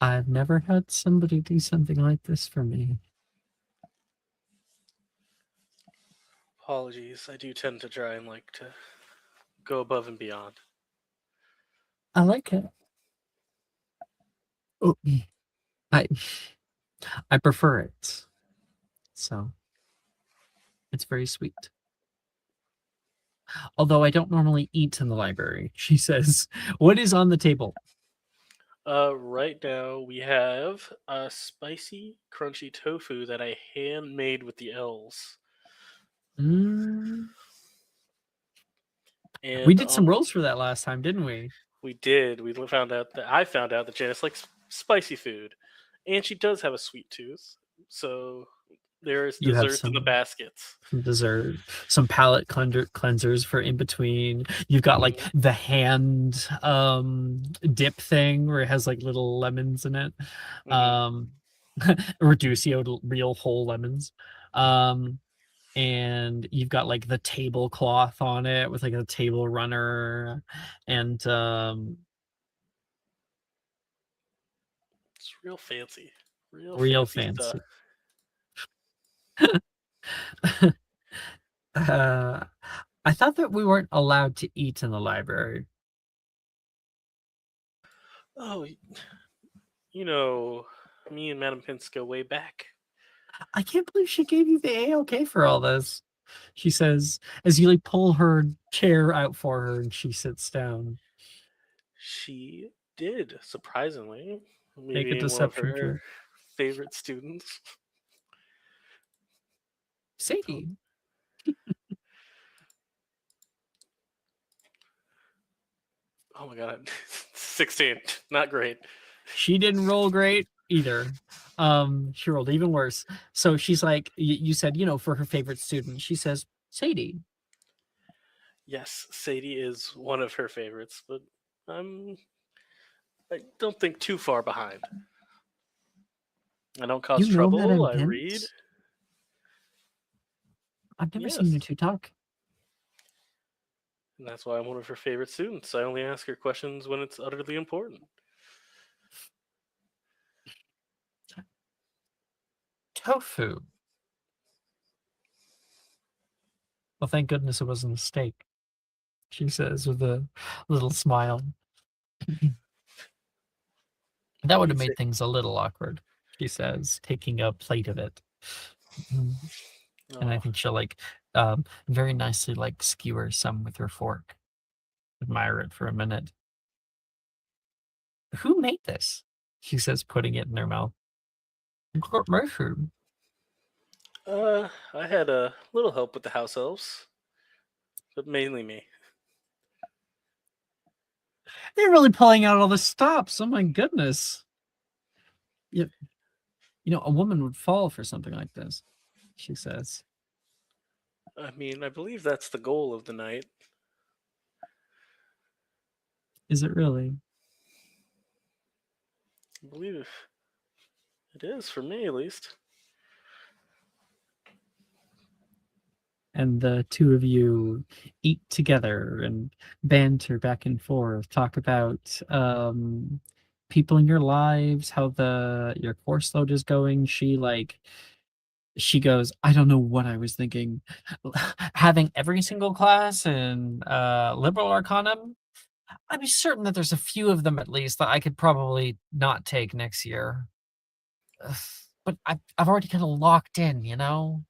[SPEAKER 1] I've never had somebody do something like this for me.
[SPEAKER 5] Apologies. I do tend to try and like to go above and beyond.
[SPEAKER 1] I like it. Oh, I prefer it. So it's very sweet. Although I don't normally eat in the library, she says. What is on the table?
[SPEAKER 5] Right now we have a spicy, crunchy tofu that I handmade with the elves.
[SPEAKER 1] Mm,
[SPEAKER 5] And
[SPEAKER 1] we did some rolls for that last time, didn't we?
[SPEAKER 5] We did. I found out that Janice likes spicy food, and she does have a sweet tooth. So there's
[SPEAKER 1] You have
[SPEAKER 5] desserts in the
[SPEAKER 1] some
[SPEAKER 5] baskets.
[SPEAKER 1] dessert, some palate cleansers for in between. You've got like the hand dip thing where it has like little lemons in it. Reducio real whole lemons. And you've got like the tablecloth on it with like a table runner, and
[SPEAKER 5] It's real fancy.
[SPEAKER 1] real
[SPEAKER 5] Stuff.
[SPEAKER 1] fancy. I thought that we weren't allowed to eat in the library.
[SPEAKER 5] Oh, you know, me and Madame Pince go way back.
[SPEAKER 1] I can't believe she gave you the A-OK for all this. She says, as you like pull her chair out for her and she sits down.
[SPEAKER 5] She did, surprisingly. Me
[SPEAKER 1] Make a
[SPEAKER 5] being one of
[SPEAKER 1] deception
[SPEAKER 5] her
[SPEAKER 1] check.
[SPEAKER 5] favorite students.
[SPEAKER 1] Sadie.
[SPEAKER 5] Oh my god. 16. Not great.
[SPEAKER 1] She didn't roll great either. She rolled even worse. So she's like, you said, for her favorite student. She says, Sadie.
[SPEAKER 5] Yes, Sadie is one of her favorites, but I don't think too far behind. I don't cause
[SPEAKER 1] You know that
[SPEAKER 5] trouble. I
[SPEAKER 1] event?
[SPEAKER 5] read.
[SPEAKER 1] I've never seen you
[SPEAKER 5] Yes.
[SPEAKER 1] two talk.
[SPEAKER 5] And that's why I'm one of her favorite students. I only ask her questions when it's utterly important.
[SPEAKER 1] Tofu. Well, thank goodness it wasn't a steak, she says with a little smile. That would have
[SPEAKER 5] You'd say-
[SPEAKER 1] made things a little awkward, she says, taking a plate of it. Mhm. And I
[SPEAKER 5] Oh,
[SPEAKER 1] think she'll very nicely skewer some with her fork. Admire it for a minute. Who made this? She says, putting it in her mouth. Mushroom.
[SPEAKER 5] I had a little help with the house elves, but mainly me.
[SPEAKER 1] They're really pulling out all the stops. Oh my goodness. You know, a woman would fall for something like this, she says.
[SPEAKER 5] I mean, I believe that's the goal of the night.
[SPEAKER 1] Is it really?
[SPEAKER 5] I believe it is, for me at least.
[SPEAKER 1] And the two of you eat together and banter back and forth, talk about people in your lives, how your course load is going. She goes, I don't know what I was thinking. Having every single class in liberal arcanum, I'm certain that there's a few of them at least that I could probably not take next year. Ugh, but I've already kind of locked in, you know?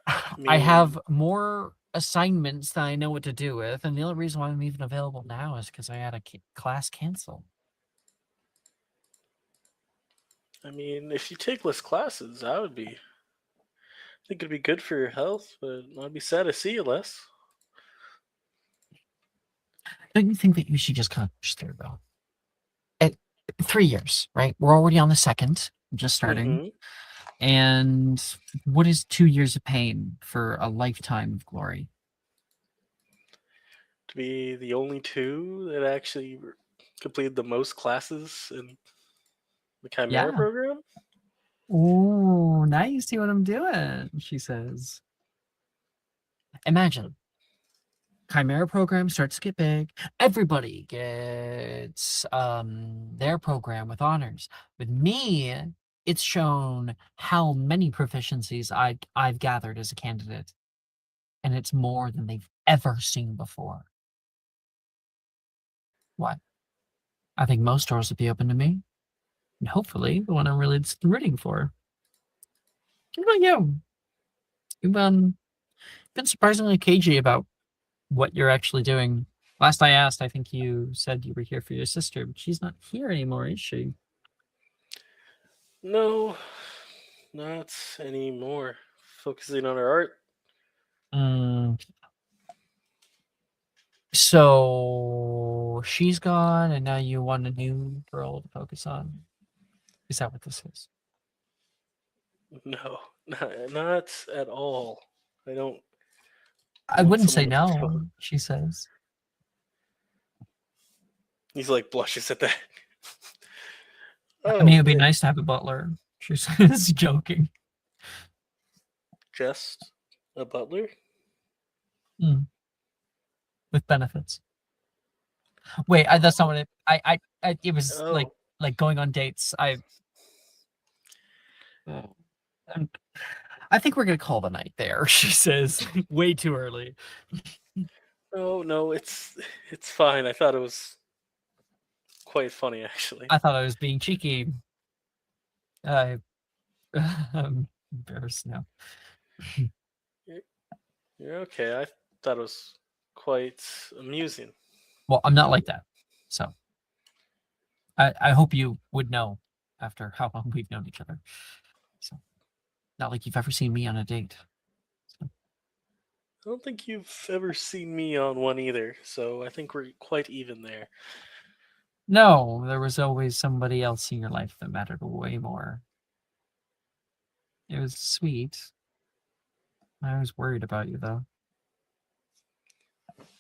[SPEAKER 5] I
[SPEAKER 1] I
[SPEAKER 5] mean,
[SPEAKER 1] have more assignments that I know what to do with, and the only reason why I'm even available now is because I had a class cancel.
[SPEAKER 5] if you take less classes, I think it'd be good for your health, but I'd be sad to see you less.
[SPEAKER 1] Don't you think that you should just kind of push through, though? At 3 years, right? We're already on the second, just starting.
[SPEAKER 5] Mm-hmm.
[SPEAKER 1] And what is 2 years of pain for a lifetime of glory?
[SPEAKER 5] To be the only two that actually completed the most classes in the Chimera
[SPEAKER 1] Yeah.
[SPEAKER 5] program.
[SPEAKER 1] Oh, now you see what I'm doing, she says. Imagine Chimera program starts to get big. Everybody gets their program with honors. With me, it's shown how many proficiencies I've gathered as a candidate, and it's more than they've ever seen before. What? I think most doors would be open to me, and hopefully the one I'm really rooting for. What about you? You've been surprisingly cagey about what you're actually doing. Last I asked, I think you said you were here for your sister, but she's not here anymore, is she?
[SPEAKER 5] No, not anymore. Focusing on her art.
[SPEAKER 1] Mm, so she's gone, and now you want a new girl to focus on. Is that what this is?
[SPEAKER 5] No, not at all. I don't
[SPEAKER 1] I
[SPEAKER 5] want
[SPEAKER 1] wouldn't say
[SPEAKER 5] someone to
[SPEAKER 1] no, she says.
[SPEAKER 5] He's like blushes at that.
[SPEAKER 1] I mean, it'd be
[SPEAKER 5] Wait,
[SPEAKER 1] nice to have a butler. She says, joking.
[SPEAKER 5] just a butler?
[SPEAKER 1] Mm, with benefits. Wait, that's not what it was
[SPEAKER 5] Oh,
[SPEAKER 1] like going on dates. I think we're gonna call the night there, she says, way too early.
[SPEAKER 5] no, it's fine. I thought it was quite funny, actually.
[SPEAKER 1] I thought I was being cheeky. I'm embarrassed now.
[SPEAKER 5] You're okay. I thought it was quite amusing.
[SPEAKER 1] Well, I'm not like that. So I hope you would know after how long we've known each other. So not like you've ever seen me on a date. So,
[SPEAKER 5] I don't think you've ever seen me on one either, so I think we're quite even there.
[SPEAKER 1] no, there was always somebody else in your life that mattered way more. It was sweet. I was worried about you though.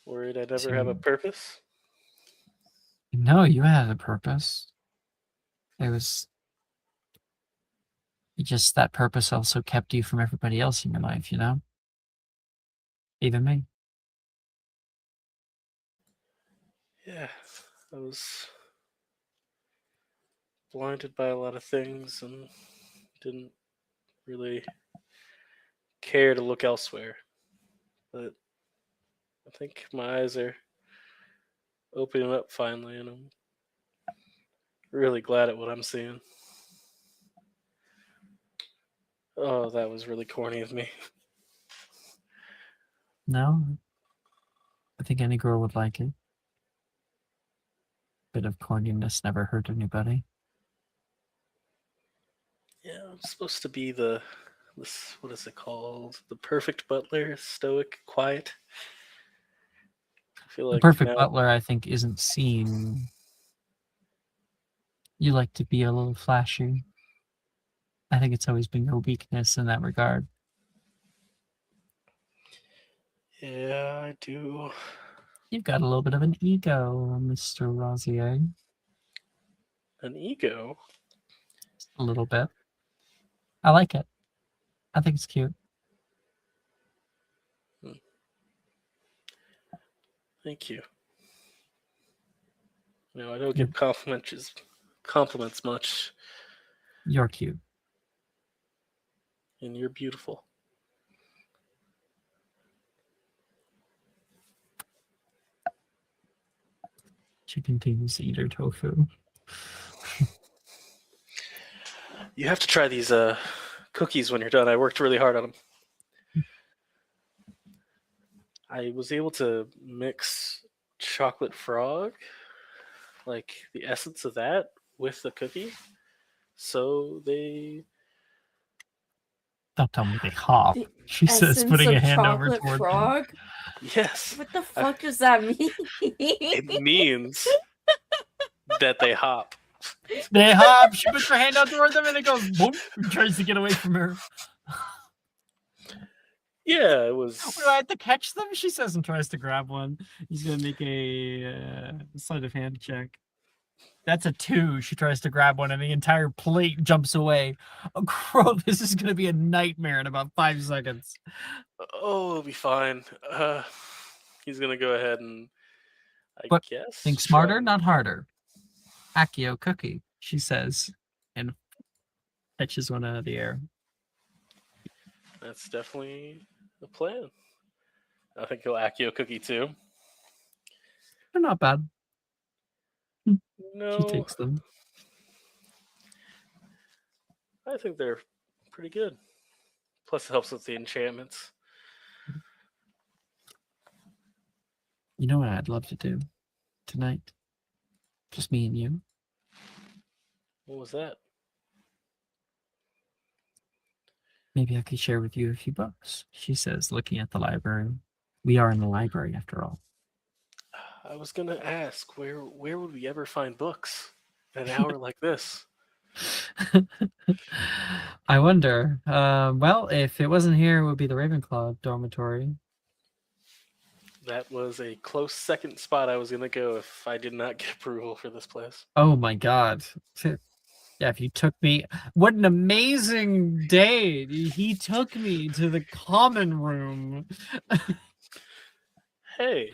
[SPEAKER 5] Worried I'd ever have a
[SPEAKER 1] Too.
[SPEAKER 5] purpose?
[SPEAKER 1] No, you had a purpose. It was just that purpose also kept you from everybody else in your life, you know? Even me.
[SPEAKER 5] Yeah, I was blinded by a lot of things and didn't really care to look elsewhere. But I think my eyes are opening up finally, and I'm really glad at what I'm seeing. Oh, that was really corny of me.
[SPEAKER 1] No? I think any girl would like it. Bit of corniness never hurt anybody.
[SPEAKER 5] Yeah, I'm supposed to be this, what is it called? The perfect butler, stoic, quiet. I feel
[SPEAKER 1] The
[SPEAKER 5] like
[SPEAKER 1] perfect
[SPEAKER 5] now,
[SPEAKER 1] butler, I think, isn't seen. You like to be a little flashy. I think it's always been your weakness in that regard.
[SPEAKER 5] yeah, I do.
[SPEAKER 1] You've got a little bit of an ego, Mr. Rosier.
[SPEAKER 5] An ego.
[SPEAKER 1] Just a little bit. I like it. I think it's cute.
[SPEAKER 5] Thank you. No, I don't
[SPEAKER 1] You're,
[SPEAKER 5] get compliments much,
[SPEAKER 1] you're cute.
[SPEAKER 5] and you're beautiful.
[SPEAKER 1] She continues to eat her tofu.
[SPEAKER 5] You have to try these cookies when you're done. I worked really hard on them. I was able to mix chocolate frog, like the essence of that, with the cookie. So they,
[SPEAKER 1] Don't tell me they hop.
[SPEAKER 7] The
[SPEAKER 1] She says,
[SPEAKER 7] essence
[SPEAKER 1] putting a
[SPEAKER 7] of
[SPEAKER 1] hand over
[SPEAKER 7] chocolate
[SPEAKER 1] toward you.
[SPEAKER 7] frog?
[SPEAKER 5] yes,
[SPEAKER 7] What the fuck does that mean?
[SPEAKER 5] it means that they hop.
[SPEAKER 1] They hop. She puts her hand out toward them, and it goes boom. And tries to get away from her.
[SPEAKER 5] Yeah, it was.
[SPEAKER 1] Do I have to catch them? She says, and tries to grab one. He's gonna make a sleight of hand check. That's a 2. She tries to grab one, and the entire plate jumps away. Oh, Crow, this is gonna be a nightmare in about 5 seconds.
[SPEAKER 5] Oh, it'll be fine. He's gonna go ahead and, I
[SPEAKER 1] But
[SPEAKER 5] guess,
[SPEAKER 1] think
[SPEAKER 5] try
[SPEAKER 1] smarter,
[SPEAKER 5] and-
[SPEAKER 1] not harder. Accio cookie, she says, and fetches one out of the air.
[SPEAKER 5] That's definitely the plan. I think he'll Accio cookie too.
[SPEAKER 1] They're not bad. She
[SPEAKER 5] No,
[SPEAKER 1] takes them.
[SPEAKER 5] I think they're pretty good. Plus, it helps with the enchantments.
[SPEAKER 1] You know what I'd love to do tonight? Just me and you.
[SPEAKER 5] What was that?
[SPEAKER 1] Maybe I could share with you a few books, she says, looking at the library. We are in the library, after all.
[SPEAKER 5] I was gonna ask where would we ever find books at an hour like this?
[SPEAKER 1] I wonder. Well, if it wasn't here, it would be the Ravenclaw dormitory.
[SPEAKER 5] That was a close second spot I was gonna go if I did not get approval for this place.
[SPEAKER 1] Oh my god. Yeah, if you took me, what an amazing day. He took me to the common room.
[SPEAKER 5] Hey,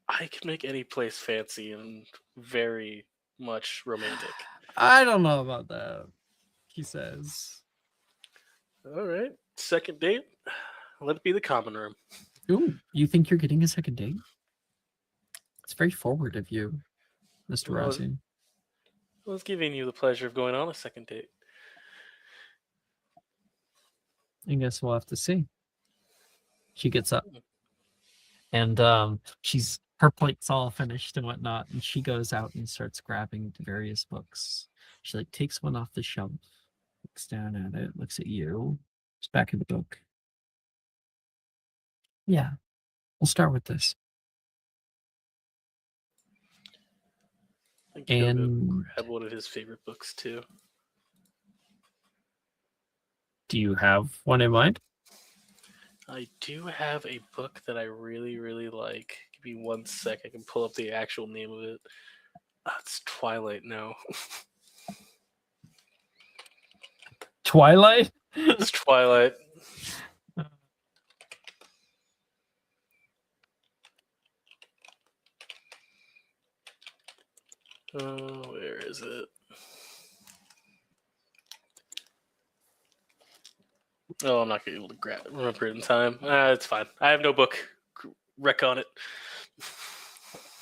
[SPEAKER 5] I can make any place fancy and very much romantic.
[SPEAKER 1] I don't know about that, he says.
[SPEAKER 5] All right, second date. Let it be the common room.
[SPEAKER 1] Ooh, you think you're getting a second date? It's very forward of you, Mr.
[SPEAKER 5] Well,
[SPEAKER 1] Rossi.
[SPEAKER 5] I was giving you the pleasure of going on a second date.
[SPEAKER 1] I guess we'll have to see. She gets up. And she's her plate's all finished and whatnot, and she goes out and starts grabbing the various books. She like takes one off the shelf, looks down at it, looks at you. It's back in the book. Yeah, we'll start with this.
[SPEAKER 5] I think he'll go
[SPEAKER 1] And
[SPEAKER 5] grab one of his favorite books too.
[SPEAKER 1] do you have one in mind?
[SPEAKER 5] I do have a book that I really, really like. Give me 1 sec. I can pull up the actual name of it. It's Twilight. No,
[SPEAKER 1] Twilight?
[SPEAKER 5] it's Twilight. Where is it? Oh, I'm not gonna be able to remember it in time. It's fine. I have no book rec on it.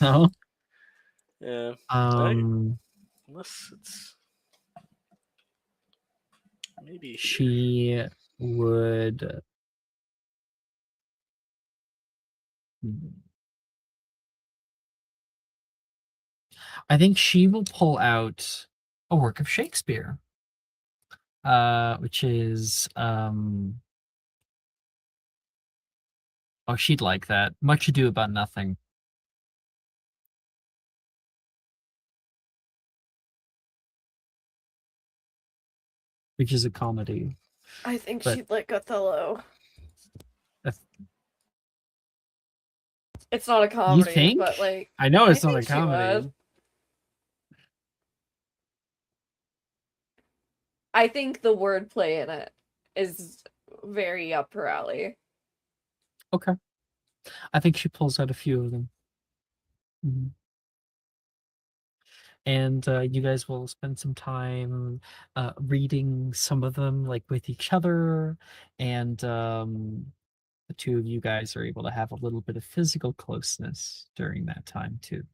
[SPEAKER 1] No.
[SPEAKER 5] Yeah. Unless it's maybe here.
[SPEAKER 1] She would. I think she will pull out a work of Shakespeare, which is oh, she'd like that. Much Ado About Nothing. Which is a comedy.
[SPEAKER 7] I think
[SPEAKER 1] But-
[SPEAKER 7] she'd like Othello.
[SPEAKER 1] That's-
[SPEAKER 7] It's not a comedy,
[SPEAKER 1] think?
[SPEAKER 7] but like
[SPEAKER 1] I know it's
[SPEAKER 7] I
[SPEAKER 1] not a
[SPEAKER 7] think she would.
[SPEAKER 1] comedy.
[SPEAKER 7] I think the wordplay in it is very up her alley.
[SPEAKER 1] Okay. I think she pulls out a few of them. Mhm. And you guys will spend some time reading some of them, like with each other, and the two of you guys are able to have a little bit of physical closeness during that time too.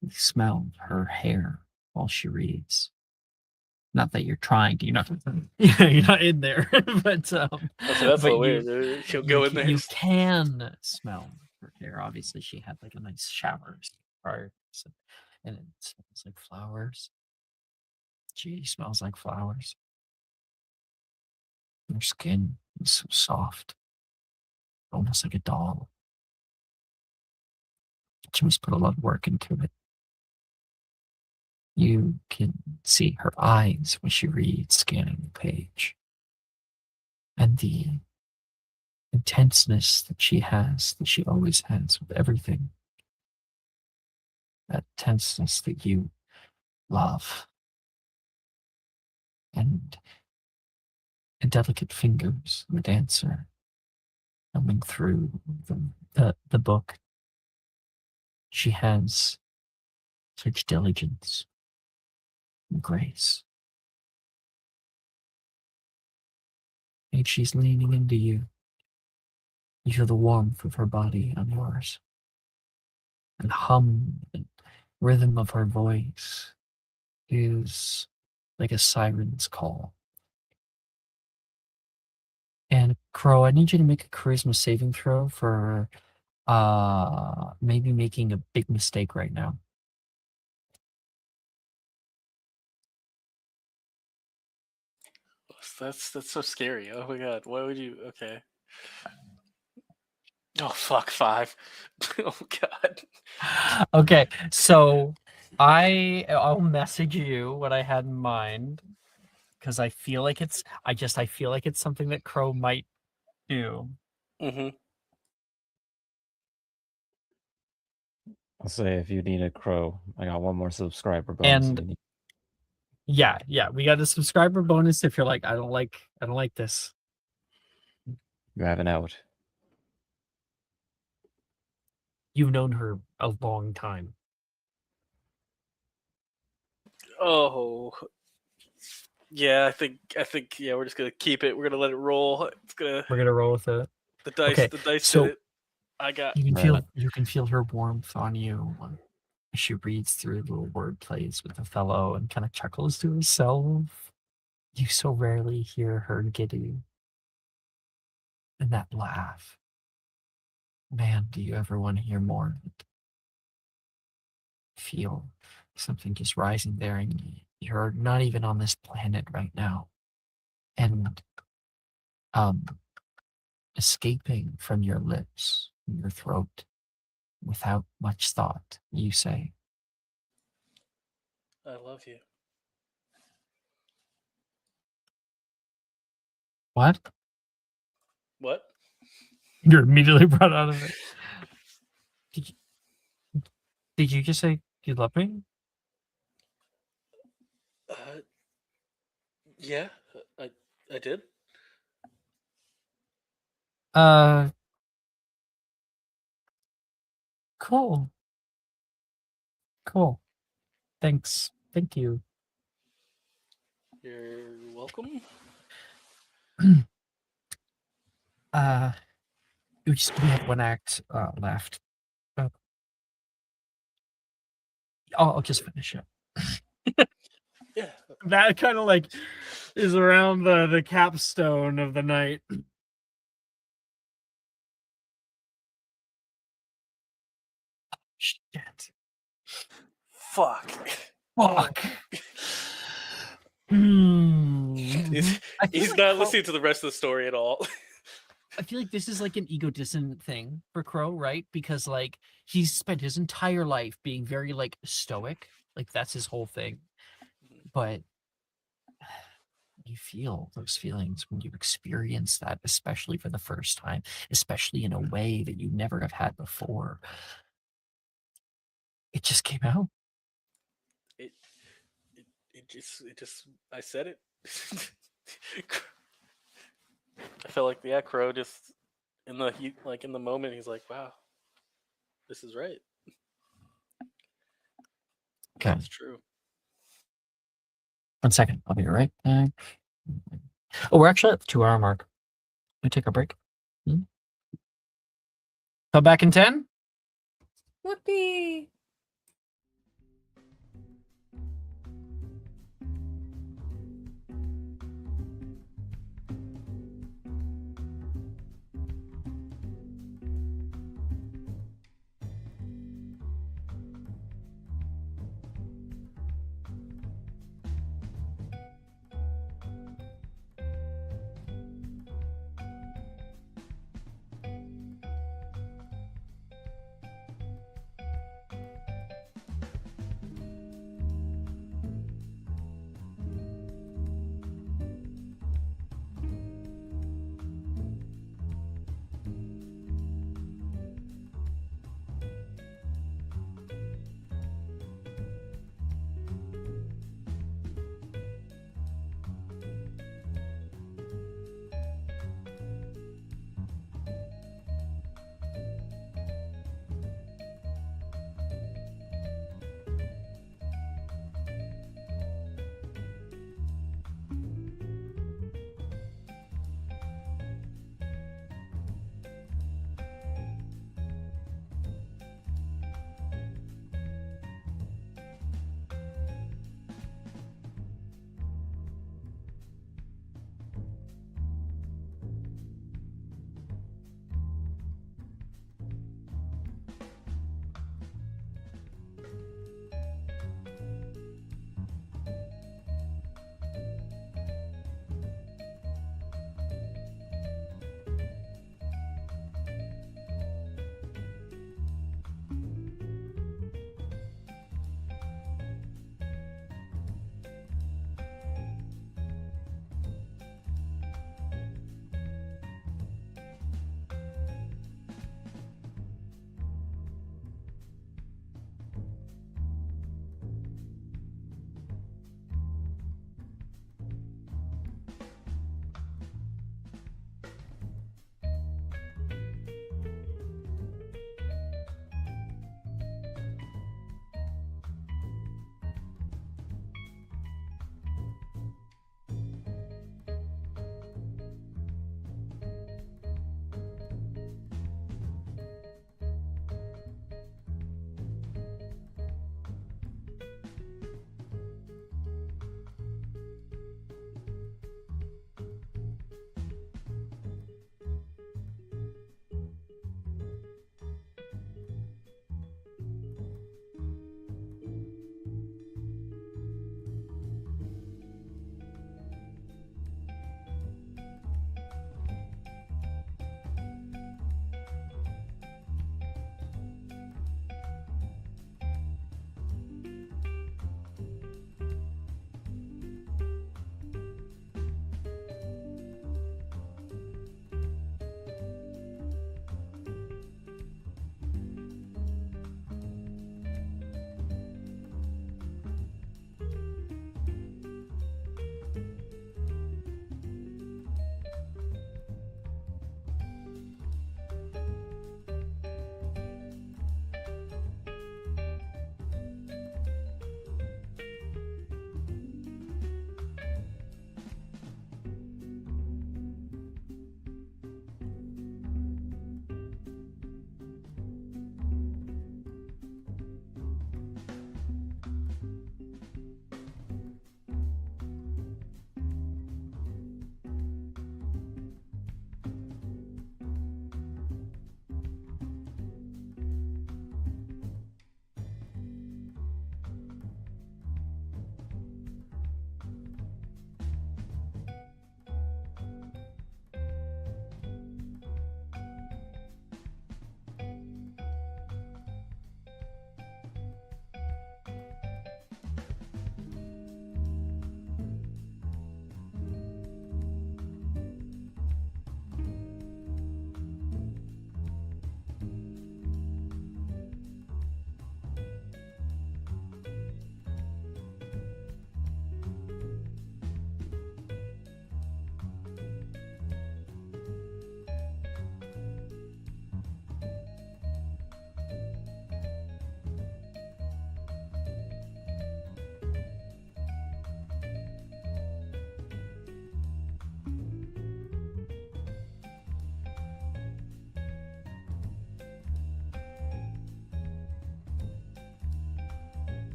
[SPEAKER 1] You smell her hair while she reads. Not that you're trying to, you're not, you're not in there, but
[SPEAKER 5] So that's a
[SPEAKER 1] but
[SPEAKER 5] little weird. She'll go in there.
[SPEAKER 1] you can smell her hair. Obviously, she had like a nice shower prior, and it smells like flowers. She smells like flowers. Her skin is so soft, almost like a doll. She must put a lot of work into it. You can see her eyes when she reads, scanning the page, and the intenseness that she always has with everything. That tenseness that you love. And delicate fingers of a dancer coming through the book. She has such diligence and grace. And she's leaning into you. You feel the warmth of her body on yours. And hum and rhythm of her voice is like a siren's call. And Crow, I need you to make a charisma saving throw for maybe making a big mistake right now.
[SPEAKER 5] That's so scary. Oh my god. Why would you? Okay. Oh fuck, 5. Oh god.
[SPEAKER 1] Okay, so I'll message you what I had in mind because I feel like I feel like it's something that Crow might do.
[SPEAKER 5] Mm-hmm.
[SPEAKER 3] I'll say if you need a Crow, I got one more subscriber bonus.
[SPEAKER 1] And-
[SPEAKER 3] if you need-
[SPEAKER 1] Yeah, we got a subscriber bonus if you're like, I don't like this.
[SPEAKER 3] You have an out.
[SPEAKER 1] You've known her a long time.
[SPEAKER 5] Oh. Yeah, I think yeah, we're just gonna keep it. We're gonna let it roll.
[SPEAKER 1] We're gonna roll with it.
[SPEAKER 5] The dice
[SPEAKER 1] Okay,
[SPEAKER 5] did it. I got
[SPEAKER 1] You can
[SPEAKER 3] Right.
[SPEAKER 1] feel her warmth on you as she reads through little word plays with Othello and kind of chuckles to herself. You so rarely hear her giddy. And that laugh. Man, do you ever want to hear more of it? Feel something just rising there, and you're not even on this planet right now. And escaping from your lips, from your throat, without much thought, you say,
[SPEAKER 5] I love you.
[SPEAKER 1] "What?"
[SPEAKER 5] What?
[SPEAKER 1] You're immediately brought out of it. Did you just say you love me?
[SPEAKER 5] Yeah, I did.
[SPEAKER 1] Uh, cool. Cool. Thanks. Thank you.
[SPEAKER 5] You're welcome.
[SPEAKER 1] We have one act left. I'll just finish it.
[SPEAKER 5] Yeah.
[SPEAKER 1] That kind of like is around the capstone of the night. Shit.
[SPEAKER 5] Fuck.
[SPEAKER 1] Fuck.
[SPEAKER 5] He's,
[SPEAKER 1] I feel
[SPEAKER 5] he's
[SPEAKER 1] like
[SPEAKER 5] not
[SPEAKER 1] Crow,
[SPEAKER 5] listening to the rest of the story at all.
[SPEAKER 1] I feel like this is like an ego dissonant thing for Crow, right? Because like he's spent his entire life being very like stoic, like that's his whole thing. But you feel those feelings when you experience that, especially for the first time, especially in a way that you never have had before. It just came out.
[SPEAKER 5] It just I said it. I felt like Crow just in the heat, like in the moment, he's like, "Wow, this is right.
[SPEAKER 1] Okay.
[SPEAKER 5] It's true."
[SPEAKER 1] 1 second. I'll be right back. Oh, we're actually at the 2-hour mark. Can we take a break? Come back in 10?
[SPEAKER 7] Whoopee!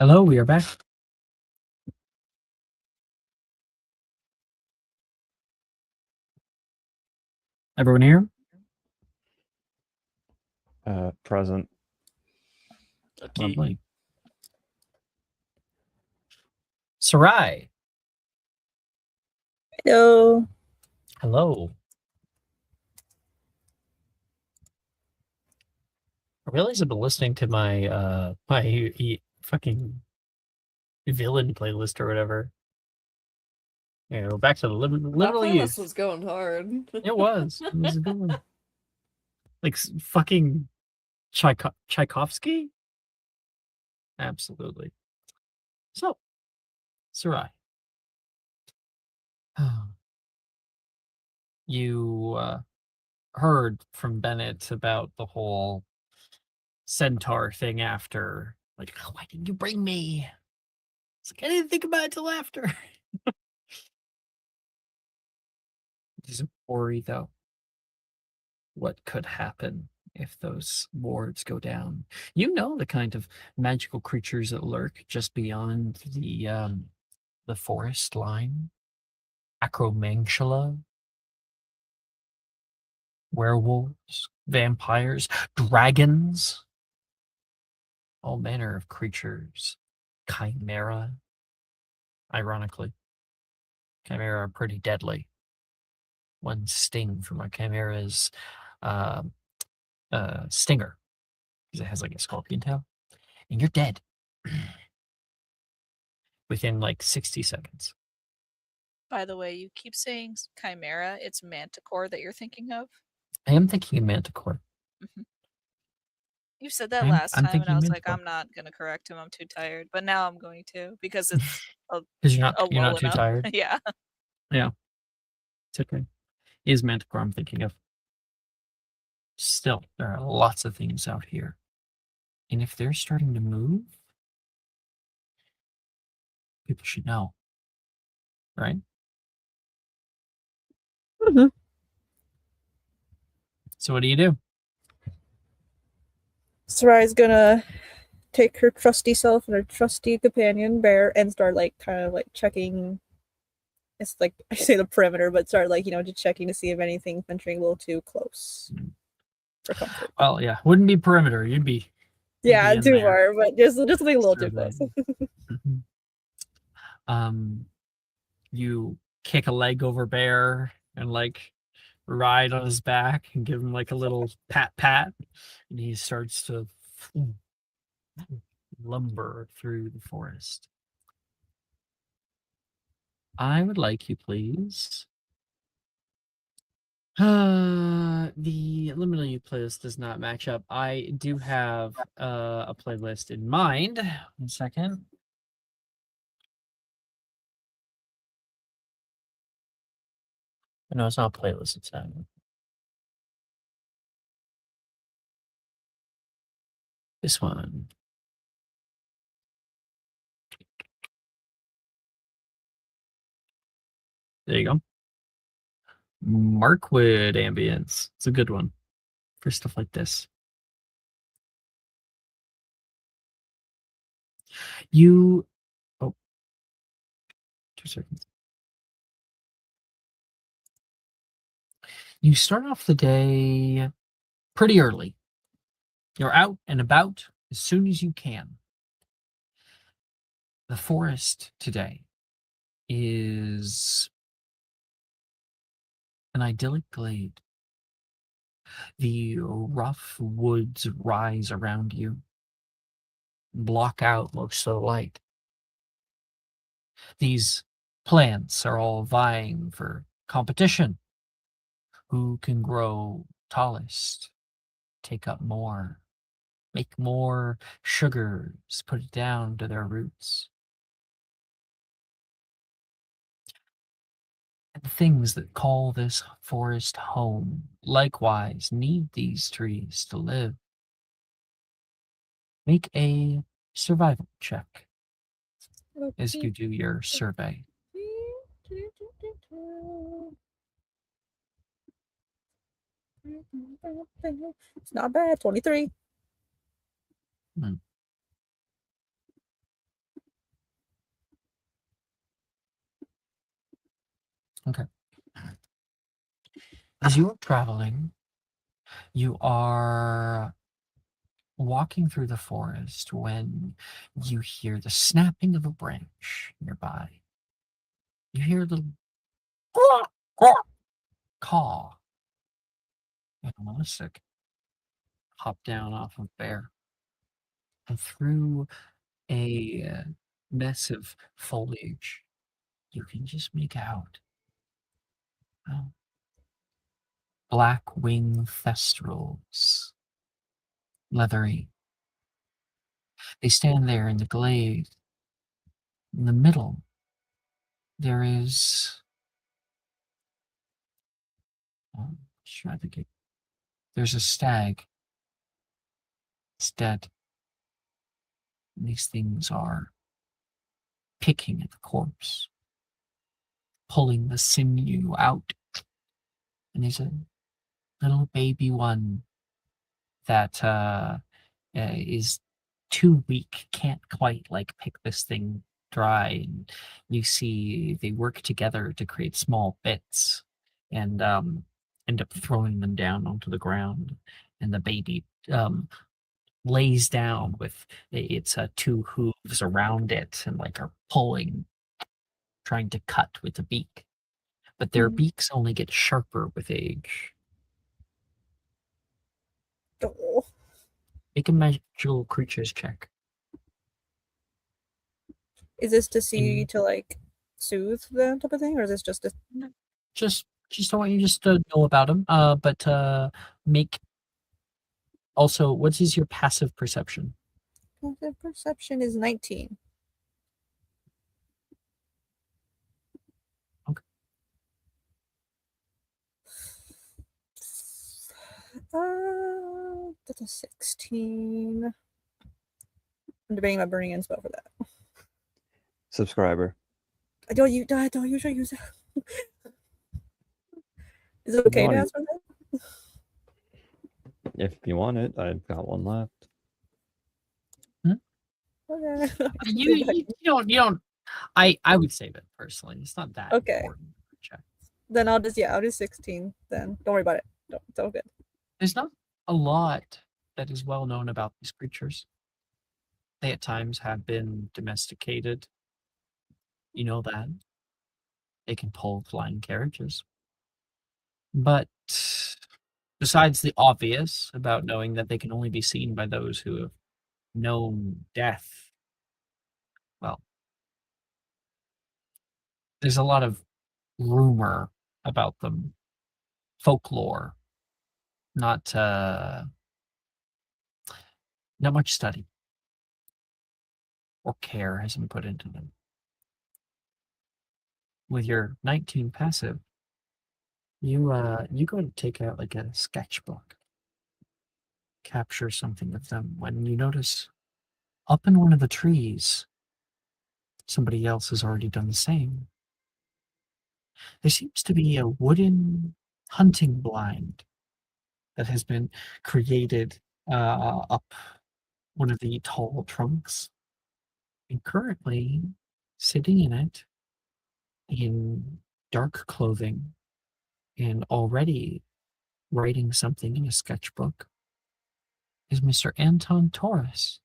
[SPEAKER 1] Hello, we are back. Everyone here?
[SPEAKER 3] Present.
[SPEAKER 5] Okay.
[SPEAKER 1] Lovely. Sarai.
[SPEAKER 4] Hello.
[SPEAKER 1] Hello. I realize I've been listening to my fucking villain playlist or whatever. You know, back to the
[SPEAKER 7] That
[SPEAKER 1] literally
[SPEAKER 7] playlist was going hard.
[SPEAKER 1] It was a good one. Like fucking Tchaikovsky? Absolutely. So, Sarai. You heard from Bennett about the whole centaur thing after. Like, oh, why didn't you bring me? It's like, I didn't think about it till after. Just worry, though. What could happen if those wards go down? You know the kind of magical creatures that lurk just beyond the forest line. Acromantula, werewolves, vampires, dragons, all manner of creatures. Chimera, ironically. Chimera are pretty deadly. One sting from a chimera's uh, stinger, because it has like a scorpion tail, and you're dead within like 60 seconds.
[SPEAKER 2] By the way, you keep saying chimera. It's manticore that you're thinking of.
[SPEAKER 1] I am thinking of manticore.
[SPEAKER 2] You said that last
[SPEAKER 1] I'm
[SPEAKER 2] time, and I
[SPEAKER 1] thinking
[SPEAKER 2] was like,
[SPEAKER 1] manticore.
[SPEAKER 2] I'm not gonna correct him. I'm too tired. But now I'm going to because it's
[SPEAKER 1] Because you're
[SPEAKER 2] low
[SPEAKER 1] not too
[SPEAKER 2] enough.
[SPEAKER 1] tired.
[SPEAKER 2] Yeah.
[SPEAKER 1] Yeah, it's okay. It is manticore I'm thinking of. Still, there are lots of things out here. And if they're starting to move, people should know. Right?
[SPEAKER 4] Mm-hmm.
[SPEAKER 1] So what do you do?
[SPEAKER 4] Sarai's gonna take her trusty self and her trusty companion bear and start like kind of like checking. It's like I say the perimeter, but start like just checking to see if anything venturing a little too close for comfort.
[SPEAKER 1] Well, yeah, wouldn't be perimeter. You'd be
[SPEAKER 4] Yeah,
[SPEAKER 1] in
[SPEAKER 4] too
[SPEAKER 1] there.
[SPEAKER 4] far, but just something a little too close.
[SPEAKER 1] You kick a leg over Bear and like ride on his back and give him like a little pat, and he starts to lumber through the forest. I would like you, please. The Liminal playlist does not match up. I do have a playlist in mind. 1 second. No, it's not a playlist. It's not. This one. There you go. Markwood ambience. It's a good one for stuff like this. You, oh, 2 seconds. You start off the day pretty early. You're out and about as soon as you can. The forest today is an idyllic glade. The rough woods rise around you, block out most of the light. These plants are all vying for competition. Who can grow tallest, take up more, make more sugars, put it down to their roots. And the things that call this forest home likewise need these trees to live. Make a survival check as you do your survey.
[SPEAKER 4] It's not bad. 23.
[SPEAKER 1] As you are traveling, you are walking through the forest when you hear the snapping of a branch nearby. You hear a little caw. And Melissa hop down off of Bear. And through a mess of foliage, you can just make out black wing thestrals, leathery. They stand there in the glade. In the middle, there is there's a stag. It's dead. And these things are picking at the corpse, pulling the sinew out. And there's a little baby one that is too weak, can't quite pick this thing dry. And you see they work together to create small bits and end up throwing them down onto the ground. And the baby lays down with its two hooves around it and are pulling, trying to cut with the beak. But their beaks only get sharper with age.
[SPEAKER 4] Oh.
[SPEAKER 1] Make a magical creatures check.
[SPEAKER 4] Is this to see to soothe them type of thing, or is this just to...
[SPEAKER 1] Just I want you just to know about them. But make also, what is your passive perception?
[SPEAKER 4] Passive perception is 19.
[SPEAKER 1] Okay.
[SPEAKER 4] That's a 16. I'm debating about burning in spell for that.
[SPEAKER 3] Subscriber.
[SPEAKER 4] I don't usually use that. Is it okay to ask for that?
[SPEAKER 3] If you want it, I've got one left.
[SPEAKER 4] Okay.
[SPEAKER 1] You don't. I would save it personally. It's not that important. Check.
[SPEAKER 4] Then I'll do 16. Then don't worry about it. It's all good.
[SPEAKER 1] There's not a lot that is well known about these creatures. They at times have been domesticated. You know that. They can pull flying carriages. But besides the obvious about knowing that they can only be seen by those who have known death, well, there's a lot of rumor about them, folklore, not much study or care has been put into them. With your 19 passive, you go to take out a sketchbook, capture something of them, when you notice up in one of the trees, somebody else has already done the same. There seems to be a wooden hunting blind that has been created up one of the tall trunks. And currently, sitting in it, in dark clothing, and already writing something in a sketchbook, is Mr. Anton Torres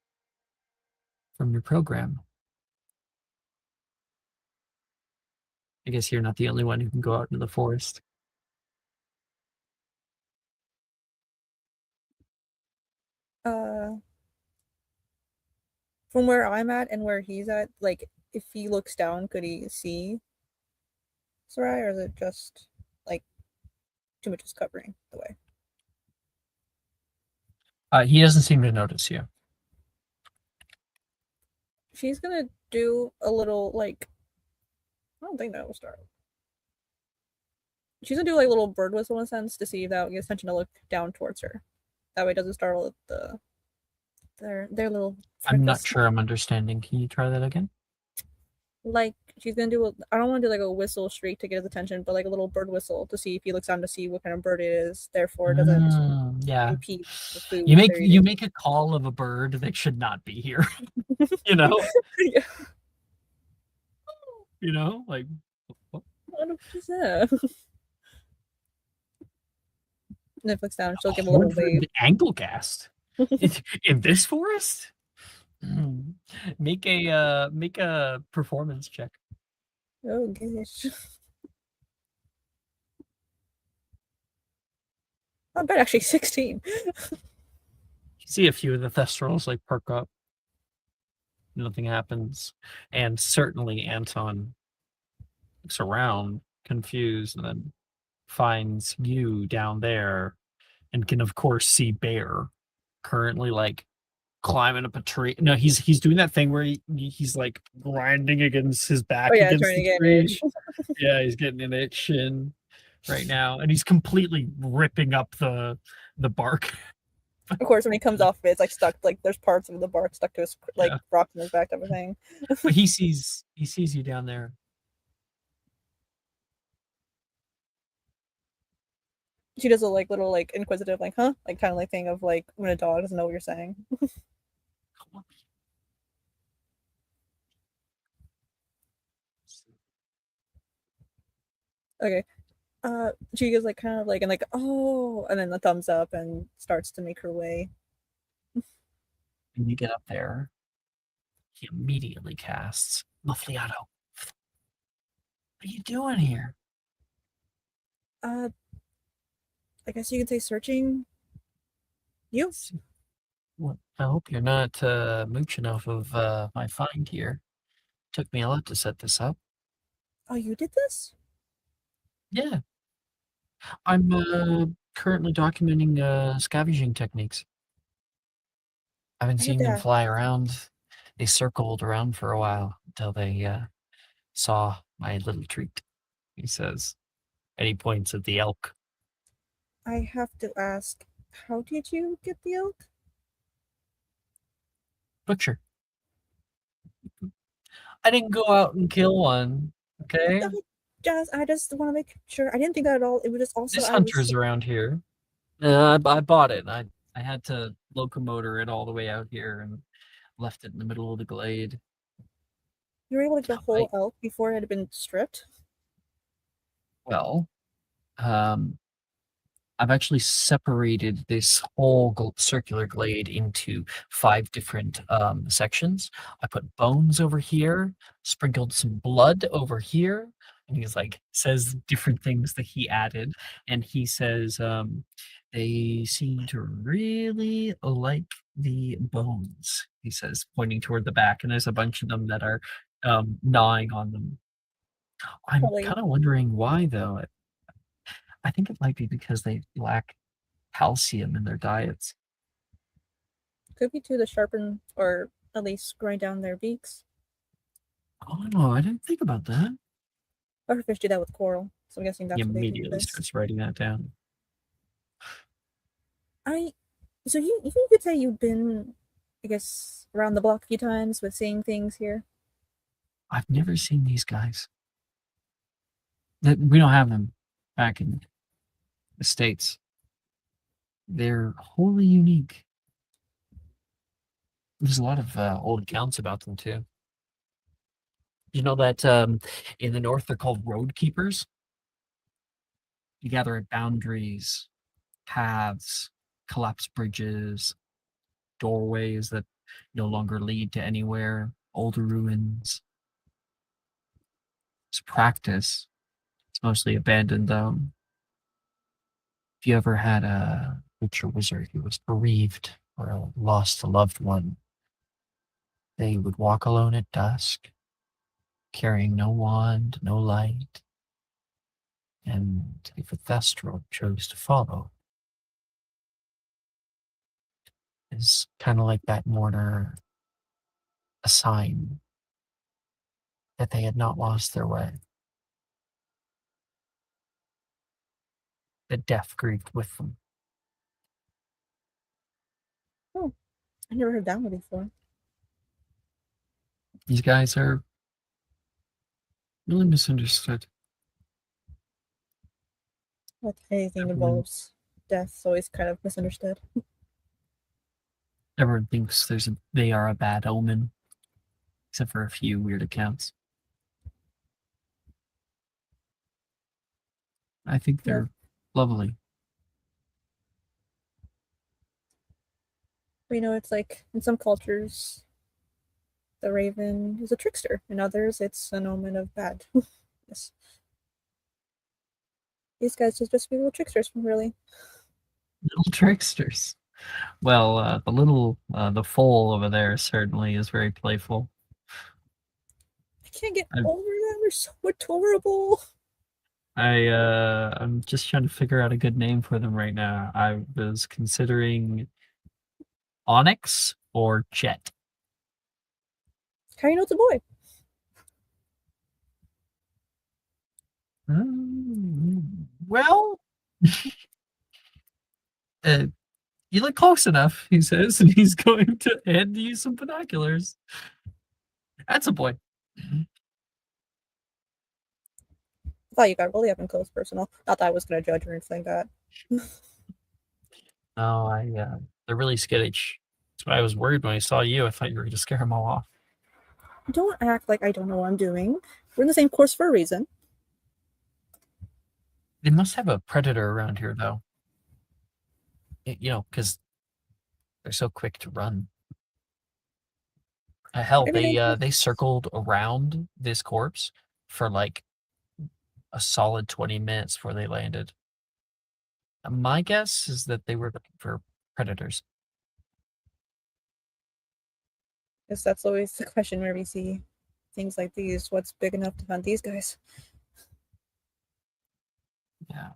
[SPEAKER 1] from your program. I guess you're not the only one who can go out into the forest.
[SPEAKER 4] From where I'm at and where he's at, if he looks down, could he see Sarai, or is it just too much is covering the way?
[SPEAKER 1] He doesn't seem to notice you.
[SPEAKER 4] She's gonna do a little I don't think that will start. She's gonna do a little bird whistle in a sense to see if that gets attention to look down towards her. That way it doesn't startle their little.
[SPEAKER 1] I'm not sure I'm understanding. Can you try that again?
[SPEAKER 4] She's gonna do I don't want to do a whistle shriek to get his attention, but a little bird whistle to see if he looks down to see what kind of bird it is. Therefore, it doesn't impede the food.
[SPEAKER 1] You make a call of a bird that should not be here.
[SPEAKER 4] Yeah.
[SPEAKER 1] You know,
[SPEAKER 4] What is that? Netflix down. She'll give a little
[SPEAKER 1] 100
[SPEAKER 4] wave.
[SPEAKER 1] angle cast in this forest. Make a performance check.
[SPEAKER 4] Oh gosh. I bet actually 16.
[SPEAKER 1] You see a few of the Thestrals like perk up. Nothing happens, and certainly Anton looks around, confused, and then finds you down there, and can of course see Bear currently like climbing up a tree. No, he's doing that thing where he's like grinding against his back
[SPEAKER 4] Oh yeah,
[SPEAKER 1] against
[SPEAKER 4] trying to
[SPEAKER 1] the
[SPEAKER 4] get an
[SPEAKER 1] tree.
[SPEAKER 4] itch.
[SPEAKER 1] Yeah, he's getting an itch in right now, and he's completely ripping up the bark.
[SPEAKER 4] Of course, when he comes off of it, it's like stuck. Like there's parts of the bark stuck to his like
[SPEAKER 1] Yeah.
[SPEAKER 4] rocks in his back, type of thing.
[SPEAKER 1] But he sees you down there.
[SPEAKER 4] She does a like little like inquisitive like huh like kind of like thing of like when a dog doesn't know what you're saying. Okay. She goes like kind of like and like oh, and then the thumbs up and starts to make her way.
[SPEAKER 1] When you get up there, he immediately casts Muffliato. What are you doing here?
[SPEAKER 4] I guess you could say searching. You?
[SPEAKER 1] Well, I hope you're not mooching off of my find here. Took me a lot to set this up.
[SPEAKER 4] Oh, you did this?
[SPEAKER 1] Yeah. I'm currently documenting scavenging techniques. I've been
[SPEAKER 4] I
[SPEAKER 1] seeing
[SPEAKER 4] had to
[SPEAKER 1] them
[SPEAKER 4] ask.
[SPEAKER 1] fly around. They circled around for a while until they saw my little treat, he says. And he points at the elk.
[SPEAKER 4] I have to ask. How did you get the elk?
[SPEAKER 1] Butcher. I didn't go out and kill one, okay?
[SPEAKER 4] I just want to make sure. I didn't think that at all. It was just also
[SPEAKER 1] This
[SPEAKER 4] I was
[SPEAKER 1] hunter's around here. I bought it. I had to locomotor it all the way out here and left it in the middle of the glade.
[SPEAKER 4] you were able to get a whole elk before it had been stripped.
[SPEAKER 1] Well, I've actually separated this whole circular glade into 5 different sections. I put bones over here, sprinkled some blood over here, and he's like says different things that he added, and he says they seem to really like the bones. He says, pointing toward the back, and there's a bunch of them that are gnawing on them. I'm
[SPEAKER 4] Probably
[SPEAKER 1] kind of wondering why though. I think it might be because they lack calcium in their diets.
[SPEAKER 4] could be to the sharpen or at least grind down their beaks.
[SPEAKER 1] Oh no, I didn't think about that.
[SPEAKER 4] Other fish do that with coral, so I'm guessing that's
[SPEAKER 1] He
[SPEAKER 4] what they do with
[SPEAKER 1] immediately
[SPEAKER 4] this.
[SPEAKER 1] starts writing that down.
[SPEAKER 4] So you could say you've been, I guess, around the block a few times with seeing things here.
[SPEAKER 1] I've never seen these guys. We don't have them back in the States. They're wholly unique. There's a lot of old accounts about them too. You know that in the north they're called road keepers? You gather at boundaries, paths, collapsed bridges, doorways that no longer lead to anywhere, old ruins. It's practice. It's mostly abandoned though. If you ever had a witch or wizard who was bereaved or lost a loved one, they would walk alone at dusk, carrying no wand, no light. And if a Thestral chose to follow, is kind of like that mourner, a sign that they had not lost their way. That death grieved with them.
[SPEAKER 4] Oh, I never heard that one before.
[SPEAKER 1] These guys are really misunderstood.
[SPEAKER 4] With anything
[SPEAKER 1] Everyone,
[SPEAKER 4] involves death, it's always kind of misunderstood.
[SPEAKER 1] everyone thinks they are a bad omen, except for a few weird accounts. I think they're lovely.
[SPEAKER 4] You know, it's like in some cultures, the raven is a trickster. In others, it's an omen of bad. Yes. These guys just be little tricksters, really.
[SPEAKER 1] Little tricksters. Well, the foal over there certainly is very playful.
[SPEAKER 4] I can't get
[SPEAKER 1] I've-
[SPEAKER 4] over them. They're so adorable.
[SPEAKER 1] I'm just trying to figure out a good name for them right now. I was considering Onyx or Jet.
[SPEAKER 4] How you know it's a boy?
[SPEAKER 1] Well, you look close enough, he says, and he's going to hand you some binoculars. That's a boy.
[SPEAKER 4] I thought you got really up and close personal. Not that I was going to judge or anything like that.
[SPEAKER 1] No, they're really skittish. That's why I was worried when I saw you. I thought you were going to scare them all off.
[SPEAKER 4] Don't act like I don't know what I'm doing. We're in the same course for a reason.
[SPEAKER 1] They must have a predator around here, though. You know, because they're so quick to run. Hell, they circled around this corpse for like a solid 20 minutes before they landed. My guess is that they were looking for predators.
[SPEAKER 4] Because that's always the question where we see things like these. What's big enough to hunt these guys?
[SPEAKER 1] Yeah.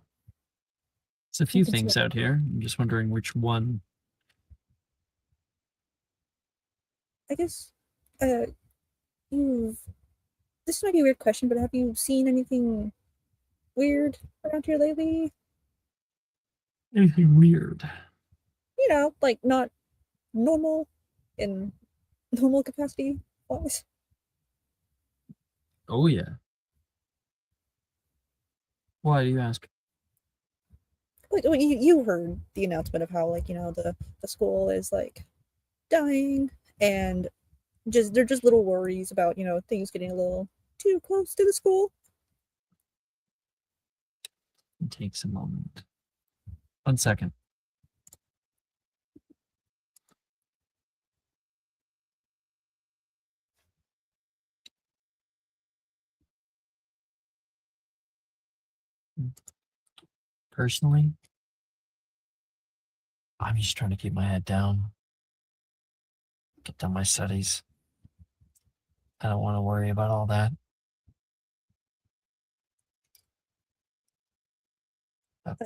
[SPEAKER 1] It's a few
[SPEAKER 4] It's
[SPEAKER 1] things out here. I'm just wondering which one.
[SPEAKER 4] I guess you've this might be a weird question, but have you seen anything weird around here lately?
[SPEAKER 1] Anything weird?
[SPEAKER 4] You know, like not normal in normal capacity wise.
[SPEAKER 1] Oh, yeah. Why do you ask?
[SPEAKER 4] Like well, you heard the announcement of how like the school is like dying, and they're just little worries about things getting a little too close to the school.
[SPEAKER 1] It takes a moment. 1 second. Personally, I'm just trying to keep my head down, get done my studies. I don't want to worry about all that.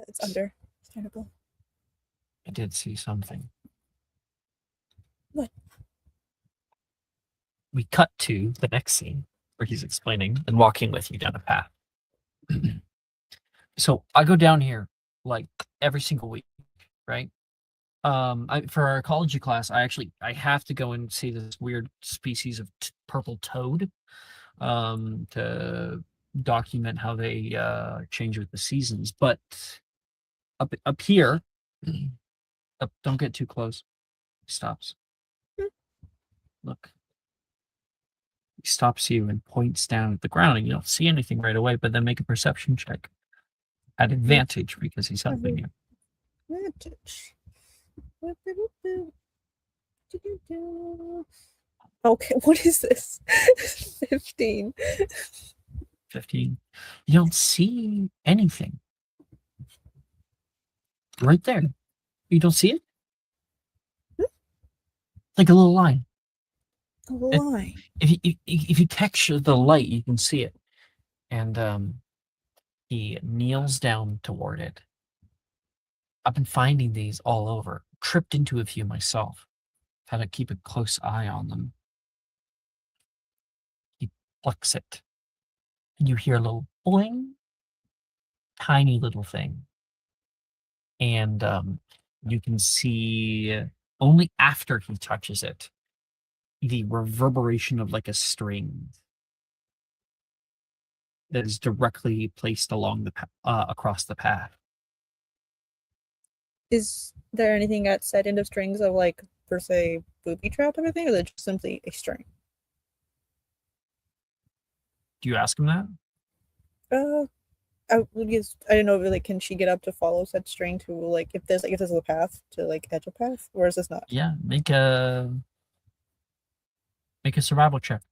[SPEAKER 4] It's understandable.
[SPEAKER 1] I did see something.
[SPEAKER 4] What?
[SPEAKER 1] We cut to the next scene where he's explaining and walking with you down a path. So I go down here like every single week, right? For our ecology class, I have to go and see this weird species of purple toad, to document how they change with the seasons. But up here, don't get too close. He stops. Look. He stops you and points down at the ground, and you don't see anything right away. But then make a perception check at advantage because he's helping you.
[SPEAKER 4] Advantage. Okay, what is this? 15.
[SPEAKER 1] 15. You don't see anything. Right there. You don't see it? Like a little line.
[SPEAKER 4] A line.
[SPEAKER 1] If you texture the light, you can see it. And he kneels down toward it. I've been finding these all over. Tripped into a few myself. Had to keep a close eye on them. He plucks it. And you hear a little boing. Tiny little thing. And you can see only after he touches it the reverberation of like a string that is directly placed along the across the path.
[SPEAKER 4] Is there anything at said end of strings of like per se booby trap type of thing, or is it just simply a string?
[SPEAKER 1] Do you ask him that?
[SPEAKER 4] I didn't know if like can she get up to follow said string to like if there's a path to like edge a path, or is this not?
[SPEAKER 1] Yeah, make a survival check.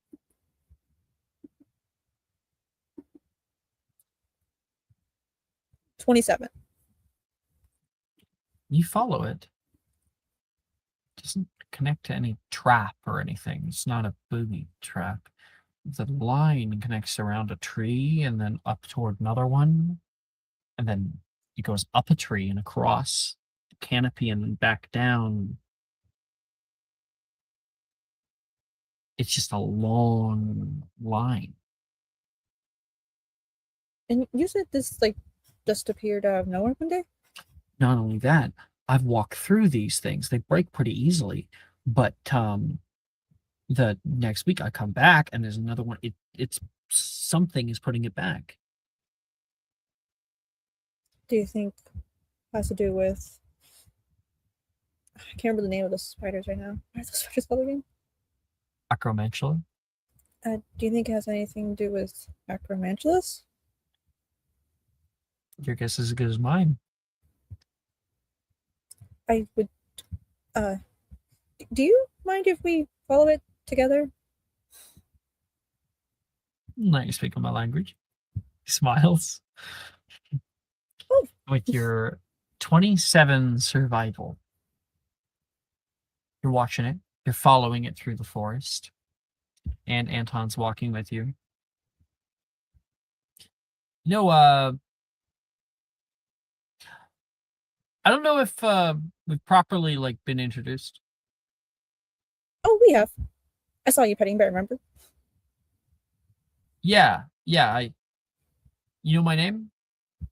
[SPEAKER 4] 27.
[SPEAKER 1] You follow it. Doesn't connect to any trap or anything. It's not a booby trap. The line connects around a tree and then up toward another one. And then it goes up a tree and across the canopy and then back down. It's just a long line.
[SPEAKER 4] And you said this like just appeared out of nowhere one day?
[SPEAKER 1] Not only that, I've walked through these things. They break pretty easily. But the next week I come back and there's another one. It's something is putting it back.
[SPEAKER 4] Do you think has to do with I can't remember the name of the spiders right now. What are those spiders called again?
[SPEAKER 1] Acromantula?
[SPEAKER 4] Do you think it has anything to do with Acromantulus?
[SPEAKER 1] Your guess is as good as mine.
[SPEAKER 4] I would do you mind if we follow it together?
[SPEAKER 1] Now you're speaking my language. He smiles.
[SPEAKER 4] Oh.
[SPEAKER 1] With your 27 survival, you're watching it. You're following it through the forest. And Anton's walking with you. You know, I don't know if we've properly like been introduced.
[SPEAKER 4] Oh, we have. I saw you petting bear, remember?
[SPEAKER 1] Yeah, you know my name?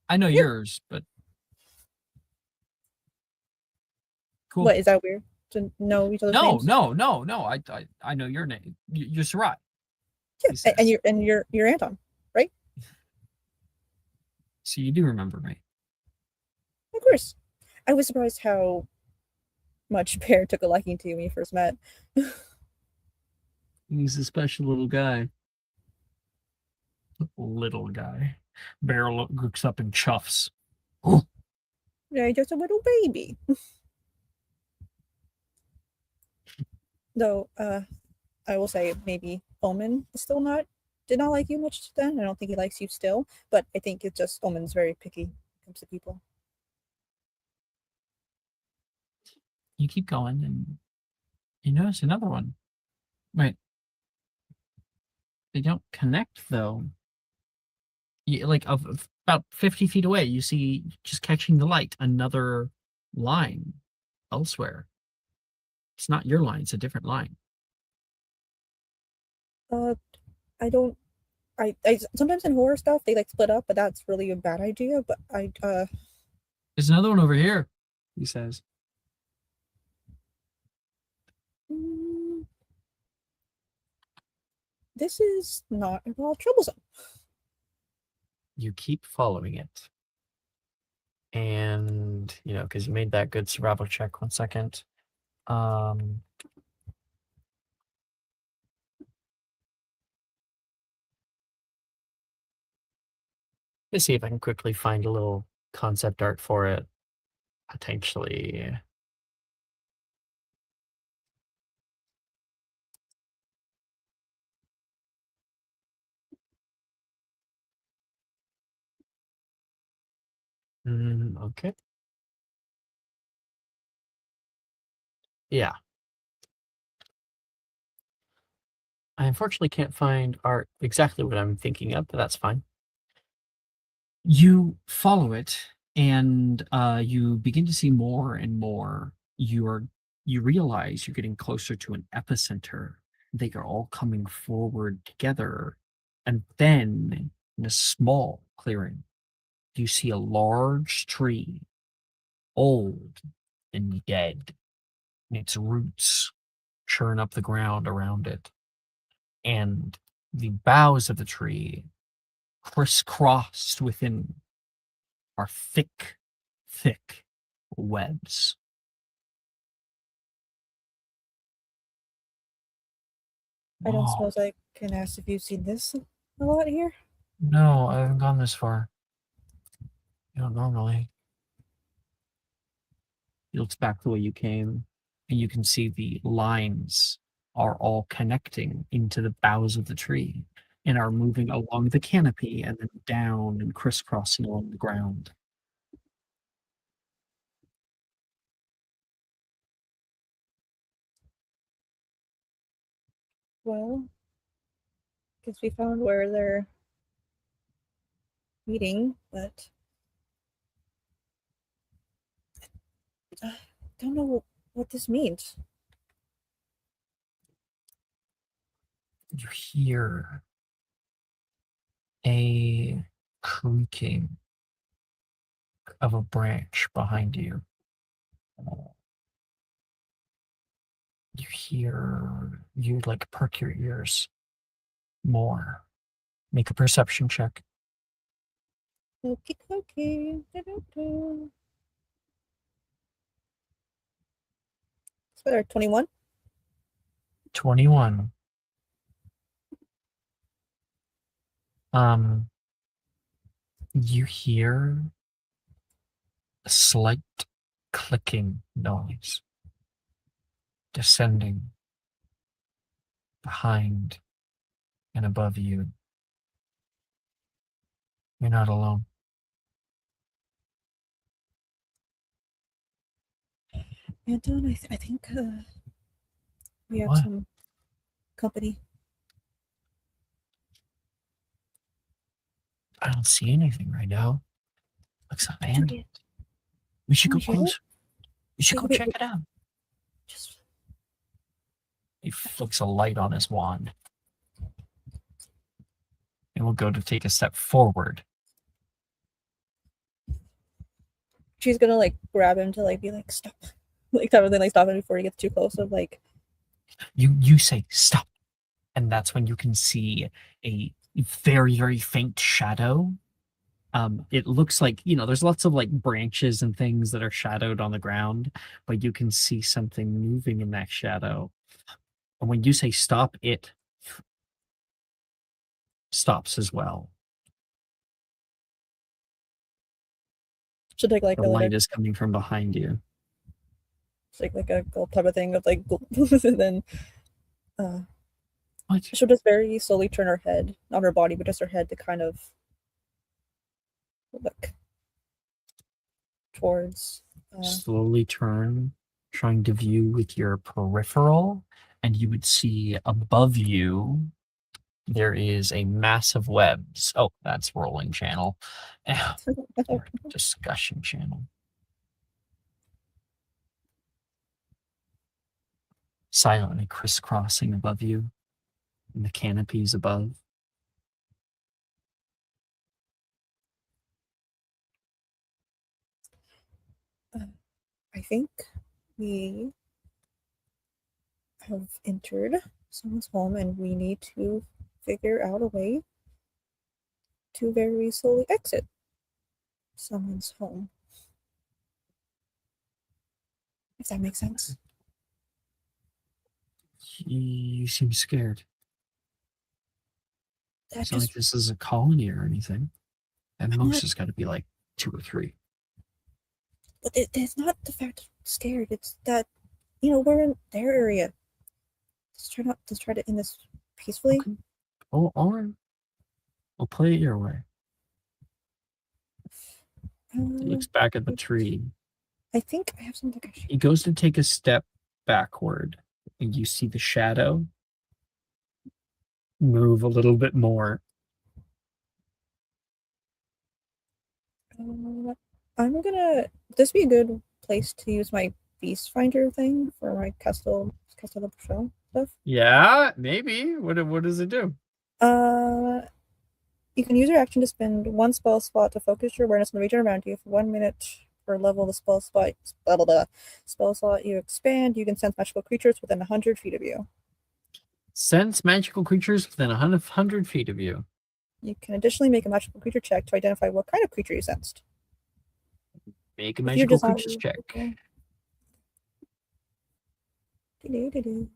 [SPEAKER 1] I know yours, but cool.
[SPEAKER 4] What, is that weird to know each other's names?
[SPEAKER 1] No. I know your name. You're Sarai.
[SPEAKER 4] Yeah, and you're Anton, right?
[SPEAKER 1] So you do remember me.
[SPEAKER 4] Of course. I was surprised how much Bear took a liking to you when you first met.
[SPEAKER 1] He's a special little guy. Little guy. Bear looks up and chuffs.
[SPEAKER 4] Yeah, just a little baby. Though, I will say maybe Omen is still did not like you much then. I don't think he likes you still, but I think it's just Omen's very picky when it comes to people.
[SPEAKER 1] You keep going and you notice another one. Wait. They don't connect though. Like of about 50 feet away, you see just catching the light, another line elsewhere. It's not your line, it's a different line.
[SPEAKER 4] I sometimes in horror stuff they like split up, but that's really a bad idea. But
[SPEAKER 1] There's another one over here, he says.
[SPEAKER 4] This is not at all troublesome.
[SPEAKER 1] You keep following it. And, because you made that good survival check. 1 second. Let's see if I can quickly find a little concept art for it. Potentially. Okay. Yeah. I unfortunately can't find art exactly what I'm thinking of, but that's fine. You follow it, and you begin to see more and more. You realize you're getting closer to an epicenter. They are all coming forward together, and then in a small clearing, you see a large tree, old and dead, and its roots churn up the ground around it. And the boughs of the tree, crisscrossed within, are thick webs.
[SPEAKER 4] I don't suppose I can ask if you've seen this a lot here?
[SPEAKER 1] No, I haven't gone this far. You know, normally. He looks back the way you came, and you can see the lines are all connecting into the boughs of the tree and are moving along the canopy and then down and crisscrossing along the ground.
[SPEAKER 4] Well, guess we found where they're meeting, but I don't know what this means.
[SPEAKER 1] You hear a creaking of a branch behind you. You like perk your ears more. Make a perception check.
[SPEAKER 4] Okie dokie. Da-da-da. It's better. 21.
[SPEAKER 1] 21. You hear a slight clicking noise descending behind and above you. You're not alone.
[SPEAKER 4] Anton, I think we have
[SPEAKER 1] What?
[SPEAKER 4] some company.
[SPEAKER 1] I don't see anything right now. Looks abandoned. We should
[SPEAKER 4] Oh,
[SPEAKER 1] go
[SPEAKER 4] you hear
[SPEAKER 1] closer. We should
[SPEAKER 4] Wait,
[SPEAKER 1] go
[SPEAKER 4] wait,
[SPEAKER 1] check
[SPEAKER 4] wait.
[SPEAKER 1] it out.
[SPEAKER 4] Just
[SPEAKER 1] He flicks a light on his wand. And we'll go to take a step forward.
[SPEAKER 4] she's gonna like grab him to like be like stop, like type of thing, like stop him before he gets too close. Of like,
[SPEAKER 1] You say stop. And that's when you can see a very, very faint shadow. It looks like, there's lots of like branches and things that are shadowed on the ground, but you can see something moving in that shadow. And when you say stop, it stops as well.
[SPEAKER 4] should take like
[SPEAKER 1] The
[SPEAKER 4] a
[SPEAKER 1] light
[SPEAKER 4] like
[SPEAKER 1] is coming from behind you.
[SPEAKER 4] like a gulp type of thing of like, and then
[SPEAKER 1] What?
[SPEAKER 4] she'll just very slowly turn her head, not her body, but just her head to kind of look towards.
[SPEAKER 1] Slowly turn, trying to view with your peripheral, and you would see above you there is a massive webs. Oh, that's rolling channel. Or discussion channel. Silently crisscrossing above you in the canopies above.
[SPEAKER 4] I think we have entered someone's home, and we need to figure out a way to very slowly exit someone's home. If that makes sense.
[SPEAKER 1] You seem scared.
[SPEAKER 4] That
[SPEAKER 1] It's not like
[SPEAKER 4] just
[SPEAKER 1] this is a colony or anything. At
[SPEAKER 4] I'm
[SPEAKER 1] most,
[SPEAKER 4] not-
[SPEAKER 1] it's got to be like 2 or 3.
[SPEAKER 4] but it's not the fact I'm scared. It's that we're in their area. Let's try to end this peacefully.
[SPEAKER 1] Okay. Oh, all right. We'll play it your way. He looks back at the tree.
[SPEAKER 4] I think I have something I should.
[SPEAKER 1] He goes to take a step backward, and you see the shadow move a little bit more.
[SPEAKER 4] I'm gonna. This be a good place to use my beast finder thing for my Castle of Shell stuff.
[SPEAKER 1] Yeah, maybe. What does it do?
[SPEAKER 4] You can use your action to spend one spell slot to focus your awareness on the region around you for 1 minute per level of the spell slot. Blah, blah, blah. Spell slot you expand. You can sense magical creatures within 100 feet of you.
[SPEAKER 1] Sense magical creatures within 100 feet of you.
[SPEAKER 4] You can additionally make a magical creature check to identify what kind of creature you sensed.
[SPEAKER 1] Make a
[SPEAKER 4] If you
[SPEAKER 1] magical
[SPEAKER 4] desire-
[SPEAKER 1] creatures check.
[SPEAKER 4] Do-do-do-do.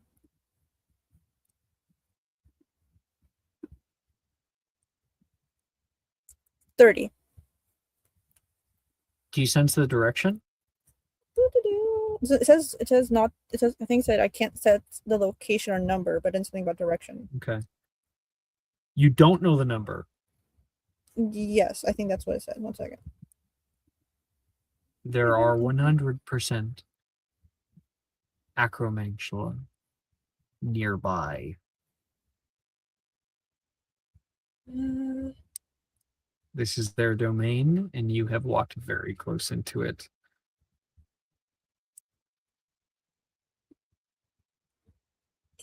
[SPEAKER 4] $30.
[SPEAKER 1] Do you sense the direction?
[SPEAKER 4] It says not. It says I think it said I can't set the location or number, but then something about direction.
[SPEAKER 1] Okay. You don't know the number.
[SPEAKER 4] Yes, I think that's what it said. 1 second.
[SPEAKER 1] There are 100% acromantula nearby. This is their domain, and you have walked very close into it.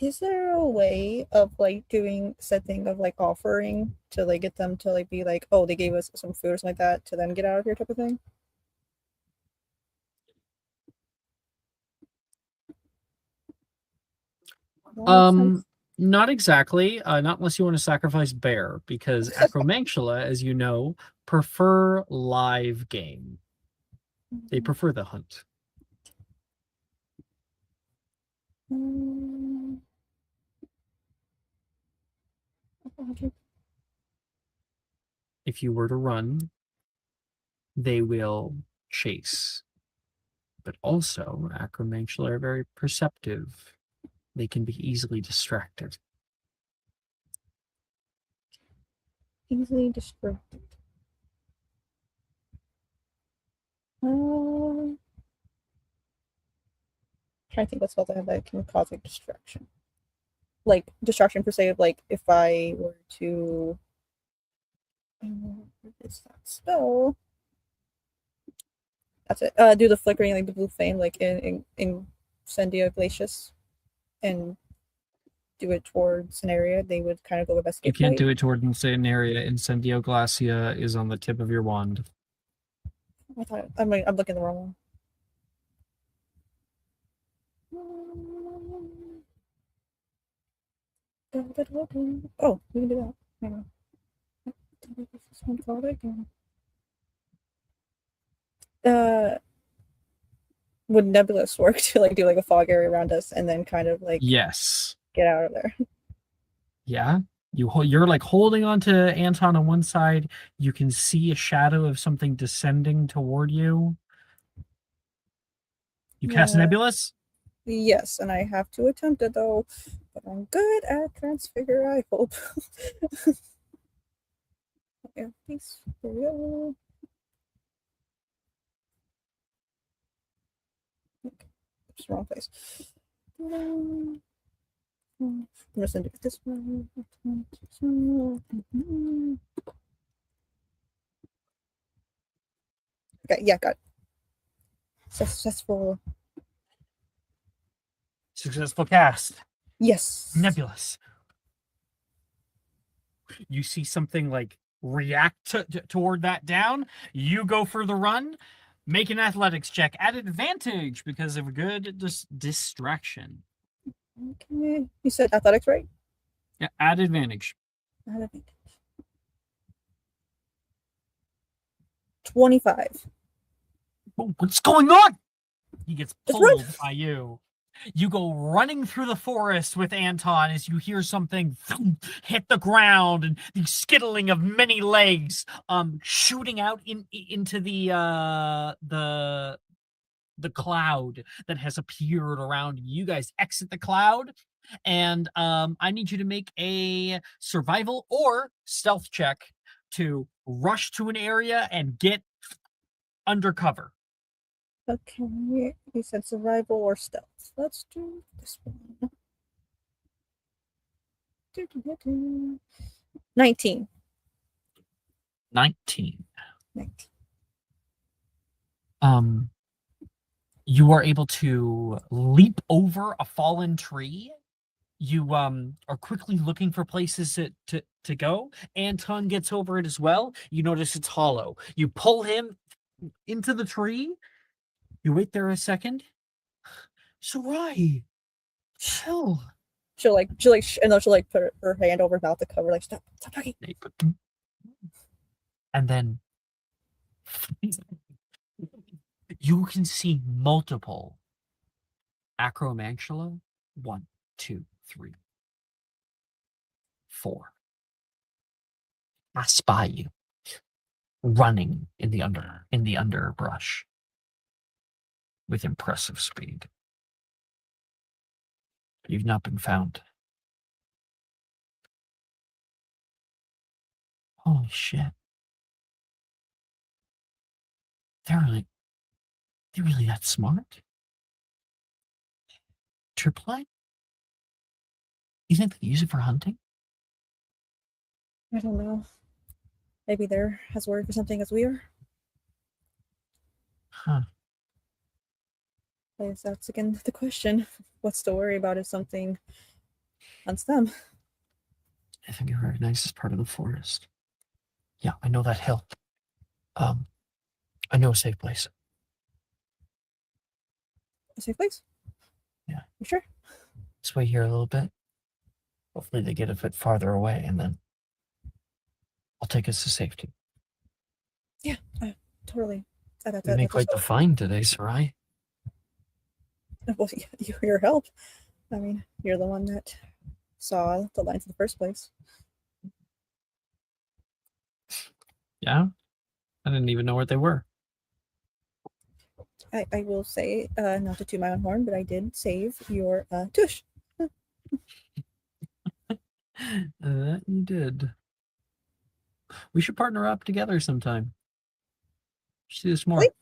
[SPEAKER 4] Is there a way of like doing setting of like offering to like get them to like be like, oh, they gave us some food or something like that to then get out of here type of thing?
[SPEAKER 1] Not exactly. Not unless you want to sacrifice bear, because acromantula, as you know, prefer live game. They prefer the hunt. If you were to run, they will chase. But also, acromantula are very perceptive. They can be easily distracted.
[SPEAKER 4] Easily distracted. Trying to think what spells I have that can cause like distraction. Like distraction per se of like if I were to it's that spell. That's it. Do the flickering like the blue flame like in Incendio Glacius and do it towards an area, they would kind of go with escape.
[SPEAKER 1] You can't do it toward an area. Incendio Glacia is on the tip of your wand.
[SPEAKER 4] I thought I'm looking at the wrong one. Oh, we can do that. Hang on. This one called again. Would Nebulous work to like do like a fog area around us and then kind of like
[SPEAKER 1] Yes.
[SPEAKER 4] get out of there?
[SPEAKER 1] Yeah. You're like holding on to Anton on one side. You can see a shadow of something descending toward you. You cast Nebulous?
[SPEAKER 4] Yes, and I have to attempt it though. But I'm good at transfigure, I hope. Yeah, please. There we go. Okay. Oops, wrong place. I'm just gonna do this one. Okay, yeah, got it. Successful.
[SPEAKER 1] Successful cast.
[SPEAKER 4] Yes.
[SPEAKER 1] Nebulous. You see something like react toward that down. You go for the run. Make an athletics check at advantage because of good distraction.
[SPEAKER 4] Okay. You said athletics, right?
[SPEAKER 1] Yeah, at advantage.
[SPEAKER 4] At advantage. 25.
[SPEAKER 1] What's going on? He gets pulled by you. You go running through the forest with Anton as you hear something hit the ground and the skittling of many legs shooting out into the cloud that has appeared around you. You guys exit the cloud, and I need you to make a survival or stealth check to rush to an area and get undercover.
[SPEAKER 4] Okay, you said survival or stealth. Let's do this one. 19.
[SPEAKER 1] 19. You are able to leap over a fallen tree. You are quickly looking for places to go. Anton gets over it as well. You notice it's hollow. You pull him into the tree. You wait there a second. Sarai, chill.
[SPEAKER 4] She'll and then she'll like put her hand over her mouth to cover, like stop talking.
[SPEAKER 1] And then you can see multiple acromantula. 1, 2, 3, 4. I spy you. running in the underbrush with impressive speed. You've not been found. Holy shit. They're really that smart? Triplet? You think they use it for hunting?
[SPEAKER 4] I don't know. Maybe they're as worried for something as we are.
[SPEAKER 1] Huh.
[SPEAKER 4] I guess that's again the question. What's to worry about if something hunts them?
[SPEAKER 1] I think you recognize this part of the forest. Yeah, I know that hill. I know a safe place.
[SPEAKER 4] A safe place?
[SPEAKER 1] Yeah.
[SPEAKER 4] You sure?
[SPEAKER 1] Let's wait here a little bit. Hopefully they get a bit farther away, and then I'll take us to safety.
[SPEAKER 4] Yeah, totally.
[SPEAKER 1] You make quite the find today, Sarai.
[SPEAKER 4] Well, your help. I mean, you're the one that saw the lines in the first place.
[SPEAKER 1] Yeah? I didn't even know where they were.
[SPEAKER 4] I will say, not to toot my own horn, but I did save your tush.
[SPEAKER 1] That you did. We should partner up together sometime. Should do this more.
[SPEAKER 4] Really?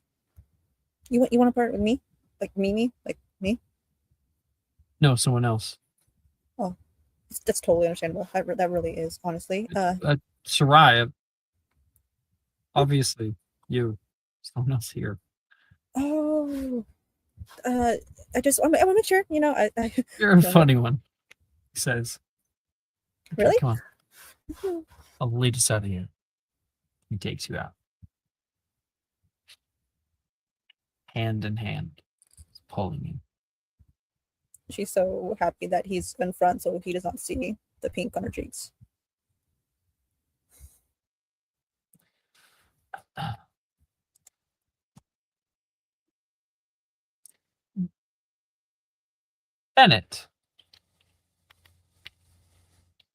[SPEAKER 4] You want to partner with me? Like me? Like me?
[SPEAKER 1] No, someone else.
[SPEAKER 4] Oh, that's totally understandable. That really is, honestly.
[SPEAKER 1] Sarai. Obviously, you. Someone else here.
[SPEAKER 4] Oh, I want to make sure.
[SPEAKER 1] You're a funny one. He says. Okay,
[SPEAKER 4] Really?
[SPEAKER 1] come on. I'll lead us out of here. He takes you out. Hand in hand. He's pulling you.
[SPEAKER 4] She's so happy that he's in front, so he does not see the pink on her cheeks.
[SPEAKER 1] Bennett.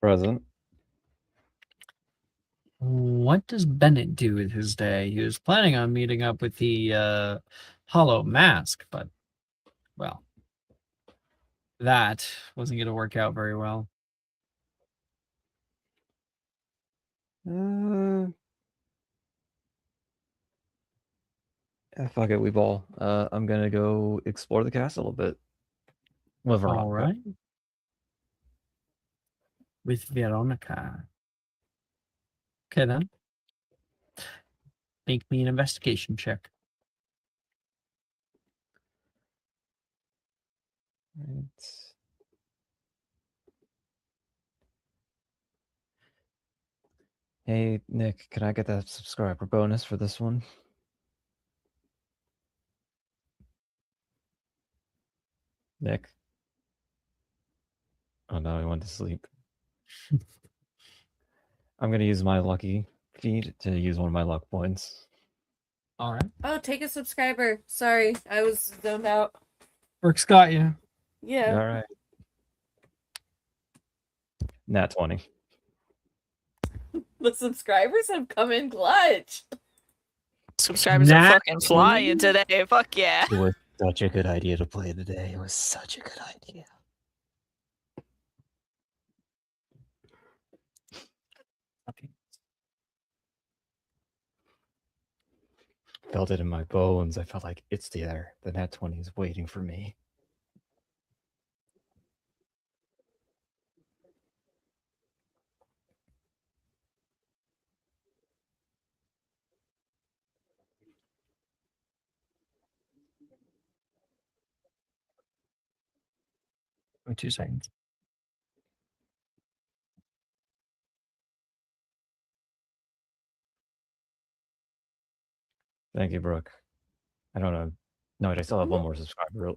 [SPEAKER 3] Present.
[SPEAKER 1] What does Bennett do with his day? He was planning on meeting up with the Hollow Mask, but, well, that wasn't going to work out very well.
[SPEAKER 3] Fuck it, we ball. I'm gonna go explore the castle a bit. With Veronica.
[SPEAKER 1] All right. With Veronica. Okay, then. Make me an investigation check.
[SPEAKER 3] Right. Hey, Nick, can I get that subscriber bonus for this one? Nick? Oh no, he went to sleep. I'm gonna use my lucky feed to use one of my luck points.
[SPEAKER 1] All right.
[SPEAKER 7] Oh, take a subscriber. Sorry, I was zoned out.
[SPEAKER 1] Brooks got you.
[SPEAKER 7] Yeah.
[SPEAKER 3] All right. Nat 20.
[SPEAKER 7] The subscribers have come in clutch.
[SPEAKER 2] Subscribers are
[SPEAKER 1] Nat
[SPEAKER 2] fucking flying
[SPEAKER 1] 20?
[SPEAKER 2] today. Fuck yeah.
[SPEAKER 3] It was such a good idea to play today. It was such a good idea. Felt it in my bones. I felt like it's there. The Nat 20 is waiting for me.
[SPEAKER 1] Give me 2 seconds.
[SPEAKER 3] Thank you, Brooke. I don't know. No, I still have one more subscriber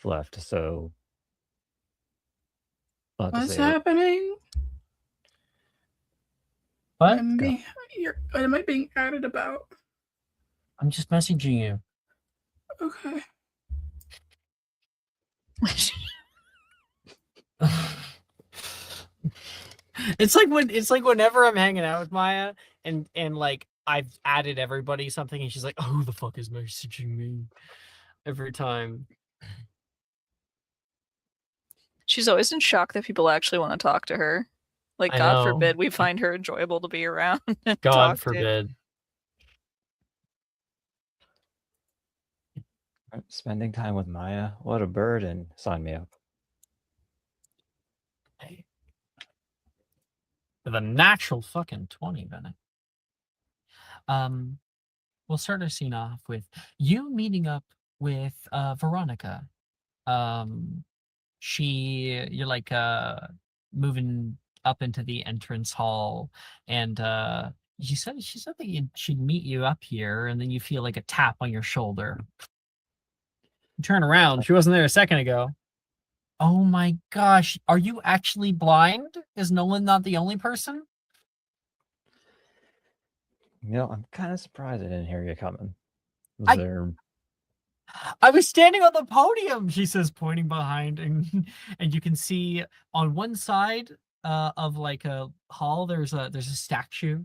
[SPEAKER 3] left, so. I'll have to
[SPEAKER 6] What's
[SPEAKER 3] say it.
[SPEAKER 6] happening?
[SPEAKER 1] What?
[SPEAKER 6] Am I being added about?
[SPEAKER 1] I'm just messaging you.
[SPEAKER 6] Okay.
[SPEAKER 1] It's like whenever I'm hanging out with Maya and like I've added everybody something, and she's like, "Oh, who the fuck is messaging me?" Every time.
[SPEAKER 2] She's always in shock that people actually want to talk to her. Like,
[SPEAKER 1] I
[SPEAKER 2] God
[SPEAKER 1] know.
[SPEAKER 2] forbid we find her enjoyable to be around and
[SPEAKER 1] God
[SPEAKER 2] talk to.
[SPEAKER 1] forbid.
[SPEAKER 3] Spending time with Maya, what a burden. Sign me up.
[SPEAKER 1] Hey. With a natural fucking 20, Bennett. We'll start our scene off with you meeting up with Veronica. You're like moving up into the entrance hall, and she said that she'd meet you up here, and then you feel like a tap on your shoulder. You turn around, she wasn't there a second ago. Oh my gosh, are you actually blind? Is Nolan not the only person?
[SPEAKER 3] You know, I'm kind of surprised I didn't hear you coming.
[SPEAKER 1] I-
[SPEAKER 3] There...
[SPEAKER 1] I was standing on the podium, she says, pointing behind, and you can see on one side of like a hall there's a statue,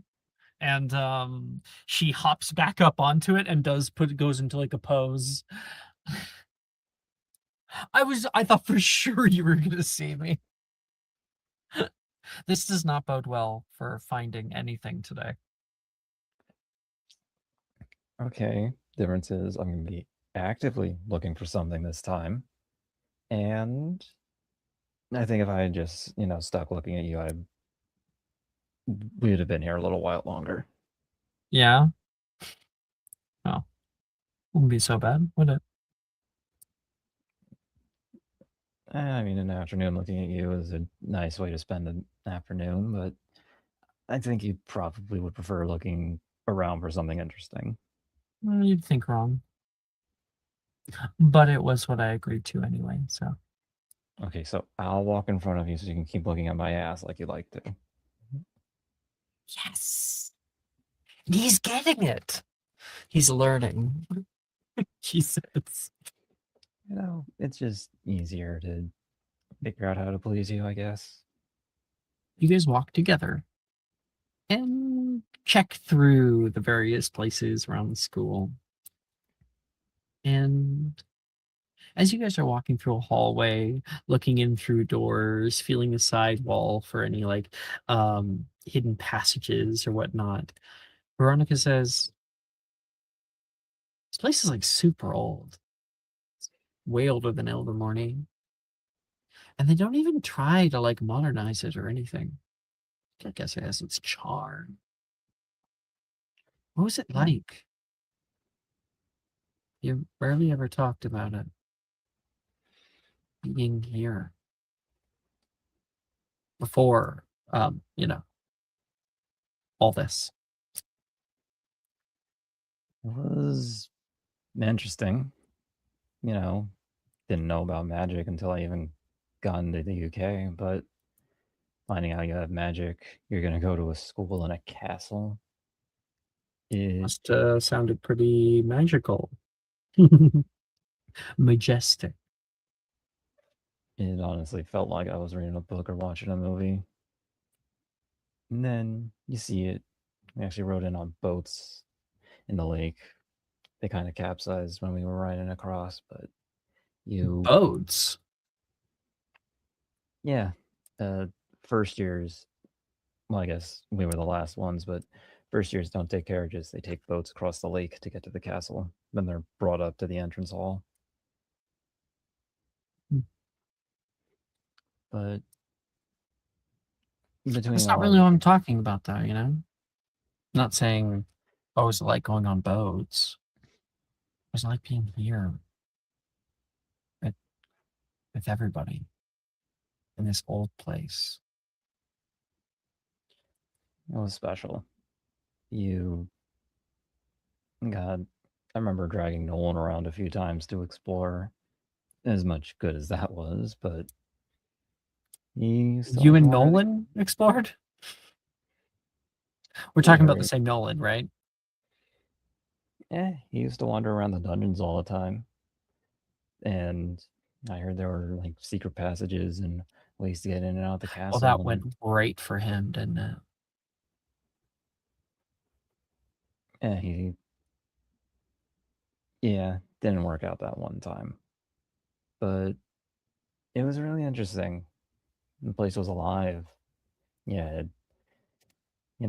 [SPEAKER 1] and she hops back up onto it and goes into like a pose. I thought for sure you were gonna see me. This does not bode well for finding anything today.
[SPEAKER 3] Okay, difference is I'm going to be actively looking for something this time. And I think if I had just, stuck looking at you, we would have been here a little while longer.
[SPEAKER 1] Yeah. Oh, wouldn't be so bad, would it?
[SPEAKER 3] I mean, an afternoon looking at you is a nice way to spend an afternoon, but I think you probably would prefer looking around for something interesting.
[SPEAKER 1] You'd think wrong. But it was what I agreed to anyway, so.
[SPEAKER 3] Okay, so I'll walk in front of you so you can keep looking at my ass like you like to.
[SPEAKER 1] Yes. He's getting it. He's learning. She says.
[SPEAKER 3] It's just easier to figure out how to please you, I guess.
[SPEAKER 1] You guys walk together and check through the various places around the school. And as you guys are walking through a hallway, looking in through doors, feeling the side wall for any like hidden passages or whatnot, Veronica says, "This place is like super old. It's way older than Ilvermorny. And they don't even try to like modernize it or anything. I guess it has its charm." What was it like? You rarely ever talked about it. Being here. Before, all this.
[SPEAKER 3] It was interesting. Didn't know about magic until I even got into the UK, but finding out you have magic, you're going to go to a school in a castle. It
[SPEAKER 1] Must sounded pretty magical. Majestic.
[SPEAKER 3] honestly felt like I was reading a book or watching a movie. And then you see it. We actually rode in on boats in the lake. They kind of capsized when we were riding across, but
[SPEAKER 1] Boats.
[SPEAKER 3] Yeah. First years, well, I guess we were the last ones, but first years don't take carriages. They take boats across the lake to get to the castle. Then they're brought up to the entrance hall. But between
[SPEAKER 1] That's not really what I'm talking about, though, Not saying, oh, is it like going on boats? It was like being here with everybody in this old place.
[SPEAKER 3] It was special. God, I remember dragging Nolan around a few times to explore. As much good as that was, but
[SPEAKER 1] You and Nolan explored? We're talking about the same Nolan, right?
[SPEAKER 3] He used to wander around the dungeons all the time. And I heard there were like secret passages and ways to get in and out of the castle.
[SPEAKER 1] Well, that went great for him, didn't it?
[SPEAKER 3] he didn't work out that one time. But it was really interesting. The place was alive. Yeah,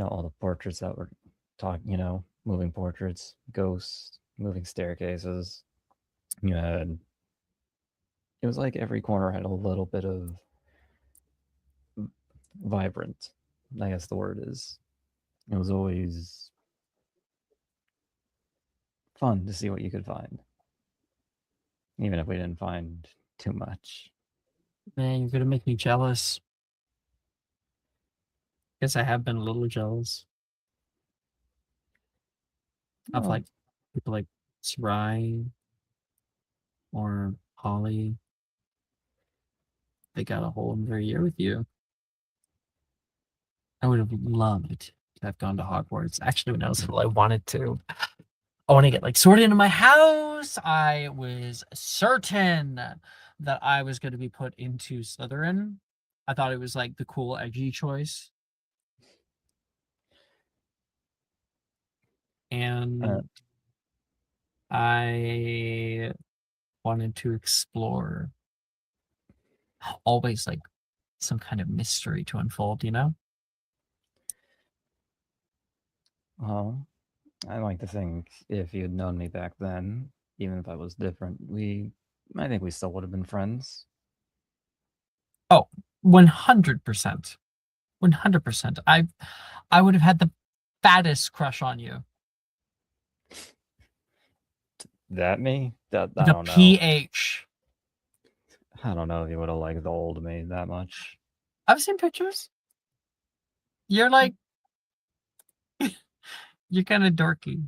[SPEAKER 3] all the portraits that were talking, moving portraits, ghosts, moving staircases. You had it was like every corner had a little bit of vibrant, I guess the word is. It was always fun to see what you could find. Even if we didn't find too much.
[SPEAKER 1] Man, you're gonna make me jealous. Guess I have been a little jealous of
[SPEAKER 3] Oh,
[SPEAKER 1] like people like Sarai or Holly. They got a whole another year with you. I would have loved to have gone to Hogwarts. Actually, when I was little, I wanted to. I want to get like sorted into my house. I was certain that I was going to be put into Slytherin. I thought it was like the cool, edgy choice. And I wanted to explore always like some kind of mystery to unfold, you know?
[SPEAKER 3] well, I like to think if you'd known me back then, even if I was different, I think we still would have been friends.
[SPEAKER 1] Oh, 100%. 100%. I would have had the fattest crush on you.
[SPEAKER 3] That me? That I
[SPEAKER 1] The
[SPEAKER 3] don't know.
[SPEAKER 1] PH.
[SPEAKER 3] I don't know if you would have liked the old me that much.
[SPEAKER 1] I've seen pictures. You're like, you're kind of dorky.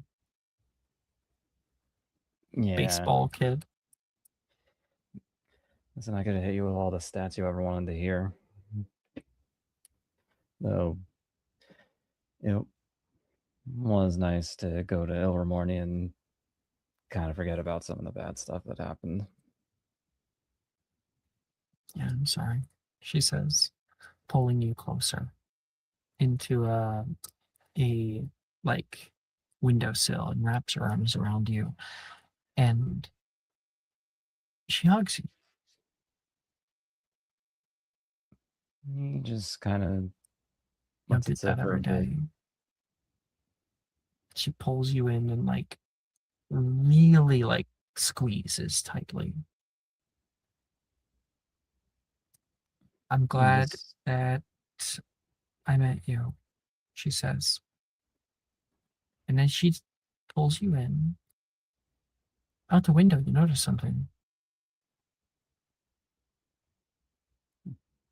[SPEAKER 3] Yeah.
[SPEAKER 1] Baseball kid.
[SPEAKER 3] Listen, I could have hit you with all the stats you ever wanted to hear. Though, it was nice to go to Ilvermorny and kind of forget about some of the bad stuff that happened.
[SPEAKER 1] Yeah, I'm sorry. She says, pulling you closer into a like windowsill and wraps her arms around you. And she hugs you.
[SPEAKER 3] He just kind of
[SPEAKER 1] You don't
[SPEAKER 3] lets
[SPEAKER 1] get
[SPEAKER 3] it sit
[SPEAKER 1] that
[SPEAKER 3] for
[SPEAKER 1] every
[SPEAKER 3] a bit.
[SPEAKER 1] day. She pulls you in and like really like squeezes tightly. I'm glad
[SPEAKER 3] Just,
[SPEAKER 1] that I met you, she says. And then she pulls you in. Out the window, you notice something.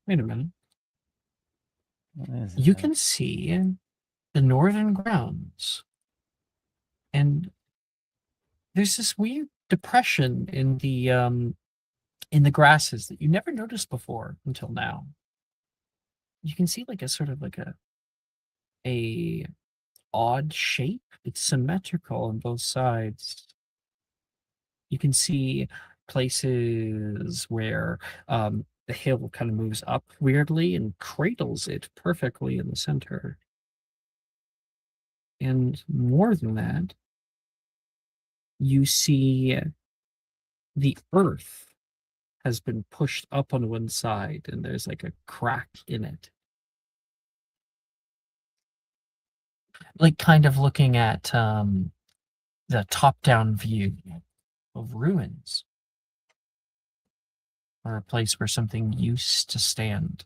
[SPEAKER 1] Wait a minute.
[SPEAKER 3] what is
[SPEAKER 1] You
[SPEAKER 3] that?
[SPEAKER 1] can see the northern grounds. And there's this weird depression in the grasses that you never noticed before until now. You can see like a sort of like a odd shape. It's symmetrical on both sides. You can see places where the hill kind of moves up weirdly and cradles it perfectly in the center. And more than that, you see the earth has been pushed up on one side and there's like a crack in it. Like kind of looking at the top-down view of ruins, or a place where something used to stand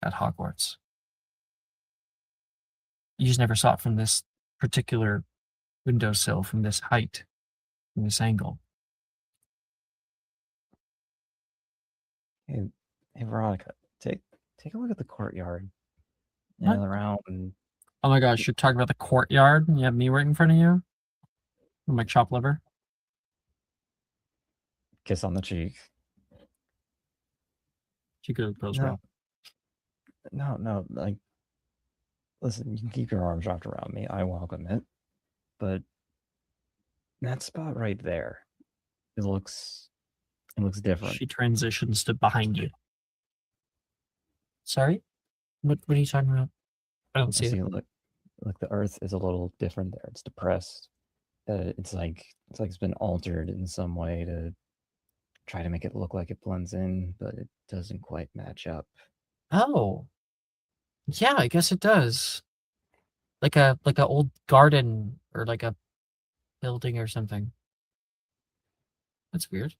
[SPEAKER 1] at Hogwarts. You just never saw it from this particular windowsill, from this height, from this angle.
[SPEAKER 3] Hey, Veronica, take a look at the courtyard.
[SPEAKER 1] What?
[SPEAKER 3] Around and
[SPEAKER 1] Oh my gosh, you're talking about the courtyard and you have me right in front of you? I'm like chopped liver.
[SPEAKER 3] kiss on the cheek.
[SPEAKER 1] She could have posed
[SPEAKER 3] No, no, like, listen, you can keep your arms wrapped around me. I welcome it. But that spot right there, it looks different.
[SPEAKER 1] She transitions to behind you. Sorry? What are you talking about? I don't see it.
[SPEAKER 3] See, Like the Earth is a little different there. It's depressed. It's like it's been altered in some way to try to make it look like it blends in, but it doesn't quite match up.
[SPEAKER 1] Oh, yeah, I guess it does. Like a old garden or like a building or something. That's weird.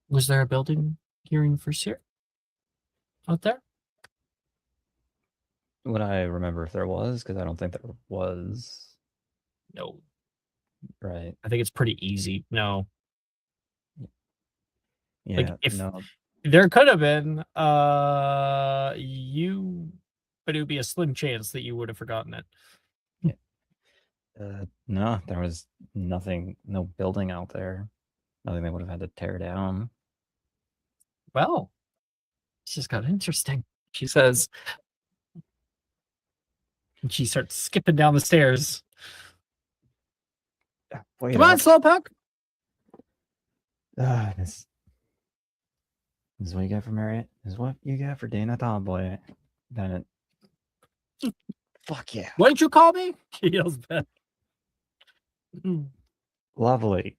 [SPEAKER 1] Was there a building here in First Year? Out there?
[SPEAKER 3] Would I remember if there was? Because I don't think there was.
[SPEAKER 1] No.
[SPEAKER 3] Right.
[SPEAKER 1] I think it's pretty easy. No.
[SPEAKER 3] Yeah.
[SPEAKER 1] if
[SPEAKER 3] no.
[SPEAKER 1] there could have been, but it would be a slim chance that you would have forgotten it.
[SPEAKER 3] No, there was nothing. No building out there. Nothing they would have had to tear down.
[SPEAKER 1] Well, it's just got interesting. She says, and she starts skipping down the stairs.
[SPEAKER 3] Wait
[SPEAKER 1] Come on,
[SPEAKER 3] up.
[SPEAKER 1] Slowpoke.
[SPEAKER 3] This is what you get for Marriott. This is what you get for Dana Tomboy. Then it. Fuck yeah.
[SPEAKER 1] What did you call me? She yells back.
[SPEAKER 3] Lovely.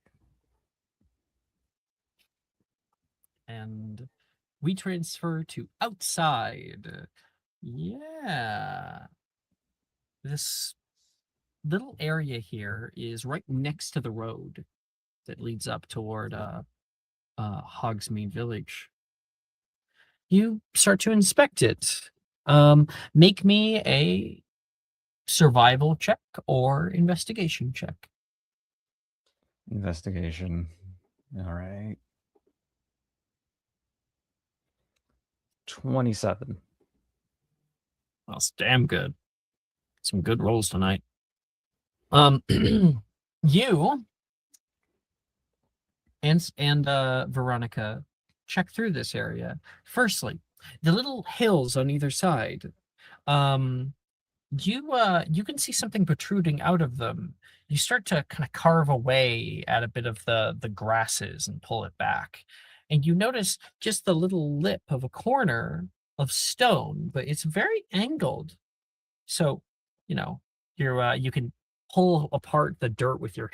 [SPEAKER 1] And we transfer to outside. Yeah. This little area here is right next to the road that leads up toward Hogsmeade Village. You start to inspect it. Make me a survival check or investigation check.
[SPEAKER 3] Investigation. All right. 27.
[SPEAKER 1] That's damn good. Some good rolls tonight. You and Veronica check through this area. Firstly, the little hills on either side. You can see something protruding out of them. You start to kind of carve away at a bit of the grasses and pull it back. And you notice just the little lip of a corner of stone, but it's very angled. So, you can pull apart the dirt with your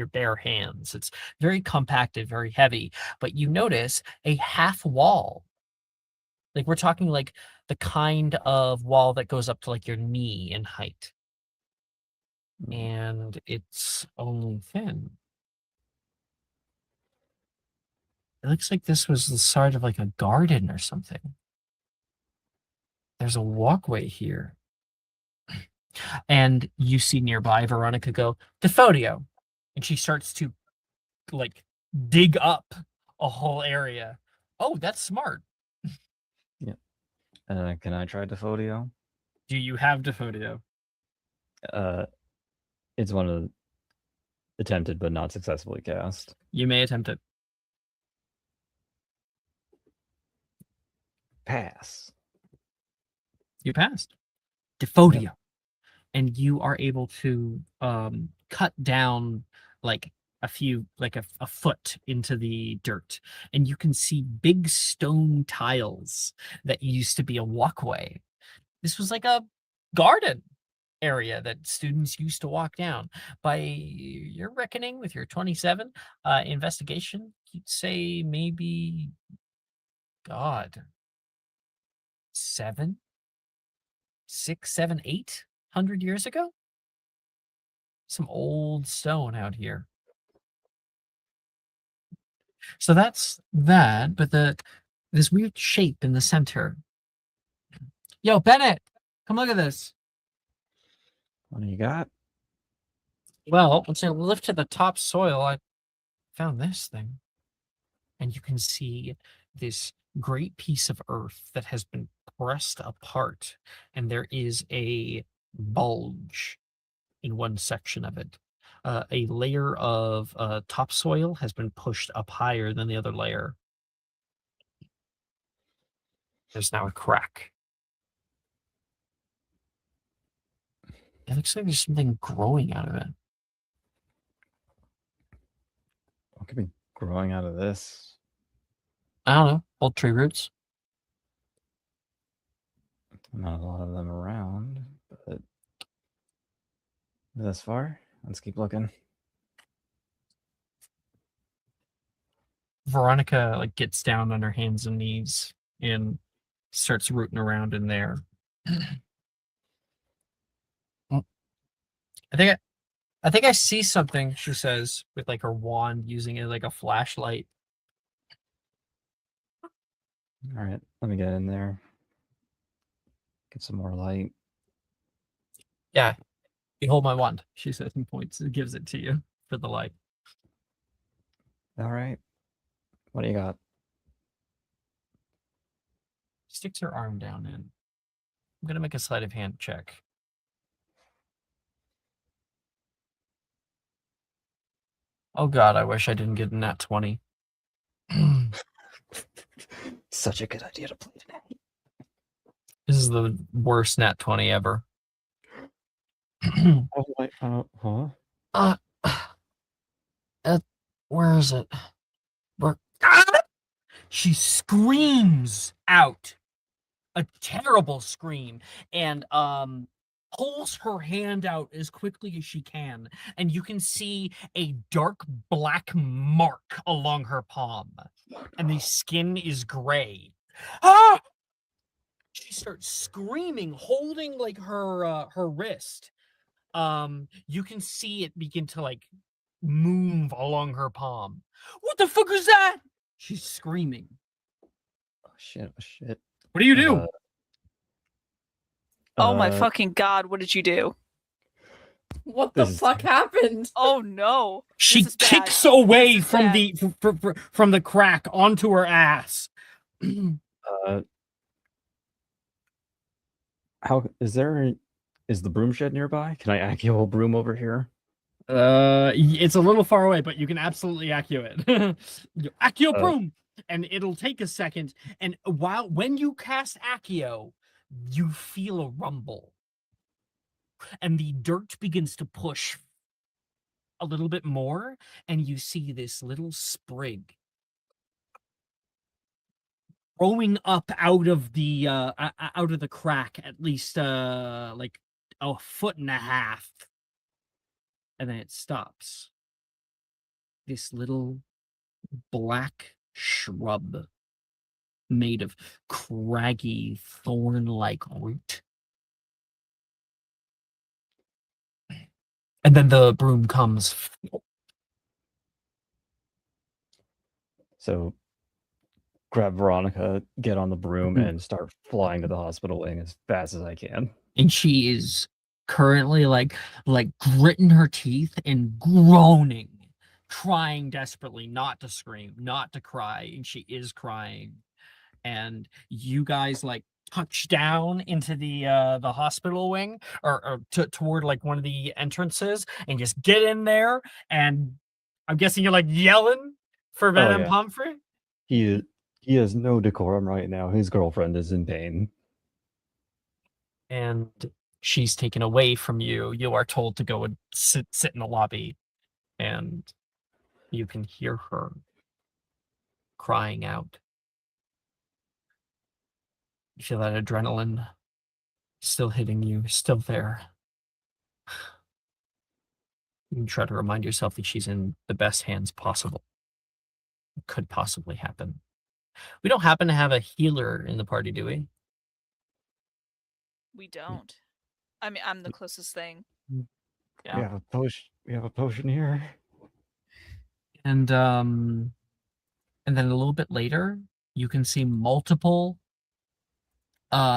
[SPEAKER 1] bare hands. It's very compacted, very heavy, but you notice a half wall. Like we're talking like the kind of wall that goes up to like your knee in height. And it's only thin. It looks like this was the side of like a garden or something. There's a walkway here. And you see nearby Veronica go, Defodio. And she starts to like dig up a whole area. Oh, that's smart.
[SPEAKER 3] Can I try Defodio?
[SPEAKER 1] Do you have Defodio?
[SPEAKER 3] It's one of the attempted but not successfully cast.
[SPEAKER 1] You may attempt it.
[SPEAKER 3] Pass.
[SPEAKER 1] You passed. Defodio. Yep. And you are able to cut down like a foot into the dirt, and you can see big stone tiles that used to be a walkway. This was like a garden area that students used to walk down. By your reckoning with your 27 investigation, you'd say maybe, God, 7, 6, 7, 800 years ago? Some old stone out here. So that's that, but this weird shape in the center. Yo, Bennett, come look at this.
[SPEAKER 3] What do you got?
[SPEAKER 1] Well, once I lift to the top soil, I found this thing. And you can see this great piece of earth that has been pressed apart, and there is a bulge in one section of it. A layer of topsoil has been pushed up higher than the other layer. There's now a crack. It looks like there's something growing out of it.
[SPEAKER 3] What could be growing out of this?
[SPEAKER 1] I don't know. Old tree roots.
[SPEAKER 3] Not a lot of them around. This far? Let's keep looking.
[SPEAKER 1] Veronica like gets down on her hands and knees and starts rooting around in there. I think I see something, she says, with like her wand, using it like a flashlight.
[SPEAKER 3] All right, let me get in there. Get some more light.
[SPEAKER 1] Yeah. Behold my wand, she says and points and gives it to you for the light.
[SPEAKER 3] All right. What do you got?
[SPEAKER 1] Sticks her arm down in. I'm gonna make a sleight of hand check. Oh god, I wish I didn't get a nat 20.
[SPEAKER 3] Such a good idea to play today.
[SPEAKER 1] This is the worst nat 20 ever.
[SPEAKER 3] Oh, wait, huh?
[SPEAKER 1] Where is it? Where? She screams out a terrible scream and pulls her hand out as quickly as she can, and you can see a dark black mark along her palm, and the skin is gray. Ah! She starts screaming, holding like her wrist. You can see it begin to like move along her palm. What the fuck is that? She's screaming.
[SPEAKER 3] Oh shit! Oh shit!
[SPEAKER 1] What do you do?
[SPEAKER 2] Oh my fucking god, what did you do?
[SPEAKER 7] What the fuck happened?
[SPEAKER 2] Oh no.
[SPEAKER 1] She
[SPEAKER 2] This is bad.
[SPEAKER 1] kicks away
[SPEAKER 2] This is
[SPEAKER 1] from
[SPEAKER 2] bad.
[SPEAKER 1] from the crack onto her ass.
[SPEAKER 3] How is the broom shed nearby? Can I accio a broom over here?
[SPEAKER 1] It's a little far away, but you can absolutely accio it. Accio broom, and it'll take a second. And when you cast accio, you feel a rumble, and the dirt begins to push a little bit more, and you see this little sprig growing up out of the crack, at least like a foot and a half. And then it stops. This little black shrub made of craggy, thorn-like root. And then the broom comes.
[SPEAKER 3] So grab Veronica, get on the broom, and start flying to the hospital wing as fast as I can.
[SPEAKER 1] And she is currently like gritting her teeth and groaning, trying desperately not to scream, not to cry, and she is crying. And you guys like touch down into the hospital wing or toward like one of the entrances and just get in there. And I'm guessing you're like yelling for Madame Pomfrey.
[SPEAKER 3] He has no decorum right now. His girlfriend is in pain.
[SPEAKER 1] And she's taken away from you. You are told to go and sit in the lobby, and you can hear her crying out. You feel that adrenaline still hitting you, still there. You try to remind yourself that she's in the best hands possible. It could possibly happen. We don't happen to have a healer in the party, do we?
[SPEAKER 2] We don't. I mean, I'm the closest thing.
[SPEAKER 1] Yeah.
[SPEAKER 3] We have a potion here.
[SPEAKER 1] And then a little bit later, you can see multiple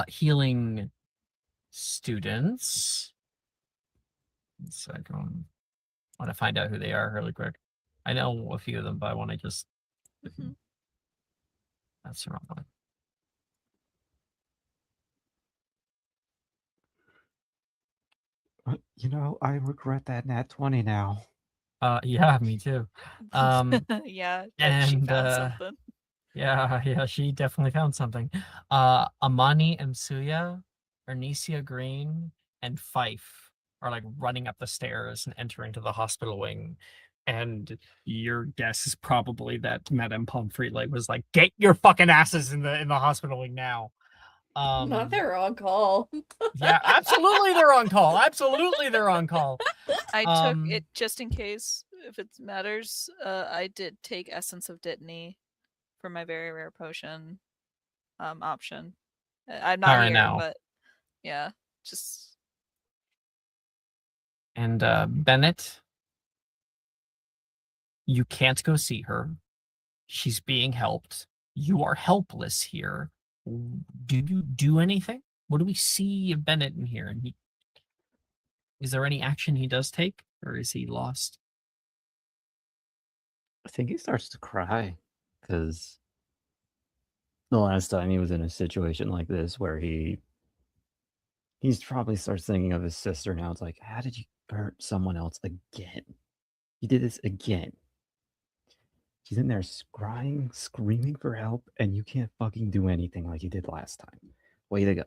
[SPEAKER 1] healing students. So I want to find out who they are really quick. I know a few of them, but I want to just... That's the wrong one.
[SPEAKER 3] You know, I regret that nat 20 now.
[SPEAKER 1] Yeah, me too.
[SPEAKER 2] Yeah,
[SPEAKER 1] and
[SPEAKER 2] she found something.
[SPEAKER 1] Yeah, she definitely found something. Amani and Suya, Ernesia Green, and Fife are like running up the stairs and entering to the hospital wing. And your guess is probably that Madame Pomfrey was like, "Get your fucking asses in the hospital wing now."
[SPEAKER 7] Not they're on call.
[SPEAKER 1] Yeah, absolutely they're on call. Absolutely they're on call.
[SPEAKER 2] I took it just in case, if it matters. I did take Essence of Dittany for my very rare potion option. I'm not
[SPEAKER 1] Alright,
[SPEAKER 2] here,
[SPEAKER 1] now.
[SPEAKER 2] but yeah, just
[SPEAKER 1] And Bennett, you can't go see her. She's being helped. You are helpless here. Do you do anything? What do we see of Bennett in here? And is there any action he does take, or is he lost?
[SPEAKER 3] I think he starts to cry because the last time he was in a situation like this where he's probably starts thinking of his sister now. It's like, how did you hurt someone else again? You did this again. She's in there crying, screaming for help, and you can't fucking do anything like you did last time. Way to go.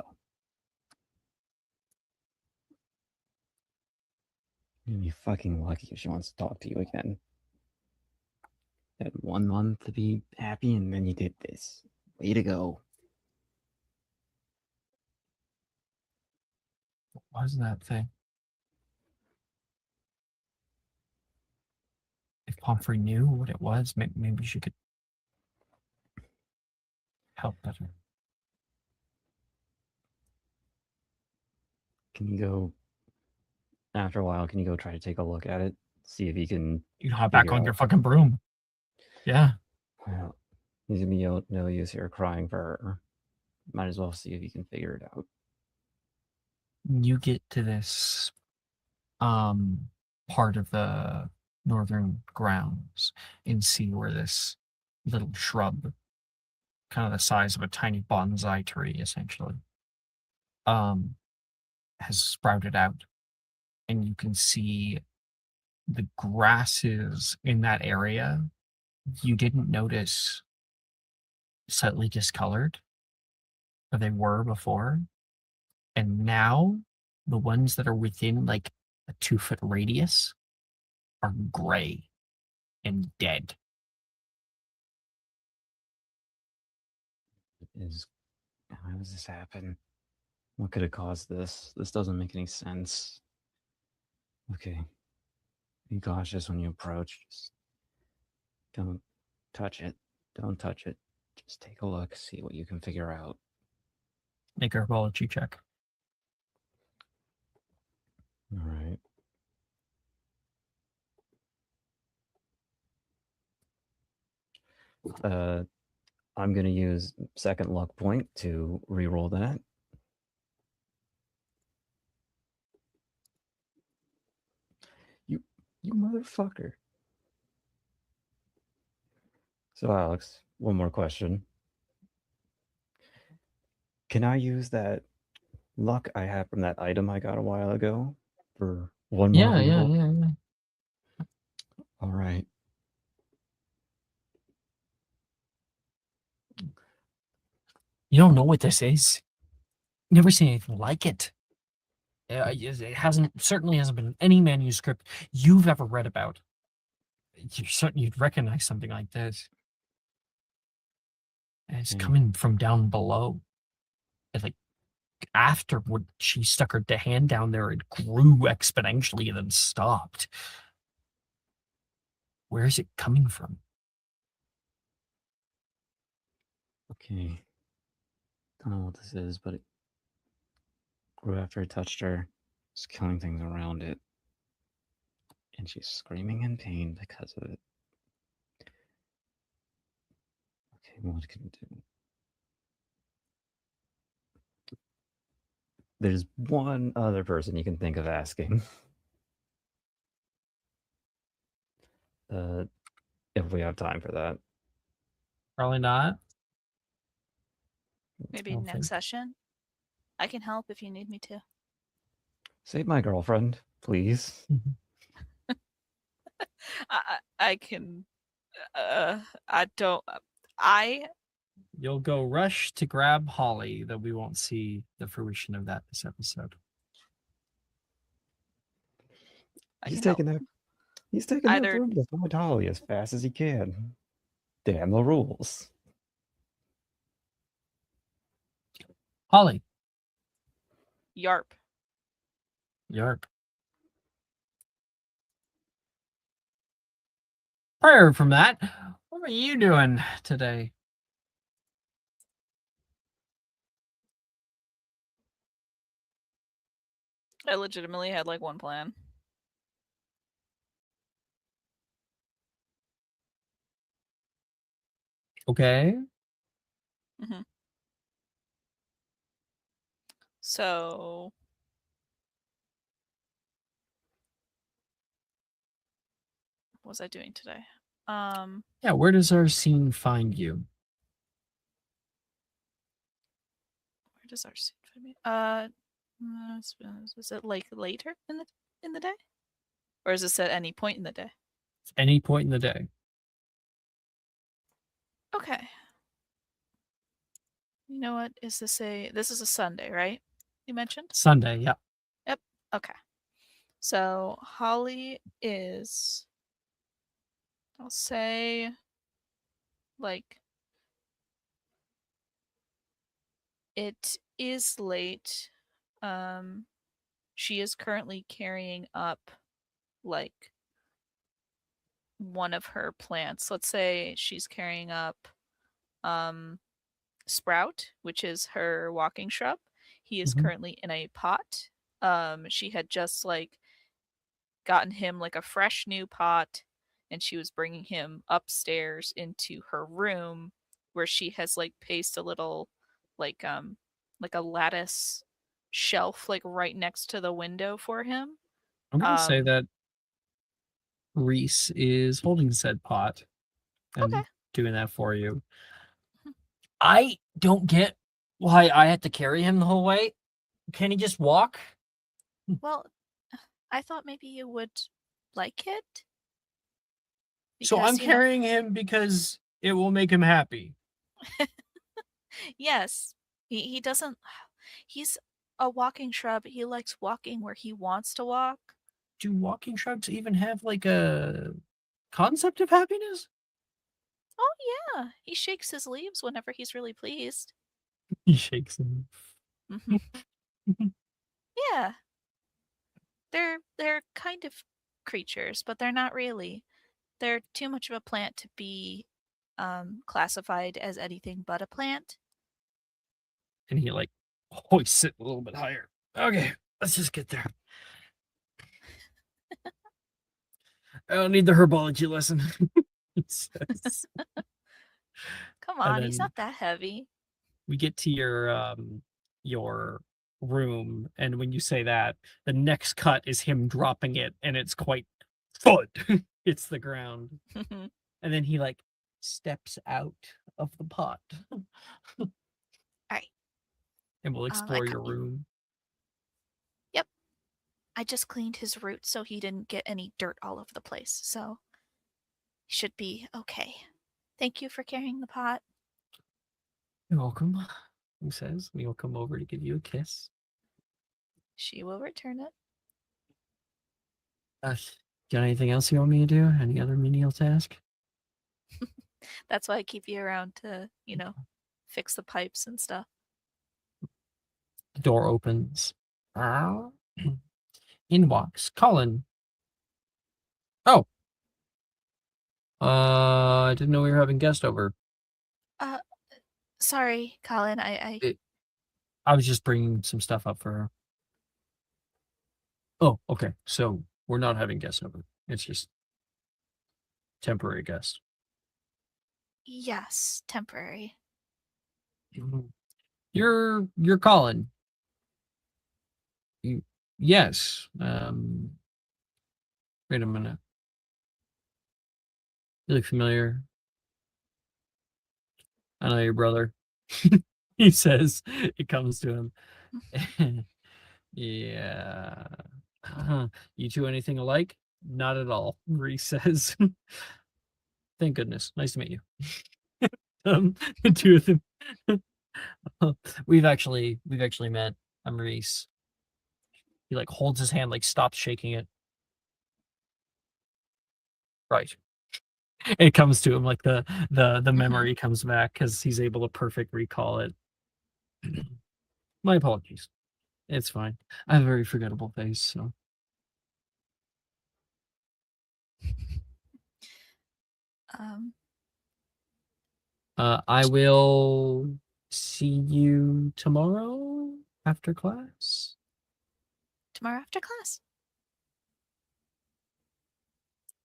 [SPEAKER 3] You'd be fucking lucky if she wants to talk to you again. Had 1 month to be happy, and then you did this. Way to go.
[SPEAKER 1] What was that thing? If Pomfrey knew what it was, maybe she could help better.
[SPEAKER 3] Can you go, after a while, can you go try to take a look at it? See if you can.
[SPEAKER 1] You hop back
[SPEAKER 3] figure
[SPEAKER 1] on
[SPEAKER 3] out-
[SPEAKER 1] your fucking broom. Yeah.
[SPEAKER 3] Well, he's gonna be no use here crying for her. Might as well see if you can figure it out.
[SPEAKER 1] You get to this part of the northern grounds and see where this little shrub, kind of the size of a tiny bonsai tree, essentially, has sprouted out. And you can see the grasses in that area you didn't notice slightly discolored, or they were before. And now the ones that are within like a 2-foot radius are gray and dead.
[SPEAKER 3] How does this happen? What could have caused this? This doesn't make any sense. Okay. Be cautious when you approach. Just don't touch it. Don't touch it. Just take a look, see what you can figure out.
[SPEAKER 1] Make a herbology check.
[SPEAKER 3] All right. I'm gonna use second luck point to re-roll that. You motherfucker. So Alex, one more question. Can I use that luck I have from that item I got a while ago for one more reroll?
[SPEAKER 1] Yeah.
[SPEAKER 3] All right.
[SPEAKER 1] You don't know what this is. Never seen anything like it. It certainly hasn't been in any manuscript you've ever read about. You'd recognize something like this. And it's coming from down below. And like after what she stuck her hand down there, it grew exponentially and then stopped. Where is it coming from?
[SPEAKER 3] Okay. Don't know what this is, but it grew after I touched her. It's killing things around it. And she's screaming in pain because of it. Okay, what can we do? There's one other person you can think of asking. If we have time for that.
[SPEAKER 1] Probably not.
[SPEAKER 2] maybe
[SPEAKER 1] I'll
[SPEAKER 2] next
[SPEAKER 1] think.
[SPEAKER 2] session. I can help if you need me to.
[SPEAKER 3] Save my girlfriend, please.
[SPEAKER 2] I can. I don't. I
[SPEAKER 1] You'll go rush to grab Holly, though we won't see the fruition of that this episode.
[SPEAKER 3] He's
[SPEAKER 2] can help.
[SPEAKER 3] taking that. He's taking that
[SPEAKER 2] Either-
[SPEAKER 3] broom to find Holly as fast as he can. Damn the rules.
[SPEAKER 1] Holly.
[SPEAKER 2] Yarp.
[SPEAKER 1] Yarp. Prior from that, what were you doing today?
[SPEAKER 2] I legitimately had like one plan.
[SPEAKER 1] Okay.
[SPEAKER 2] Mm-hmm. So what was I doing today?
[SPEAKER 1] Yeah, where does our scene find you?
[SPEAKER 2] Where does our scene find me? Is it like later in the day? Or is this at any point in the day?
[SPEAKER 1] Any point in the day.
[SPEAKER 2] Okay. You know what? This is a Sunday, right? You mentioned?
[SPEAKER 1] Sunday, yeah.
[SPEAKER 2] Yep. Okay. So Holly is, I'll say, like, it is late. She is currently carrying up like one of her plants. Let's say she's carrying up Sprout, which is her walking shrub. He is
[SPEAKER 1] Mhm.
[SPEAKER 2] currently in a pot. She had just like gotten him like a fresh new pot, and she was bringing him upstairs into her room where she has like placed a little like a lattice shelf like right next to the window for him.
[SPEAKER 1] I'm gonna say
[SPEAKER 2] Um
[SPEAKER 1] that Reese is holding said pot and
[SPEAKER 2] Okay.
[SPEAKER 1] doing that for you. I don't get why I had to carry him the whole way. Can he just walk?
[SPEAKER 2] Well, I thought maybe you would like it.
[SPEAKER 1] So I'm
[SPEAKER 2] Because, you know,
[SPEAKER 1] carrying him because it will make him happy.
[SPEAKER 2] yes, he doesn't. He's a walking shrub. He likes walking where he wants to walk.
[SPEAKER 1] Do walking shrubs even have like a concept of happiness?
[SPEAKER 2] Oh yeah, he shakes his leaves whenever he's really pleased.
[SPEAKER 1] He shakes him.
[SPEAKER 2] Hmm. Yeah, they're kind of creatures, but they're not really. They're too much of a plant to be classified as anything but a plant.
[SPEAKER 1] And he like hoists it a little bit higher. Okay, let's just get there. I don't need the herbology lesson. He says.
[SPEAKER 2] Come
[SPEAKER 1] And
[SPEAKER 2] on, he's
[SPEAKER 1] then
[SPEAKER 2] not that heavy.
[SPEAKER 1] we get to your room, and when you say that, the next cut is him dropping it, and it's quite thud. Hits the ground. And then he like steps out of the pot.
[SPEAKER 2] Alright.
[SPEAKER 1] And we'll
[SPEAKER 2] I
[SPEAKER 1] explore your
[SPEAKER 2] copy.
[SPEAKER 1] room.
[SPEAKER 2] Yep. I just cleaned his roots so he didn't get any dirt all over the place. So he should be okay. Thank you for carrying the pot.
[SPEAKER 1] You're welcome, he says, and he'll come over to give you a kiss.
[SPEAKER 2] She will return it.
[SPEAKER 1] Got anything else you want me to do? Any other menial task?
[SPEAKER 2] That's why I keep you around to, fix the pipes and stuff.
[SPEAKER 1] The door opens. In walks Colin. Oh. I didn't know we were having guests over.
[SPEAKER 2] Sorry, Colin. I
[SPEAKER 1] I was just bringing some stuff up for her. Oh, okay. So we're not having guests over. It's just temporary guests.
[SPEAKER 2] yes, temporary.
[SPEAKER 1] You're Colin. Yes. Wait a minute. You look familiar. I know your brother. He says. It comes to him. Yeah. You two anything alike? Not at all, Reese says. Thank goodness. Nice to meet you. The two of them. We've actually met. I'm Reese. He like holds his hand, like stops shaking it. Right. It comes to him like the memory comes back because he's able to perfect recall it. My apologies. It's fine. I have a very forgettable face, so.
[SPEAKER 2] Um,
[SPEAKER 1] I will see you tomorrow after class.
[SPEAKER 2] tomorrow after class.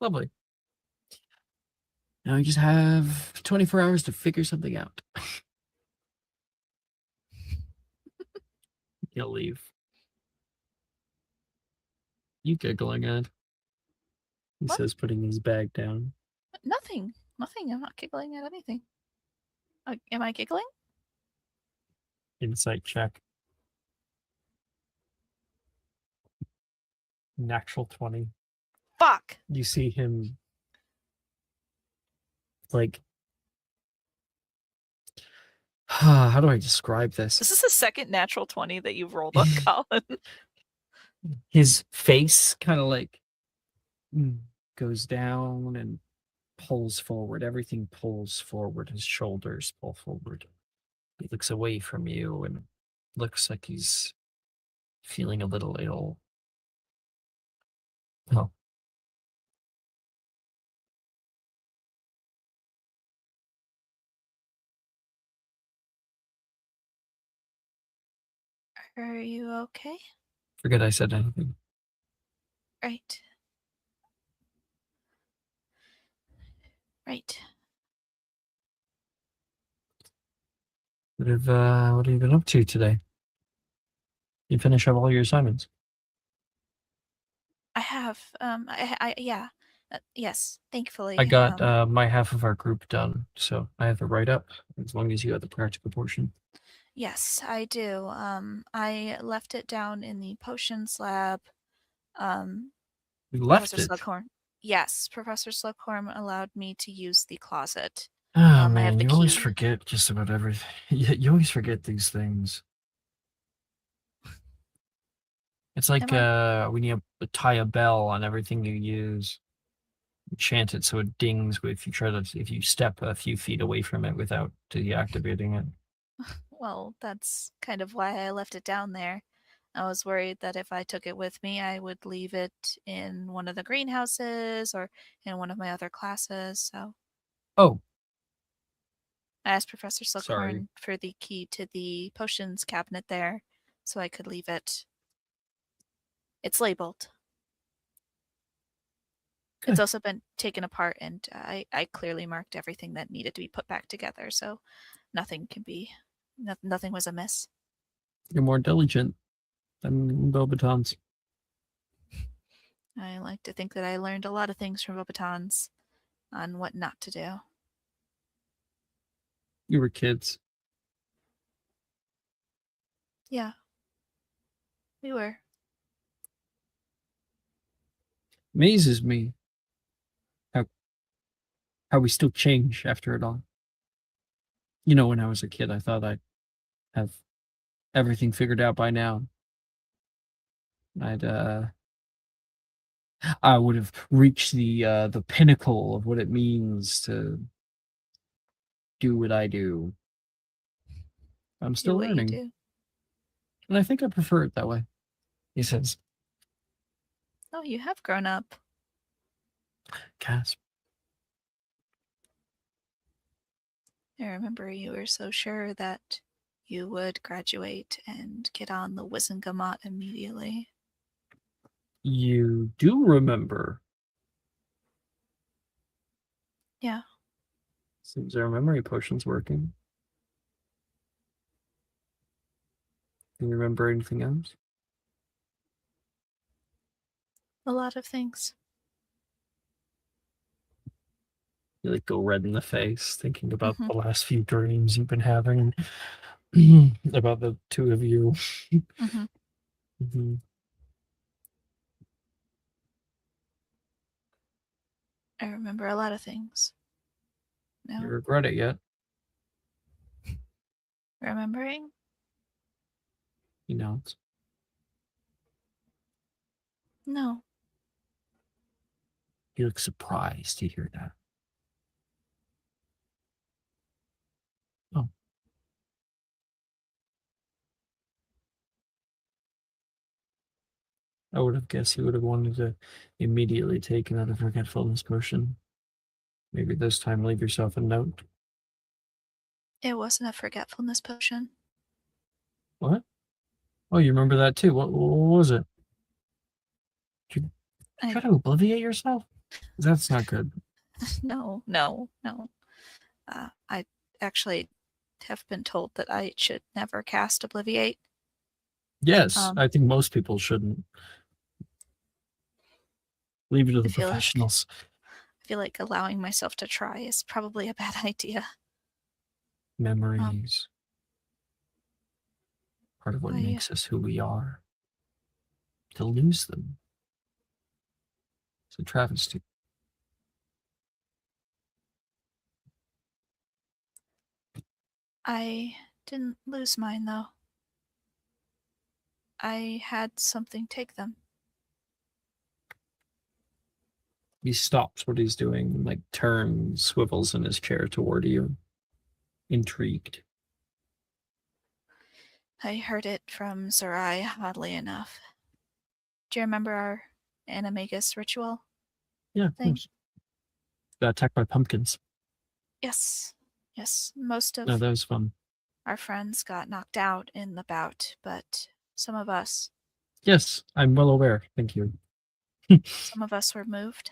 [SPEAKER 1] Lovely. Now we just have 24 hours to figure something out. You'll leave. You giggling, Ed? He
[SPEAKER 2] What?
[SPEAKER 1] says, putting his bag down.
[SPEAKER 2] Nothing. Nothing. I'm not giggling at anything. Am I giggling?
[SPEAKER 1] Insight check. Natural 20.
[SPEAKER 2] Fuck.
[SPEAKER 1] You see him like how do I describe this?
[SPEAKER 2] This is the second natural 20 that you've rolled on Colin.
[SPEAKER 1] His face kind of like goes down and pulls forward. Everything pulls forward. His shoulders pull forward. He looks away from you and looks like he's feeling a little ill. Oh.
[SPEAKER 2] Are you okay?
[SPEAKER 1] Forget I said anything.
[SPEAKER 2] Right. Right.
[SPEAKER 1] What have you been up to today? You finish up all your assignments?
[SPEAKER 2] I have. Yeah. Yes. Thankfully.
[SPEAKER 1] I got my half of our group done, so I have the write up as long as you got the practical portion.
[SPEAKER 2] Yes, I do. I left it down in the potions lab.
[SPEAKER 1] You left
[SPEAKER 2] Professor
[SPEAKER 1] it.
[SPEAKER 2] Slughorn. Yes, Professor Slughorn allowed me to use the closet.
[SPEAKER 1] Oh
[SPEAKER 2] I have
[SPEAKER 1] man,
[SPEAKER 2] the
[SPEAKER 1] you always
[SPEAKER 2] key.
[SPEAKER 1] forget just about everything. You always forget these things. It's like when you tie a bell on everything you use. You chant it so it dings if you step a few feet away from it without deactivating it.
[SPEAKER 2] Well, that's kind of why I left it down there. I was worried that if I took it with me, I would leave it in one of the greenhouses or in one of my other classes. So
[SPEAKER 1] Oh,
[SPEAKER 2] I asked Professor
[SPEAKER 1] sorry.
[SPEAKER 2] Slughorn for the key to the potions cabinet there so I could leave it. It's labeled.
[SPEAKER 1] Good.
[SPEAKER 2] It's also been taken apart, and I clearly marked everything that needed to be put back together, so nothing was amiss.
[SPEAKER 1] You're more diligent than Bobatons.
[SPEAKER 2] I like to think that I learned a lot of things from Bobatons on what not to do.
[SPEAKER 1] You were kids.
[SPEAKER 2] Yeah. We were.
[SPEAKER 1] Amazes me how we still change after it all. You know, when I was a kid, I thought I'd have everything figured out by now. I would have reached the pinnacle of what it means to do what I do. I'm still
[SPEAKER 2] Do what
[SPEAKER 1] learning.
[SPEAKER 2] you do.
[SPEAKER 1] And I think I prefer it that way, he says.
[SPEAKER 2] Oh, you have grown up.
[SPEAKER 1] Gasp.
[SPEAKER 2] I remember you were so sure that you would graduate and get on the Wizengamot immediately.
[SPEAKER 1] You do remember.
[SPEAKER 2] Yeah.
[SPEAKER 1] Seems our memory potion's working. Do you remember anything else?
[SPEAKER 2] A lot of things.
[SPEAKER 1] You like go red in the face, thinking about
[SPEAKER 2] Mhm.
[SPEAKER 1] the last few dreams you've been having, about the two of you.
[SPEAKER 2] Mhm.
[SPEAKER 1] Mhm.
[SPEAKER 2] I remember a lot of things.
[SPEAKER 1] You
[SPEAKER 2] No?
[SPEAKER 1] regret it yet?
[SPEAKER 2] Remembering?
[SPEAKER 1] He nods.
[SPEAKER 2] No.
[SPEAKER 1] He looks surprised to hear that. Oh. I would have guessed he would have wanted to immediately take another forgetfulness potion. Maybe this time leave yourself a note.
[SPEAKER 2] It wasn't a forgetfulness potion.
[SPEAKER 1] What? Oh, you remember that too. What was it? Did you
[SPEAKER 2] I,
[SPEAKER 1] try to obliviate yourself? That's not good.
[SPEAKER 2] no. I actually have been told that I should never cast Obliviate.
[SPEAKER 1] Yes,
[SPEAKER 2] Um,
[SPEAKER 1] I think most people shouldn't. Leave it to the
[SPEAKER 2] I feel
[SPEAKER 1] professionals.
[SPEAKER 2] I feel like allowing myself to try is probably a bad idea.
[SPEAKER 1] Memories. Part of what
[SPEAKER 2] I-
[SPEAKER 1] makes us who we are. To lose them. It's a travesty.
[SPEAKER 2] I didn't lose mine, though. I had something take them.
[SPEAKER 1] He stops what he's doing, like turns, swivels in his chair toward you. Intrigued.
[SPEAKER 2] I heard it from Zerai, oddly enough. Do you remember our Animagus ritual?
[SPEAKER 1] Yeah, of
[SPEAKER 2] Thing?
[SPEAKER 1] course. Got attacked by pumpkins.
[SPEAKER 2] Yes. Most of
[SPEAKER 1] No, that was fun.
[SPEAKER 2] our friends got knocked out in the bout, but some of us
[SPEAKER 1] Yes, I'm well aware. Thank you.
[SPEAKER 2] were moved.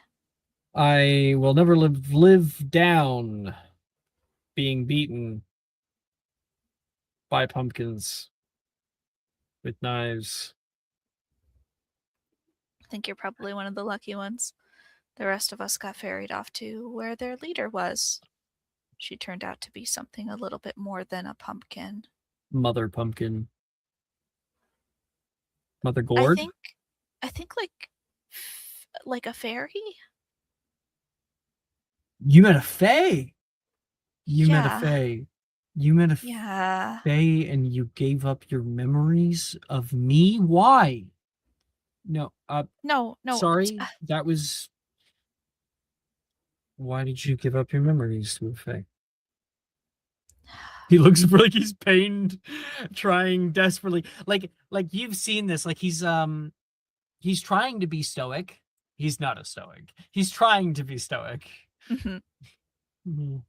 [SPEAKER 1] I will never live down being beaten by pumpkins with knives.
[SPEAKER 2] I think you're probably one of the lucky ones. The rest of us got ferried off to where their leader was. She turned out to be something a little bit more than a pumpkin.
[SPEAKER 1] Mother pumpkin. Mother
[SPEAKER 2] I
[SPEAKER 1] gourd?
[SPEAKER 2] think like a fairy?
[SPEAKER 1] You met a fae. You met a
[SPEAKER 2] Yeah.
[SPEAKER 1] fae. You met a
[SPEAKER 2] Yeah.
[SPEAKER 1] fae and you gave up your memories of me? Why? No,
[SPEAKER 2] No.
[SPEAKER 1] sorry. That was. Why did you give up your memories to a fae? He looks like he's pained, trying desperately. Like you've seen this. Like he's trying to be stoic. He's not a stoic. He's trying to be stoic.
[SPEAKER 2] Mhm.
[SPEAKER 1] Mhm.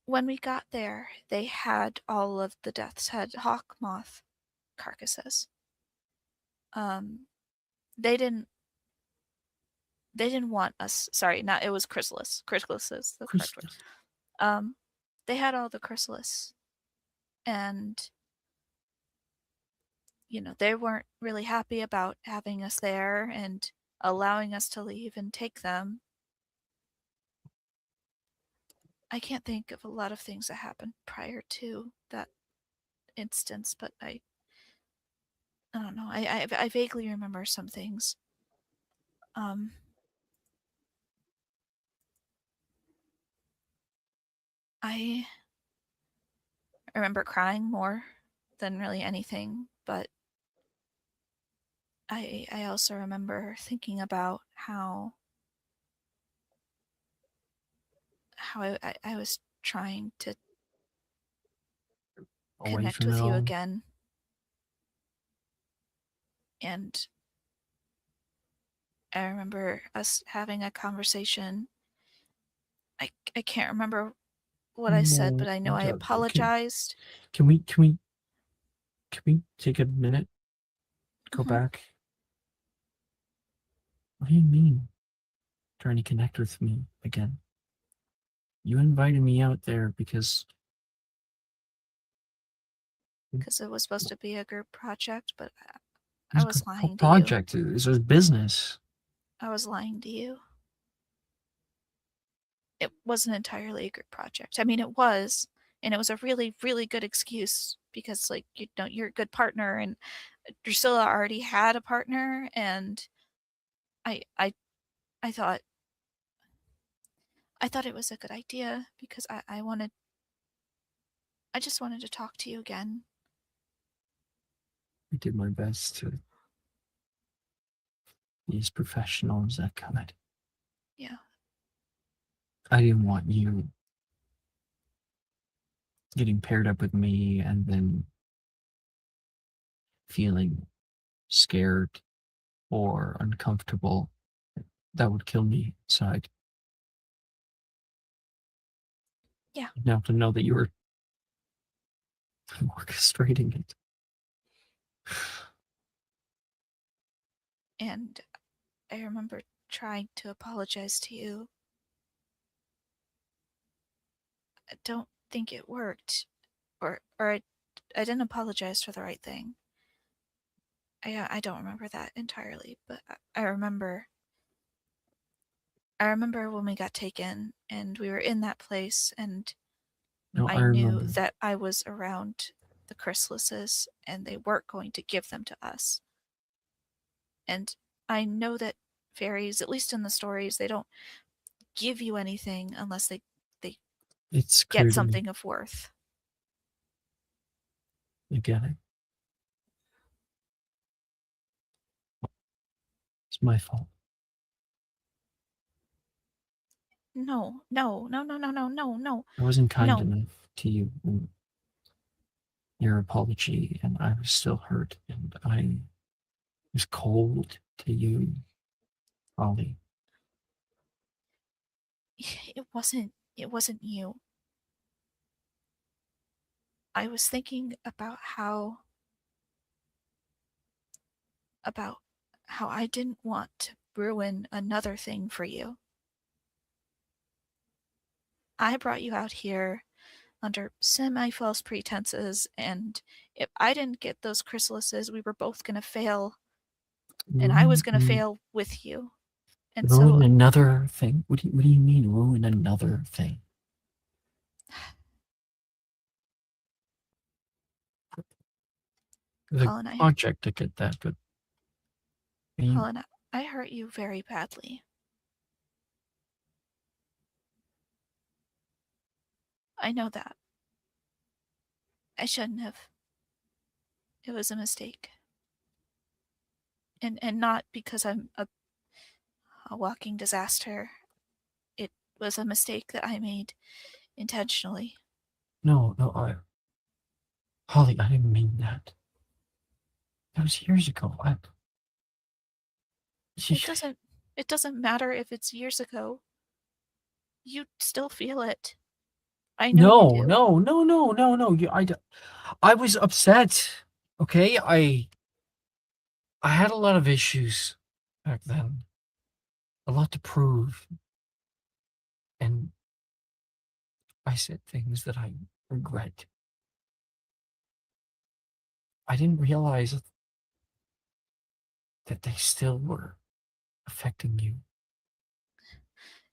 [SPEAKER 2] When we got there, they had all of the Death's Head hawk moth carcasses. They didn't want us. Sorry, not it was chrysalis. Chrysalis is the correct word. They had all the chrysalis, and they weren't really happy about having us there and allowing us to leave and take them. I can't think of a lot of things that happened prior to that instance, but I don't know. I vaguely remember some things. I remember crying more than really anything, but I also remember thinking about how I was trying to
[SPEAKER 1] Away
[SPEAKER 2] connect
[SPEAKER 1] from it
[SPEAKER 2] with you
[SPEAKER 1] all.
[SPEAKER 2] again. And I remember us having a conversation. I can't remember what I said, but I know I apologized.
[SPEAKER 1] Can we take a minute? Go
[SPEAKER 2] Mhm.
[SPEAKER 1] back. What do you mean? Trying to connect with me again? You invited me out there because
[SPEAKER 2] Because it was supposed to be a group project, but
[SPEAKER 1] it's
[SPEAKER 2] I was
[SPEAKER 1] a
[SPEAKER 2] lying to you.
[SPEAKER 1] project. It's a business.
[SPEAKER 2] I was lying to you. It wasn't entirely a group project. I mean, it was, and it was a really, really good excuse because, like, you're a good partner, and Drusilla already had a partner, and I thought it was a good idea because I just wanted to talk to you again.
[SPEAKER 1] I did my best to be as professional as I could.
[SPEAKER 2] Yeah.
[SPEAKER 1] I didn't want you getting paired up with me and then feeling scared or uncomfortable, that would kill me inside.
[SPEAKER 2] Yeah.
[SPEAKER 1] Now to know that you were orchestrating it.
[SPEAKER 2] And I remember trying to apologize to you. I don't think it worked. Or I didn't apologize for the right thing. I don't remember that entirely, but I remember when we got taken and we were in that place, and
[SPEAKER 1] No,
[SPEAKER 2] I
[SPEAKER 1] I
[SPEAKER 2] knew
[SPEAKER 1] remember.
[SPEAKER 2] that I was around the chrysalises and they weren't going to give them to us. And I know that fairies, at least in the stories, they don't give you anything unless they
[SPEAKER 1] It's clear
[SPEAKER 2] get
[SPEAKER 1] to me.
[SPEAKER 2] something of worth.
[SPEAKER 1] You get it. It's my fault.
[SPEAKER 2] No.
[SPEAKER 1] I wasn't kind
[SPEAKER 2] No.
[SPEAKER 1] enough to you in your apology, and I was still hurt, and I was cold to you, Ollie.
[SPEAKER 2] It wasn't you. I was thinking about how I didn't want to ruin another thing for you. I brought you out here under semi-false pretenses, and if I didn't get those chrysalises, we were both going to fail, and I was going to fail with you. And
[SPEAKER 1] ruin
[SPEAKER 2] so
[SPEAKER 1] another thing? What do you mean, ruin another thing? The
[SPEAKER 2] Colin,
[SPEAKER 1] project, I get that, but
[SPEAKER 2] Colin, I hurt you very badly. I know that. I shouldn't have. It was a mistake. And not because I'm a walking disaster. It was a mistake that I made intentionally.
[SPEAKER 1] no, Holly, I didn't mean that. That was years ago.
[SPEAKER 2] It doesn't matter if it's years ago. You still feel it. I know you do.
[SPEAKER 1] No. I was upset. Okay, I had a lot of issues back then, a lot to prove, and I said things that I regret. I didn't realize that they still were affecting you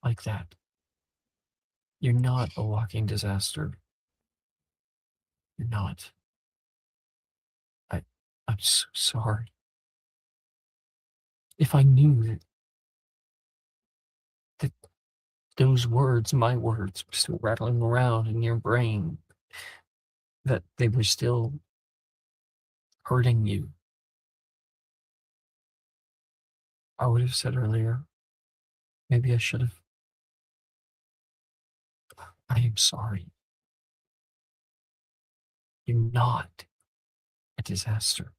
[SPEAKER 1] like that. You're not a walking disaster. You're not. I'm so sorry. If I knew that those words, my words, were still rattling around in your brain, that they were still hurting you, I would have said earlier. Maybe I should have. I am sorry. You're not a disaster.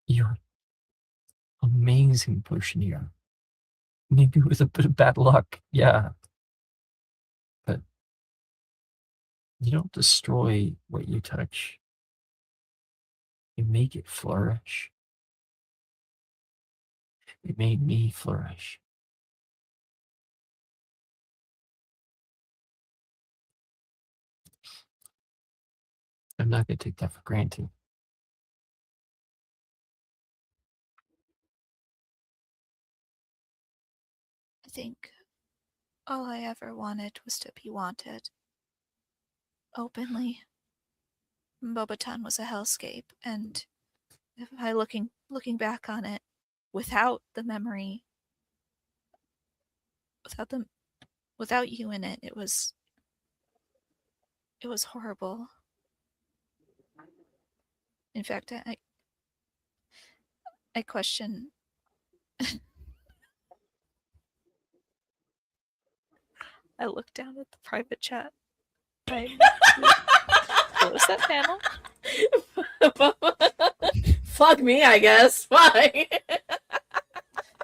[SPEAKER 1] You're amazing, Pushnia. Maybe with a bit of bad luck, yeah. But you don't destroy what you touch. You make it flourish. It made me flourish. I'm not going to take that for granted.
[SPEAKER 2] I think all I ever wanted was to be wanted. Openly. Bobaton was a hellscape, and if I looking back on it, without the memory, without you in it, it was horrible. In fact, I question. I looked down at the private chat. I closed that panel.
[SPEAKER 7] Fuck me, I guess. Why?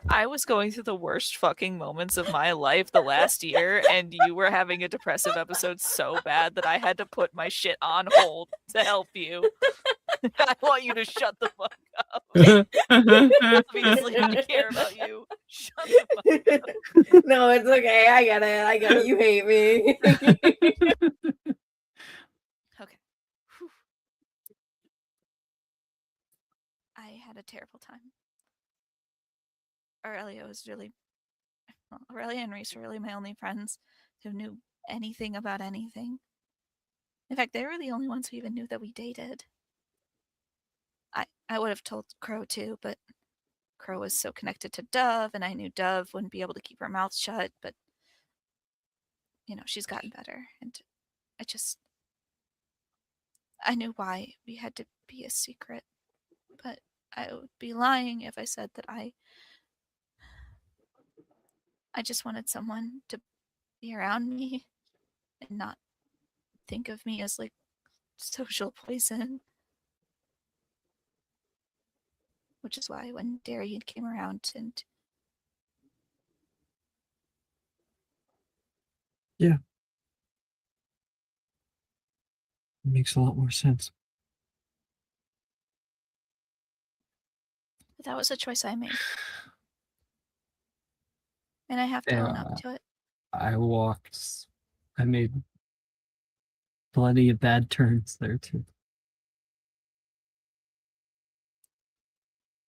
[SPEAKER 2] I was going through the worst fucking moments of my life the last year, and you were having a depressive episode so bad that I had to put my shit on hold to help you. I want you to shut the fuck up. Obviously, I care about you. Shut the fuck up.
[SPEAKER 7] No, it's okay. I get it. I get it. You hate me.
[SPEAKER 2] Okay. Whew. I had a terrible time. Aurelia and Reese were really my only friends who knew anything about anything. In fact, they were the only ones who even knew that we dated. I would have told Crow too, but Crow was so connected to Dove, and I knew Dove wouldn't be able to keep her mouth shut, but she's gotten better, and I knew why we had to be a secret, but I would be lying if I said that I just wanted someone to be around me and not think of me as like social poison. Which is why when Darian came around and
[SPEAKER 1] Yeah. It makes a lot more sense.
[SPEAKER 2] that was a choice I made. And I have to own up to it.
[SPEAKER 1] I made plenty of bad turns there too.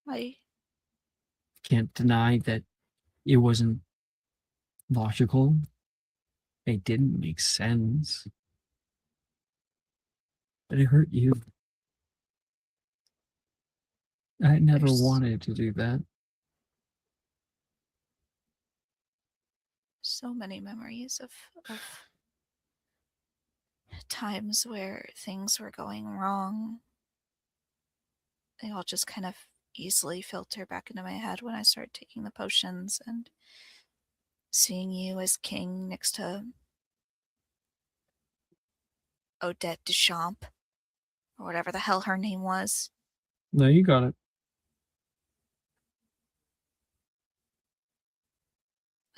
[SPEAKER 2] I
[SPEAKER 1] Can't deny that it wasn't logical. It didn't make sense. But it hurt you. I never wanted to do that.
[SPEAKER 2] So many memories of times where things were going wrong. They all just kind of easily filter back into my head when I start taking the potions and seeing you as king next to Odette Deschamps, or whatever the hell her name was.
[SPEAKER 1] No, you got it.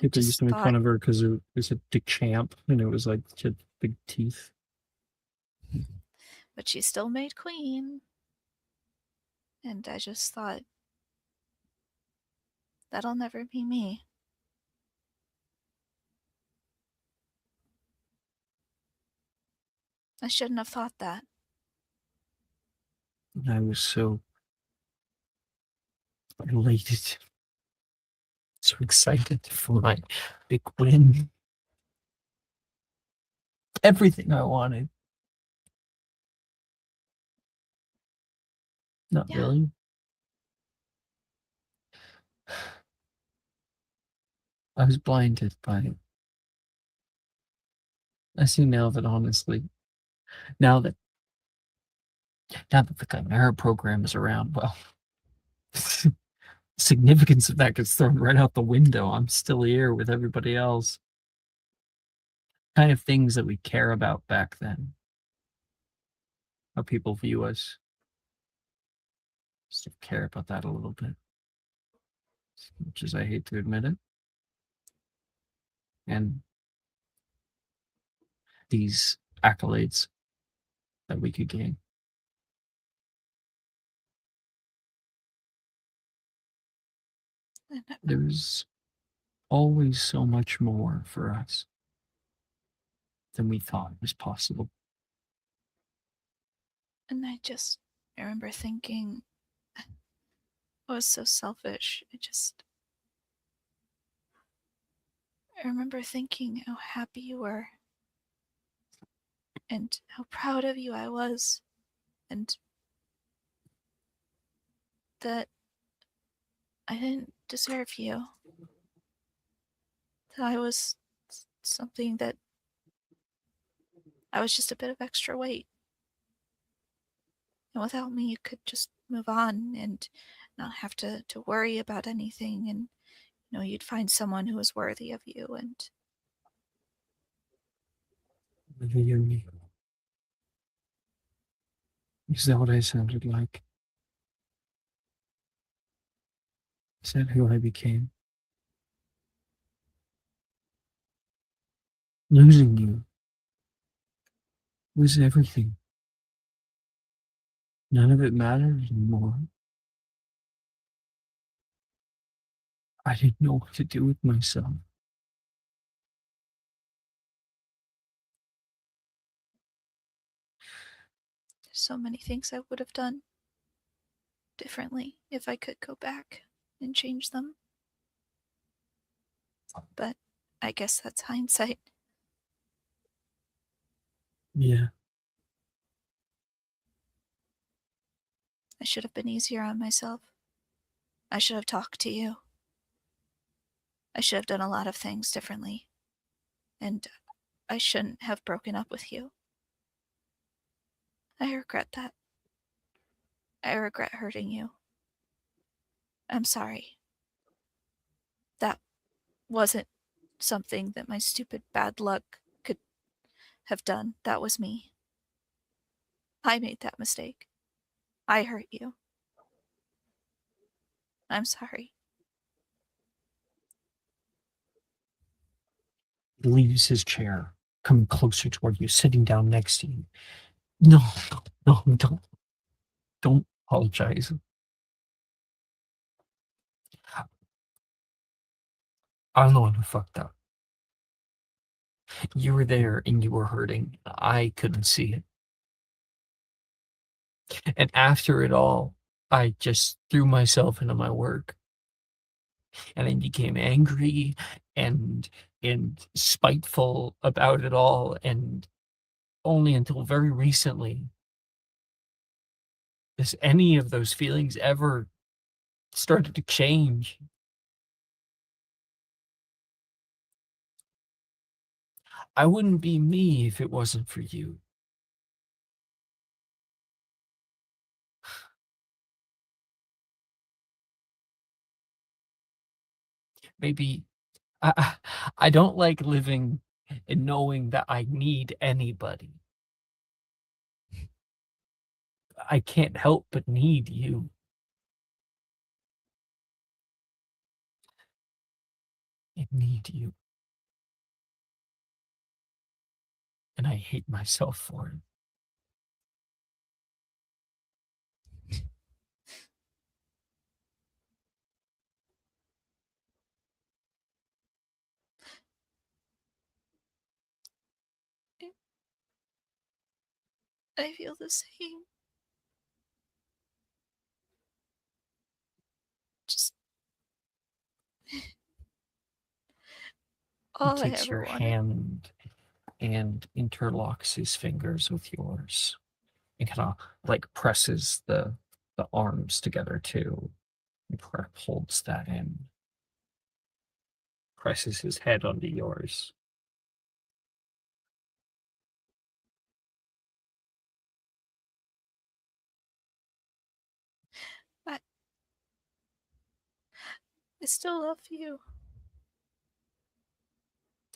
[SPEAKER 1] People used to make fun of her because it was a Deschamps, and it was like she had big teeth.
[SPEAKER 2] But she still made queen. And I just thought, that'll never be me. I shouldn't have thought that.
[SPEAKER 1] And I was so elated. So excited for my big win. Everything I wanted. Not really. I was blinded by it. I see now that honestly, now that the Chimera program is around, well, significance of that gets thrown right out the window. I'm still here with everybody else. Kind of things that we care about back then. How people view us. Still care about that a little bit. As much as I hate to admit it. And these accolades that we could gain. There's always so much more for us than we thought was possible.
[SPEAKER 2] And I remember thinking, I was so selfish. I remember thinking how happy you were and how proud of you I was, and that I didn't deserve you. That I was something that I was just a bit of extra weight. And without me, you could just move on and not have to worry about anything. And, you'd find someone who was worthy of you. And
[SPEAKER 1] Is that what I sounded like? Is that who I became? Losing you was everything. None of it mattered anymore. I didn't know what to do with myself.
[SPEAKER 2] There's so many things I would have done differently if I could go back and change them. But I guess that's hindsight.
[SPEAKER 1] Yeah.
[SPEAKER 2] I should have been easier on myself. I should have talked to you. I should have done a lot of things differently. And I shouldn't have broken up with you. I regret that. I regret hurting you. I'm sorry. That wasn't something that my stupid bad luck could have done. That was me. I made that mistake. I hurt you. I'm sorry.
[SPEAKER 1] Leaves his chair, coming closer toward you, sitting down next to you. No, no, don't apologize. I'm the one who fucked up. You were there and you were hurting. I couldn't see it. And after it all, I just threw myself into my work. And I became angry and spiteful about it all. And only until very recently has any of those feelings ever started to change. I wouldn't be me if it wasn't for you. Maybe I don't like living and knowing that I need anybody. I can't help but need you. I need you. And I hate myself for it.
[SPEAKER 2] I feel the same. Just
[SPEAKER 1] He
[SPEAKER 2] all I
[SPEAKER 1] takes
[SPEAKER 2] ever
[SPEAKER 1] your
[SPEAKER 2] wanted.
[SPEAKER 1] hand and interlocks his fingers with yours and kind of like presses the arms together too. And holds that in. Presses his head onto yours.
[SPEAKER 2] I still love you.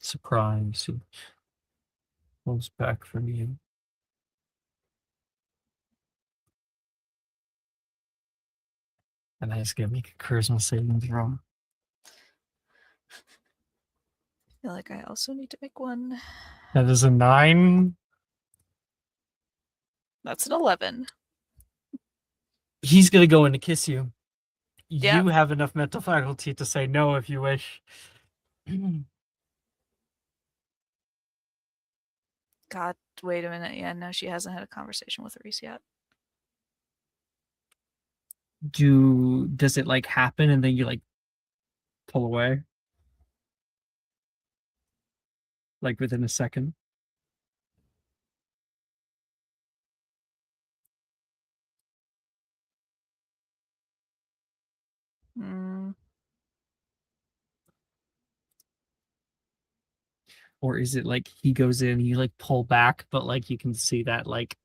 [SPEAKER 1] Surprise. He pulls back from you. And I just gonna make a charisma saving throw.
[SPEAKER 2] I feel like I also need to make one.
[SPEAKER 1] That is a 9.
[SPEAKER 2] That's an 11.
[SPEAKER 1] He's gonna go in to kiss you.
[SPEAKER 2] Yeah.
[SPEAKER 1] You have enough mental faculty to say no if you wish.
[SPEAKER 2] God, wait a minute. Yeah, no, she hasn't had a conversation with Reese yet.
[SPEAKER 1] Does it like happen and then you like pull away? Like within a second?
[SPEAKER 2] Mm,
[SPEAKER 1] Or is it like he goes in, you like pull back, but like you can see that like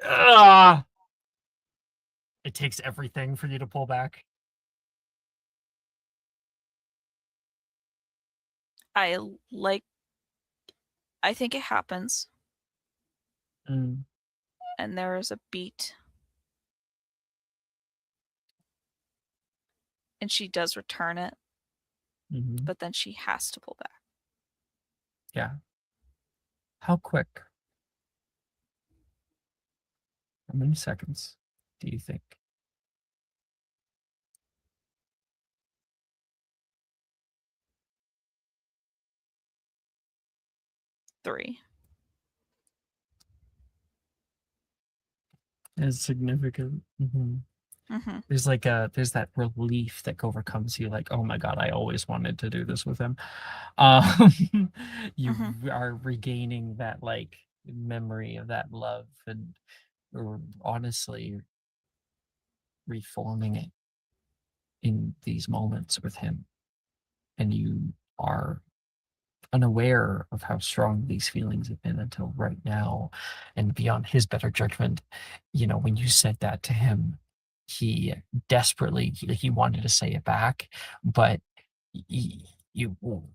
[SPEAKER 1] ah, it takes everything for you to pull back.
[SPEAKER 2] I like. I think it happens,
[SPEAKER 1] Mm.
[SPEAKER 2] and there is a beat. And she does return it,
[SPEAKER 1] Mhm.
[SPEAKER 2] but then she has to pull back.
[SPEAKER 1] Yeah. How quick? How many seconds do you think?
[SPEAKER 2] 3.
[SPEAKER 1] Is significant. There's there's that relief that overcomes you, like, oh my god, I always wanted to do this with him. You are regaining that like memory of that love and or honestly reforming it in these moments with him. And you are unaware of how strong these feelings have been until right now. And beyond his better judgment, when you said that to him, he desperately he wanted to say it back, but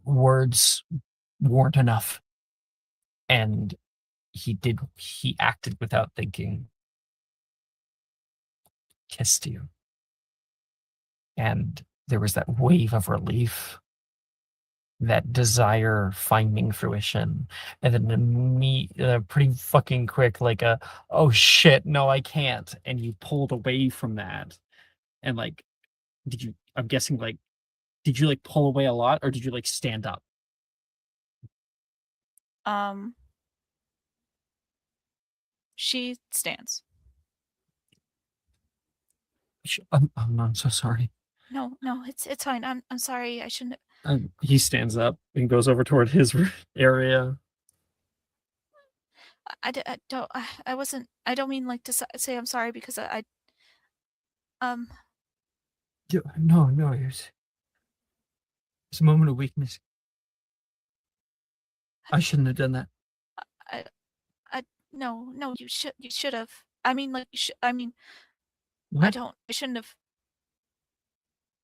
[SPEAKER 1] words weren't enough. And he acted without thinking, kissed you. And there was that wave of relief, that desire finding fruition, and then pretty fucking quick, like oh shit, no, I can't. And you pulled away from that. And like, I'm guessing, like, did you like pull away a lot, or did you like stand up?
[SPEAKER 2] She stands.
[SPEAKER 1] I'm so sorry.
[SPEAKER 2] No, it's fine. I'm sorry. I shouldn't.
[SPEAKER 1] He stands up and goes over toward his area.
[SPEAKER 2] I don't. I wasn't. I don't mean like to say I'm sorry because
[SPEAKER 1] No, it's a moment of weakness. I shouldn't have done that.
[SPEAKER 2] No, you should have. I mean, like, I mean,
[SPEAKER 1] What?
[SPEAKER 2] I shouldn't have.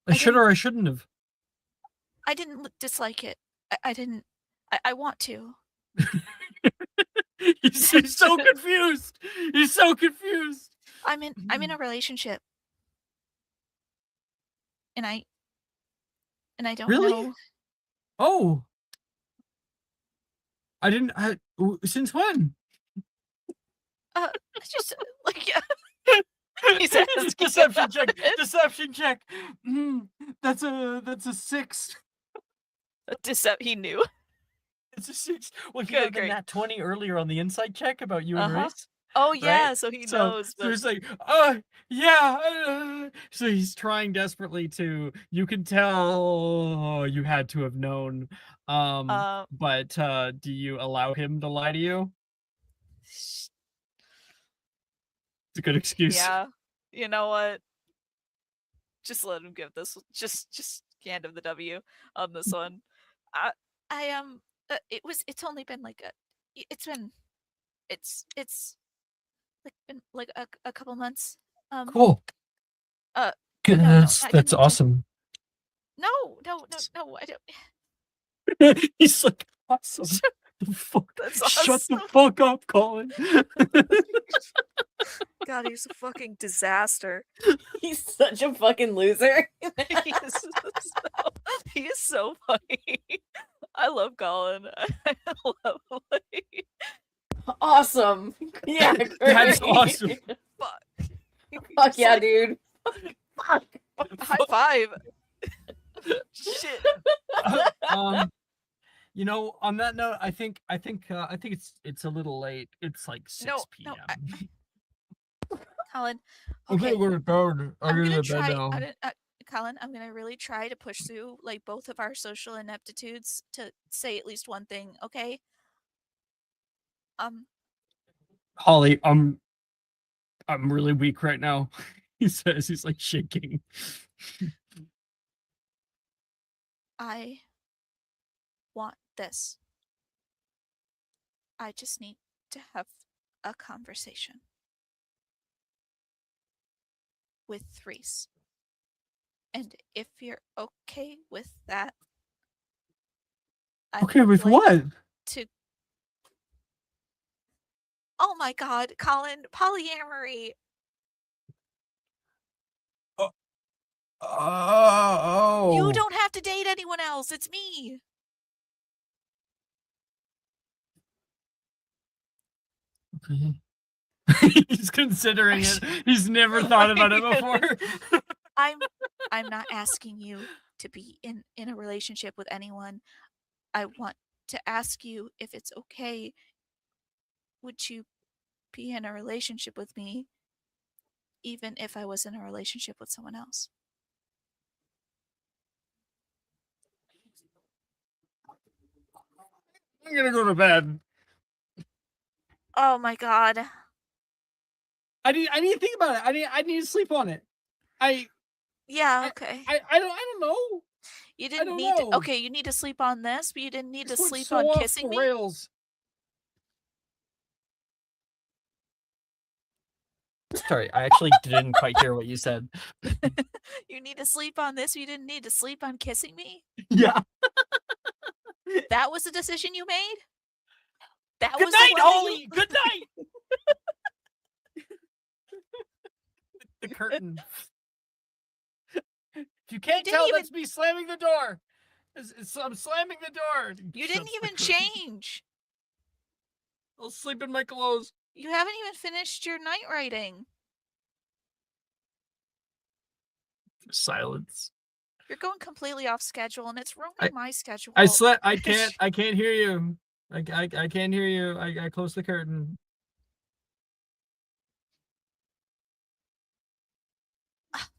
[SPEAKER 1] I should or I shouldn't have.
[SPEAKER 2] I didn't dislike it. I didn't. I want to.
[SPEAKER 1] He's so confused. He's so confused.
[SPEAKER 2] I'm in a relationship, and I don't
[SPEAKER 1] Really?
[SPEAKER 2] know.
[SPEAKER 1] Oh, I didn't. Since when?
[SPEAKER 2] Just like, yeah. He's asking
[SPEAKER 1] Deception
[SPEAKER 2] about
[SPEAKER 1] check.
[SPEAKER 2] it.
[SPEAKER 1] Deception check. That's a 6.
[SPEAKER 2] He knew.
[SPEAKER 1] It's a 6. Well, he
[SPEAKER 2] Good,
[SPEAKER 1] got that 20 earlier on the insight check about you and Reese.
[SPEAKER 2] Oh yeah,
[SPEAKER 1] Right?
[SPEAKER 2] so he
[SPEAKER 1] So
[SPEAKER 2] knows. But
[SPEAKER 1] he's like, yeah. So he's trying desperately to. You can tell you had to have known. But do you allow him to lie to you? It's a good excuse.
[SPEAKER 2] yeah, you know what? Just let him give this. Just hand him the W on this one. It's only been like it's like been like a couple months.
[SPEAKER 1] Cool. Good.
[SPEAKER 2] No,
[SPEAKER 1] That's awesome.
[SPEAKER 2] No, I don't.
[SPEAKER 1] He's like, awesome. The fuck?
[SPEAKER 2] That's
[SPEAKER 1] Shut the
[SPEAKER 2] awesome.
[SPEAKER 1] fuck up, Colin.
[SPEAKER 2] God, he's a fucking disaster.
[SPEAKER 7] He's such a fucking loser.
[SPEAKER 2] He is so funny. I love Colin. I love like,
[SPEAKER 7] Awesome. Yeah, great.
[SPEAKER 1] That's awesome.
[SPEAKER 2] fuck.
[SPEAKER 7] Fuck yeah,
[SPEAKER 2] like,
[SPEAKER 7] dude. Fuck.
[SPEAKER 2] High five. Shit.
[SPEAKER 1] On that note, I think it's a little late. It's like 6 p.m.
[SPEAKER 2] Colin.
[SPEAKER 1] Okay,
[SPEAKER 2] Okay.
[SPEAKER 1] we're done.
[SPEAKER 2] I'm
[SPEAKER 1] I'm
[SPEAKER 2] gonna
[SPEAKER 1] gonna
[SPEAKER 2] try.
[SPEAKER 1] bed now.
[SPEAKER 2] Colin, I'm gonna really try to push through like both of our social ineptitudes to say at least one thing. Okay.
[SPEAKER 1] Holly, I'm really weak right now. He says, he's like shaking.
[SPEAKER 2] I want this. I just need to have a conversation with Reese. And if you're okay with that, I
[SPEAKER 1] Okay,
[SPEAKER 2] would
[SPEAKER 1] with
[SPEAKER 2] like
[SPEAKER 1] what?
[SPEAKER 2] to Oh my god, Colin, polyamory.
[SPEAKER 1] Oh.
[SPEAKER 2] You don't have to date anyone else. It's me.
[SPEAKER 1] Okay. He's considering it. He's never thought about it before.
[SPEAKER 2] I'm not asking you to be in a relationship with anyone. I want to ask you if it's okay. Would you be in a relationship with me even if I was in a relationship with someone else?
[SPEAKER 1] I'm gonna go to bed.
[SPEAKER 2] Oh my god.
[SPEAKER 1] I need to think about it. I need to sleep on it.
[SPEAKER 2] Yeah, okay.
[SPEAKER 1] I don't know.
[SPEAKER 2] You
[SPEAKER 1] I
[SPEAKER 2] didn't
[SPEAKER 1] don't
[SPEAKER 2] need to.
[SPEAKER 1] know.
[SPEAKER 2] Okay, you need to sleep on this, but you didn't need to
[SPEAKER 1] This went
[SPEAKER 2] sleep
[SPEAKER 1] so
[SPEAKER 2] on
[SPEAKER 1] off
[SPEAKER 2] kissing
[SPEAKER 1] the
[SPEAKER 2] me.
[SPEAKER 1] rails. Sorry, I actually didn't quite hear what you said.
[SPEAKER 2] You need to sleep on this, but you didn't need to sleep on kissing me.
[SPEAKER 1] Yeah.
[SPEAKER 2] That was the decision you made? That
[SPEAKER 1] Good
[SPEAKER 2] was
[SPEAKER 1] night,
[SPEAKER 2] the one that
[SPEAKER 1] Holly. Good night. The curtain. If you can't
[SPEAKER 2] didn't
[SPEAKER 1] tell,
[SPEAKER 2] even-
[SPEAKER 1] that's me slamming the door. I'm slamming the door.
[SPEAKER 2] You didn't
[SPEAKER 1] Shuts the
[SPEAKER 2] even
[SPEAKER 1] curtain.
[SPEAKER 2] change.
[SPEAKER 1] I'll sleep in my clothes.
[SPEAKER 2] You haven't even finished your night writing.
[SPEAKER 1] Silence.
[SPEAKER 2] You're going completely off schedule, and it's ruining my schedule.
[SPEAKER 1] I slept. I can't hear you. I can't hear you. I closed the curtain.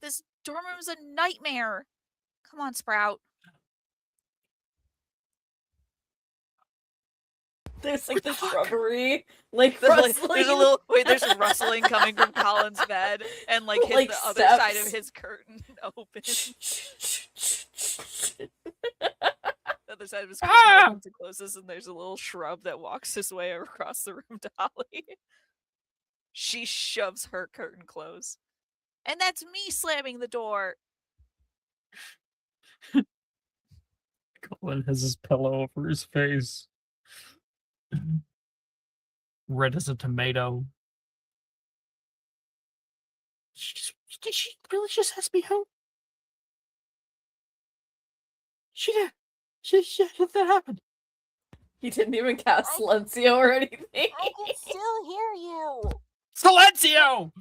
[SPEAKER 2] This dorm room is a nightmare. Come on, Sprout.
[SPEAKER 7] There's like the shrubbery, like
[SPEAKER 2] There's
[SPEAKER 7] rustling.
[SPEAKER 2] a little there's rustling coming from Colin's bed, and like
[SPEAKER 7] Like
[SPEAKER 2] the other side of
[SPEAKER 7] steps.
[SPEAKER 2] his curtain open. The other side of his curtain opens and closes, and there's a little shrub that walks his way across the room to Holly. She shoves her curtain close. And that's me slamming the door.
[SPEAKER 1] Colin has his pillow over his face. Red as a tomato. Did she really just ask me home? She did. That happened.
[SPEAKER 7] He didn't even cast Silencio or anything.
[SPEAKER 2] I can still hear you.
[SPEAKER 1] Silencio!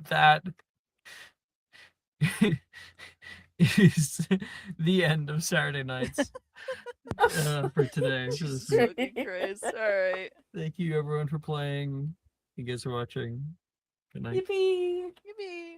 [SPEAKER 1] That is the end of Saturday nights for today. For this week.
[SPEAKER 2] Fucking Christ. Alright.
[SPEAKER 1] Thank you everyone for playing. You guys for watching. Good night.
[SPEAKER 7] Yippee!
[SPEAKER 2] Yippee.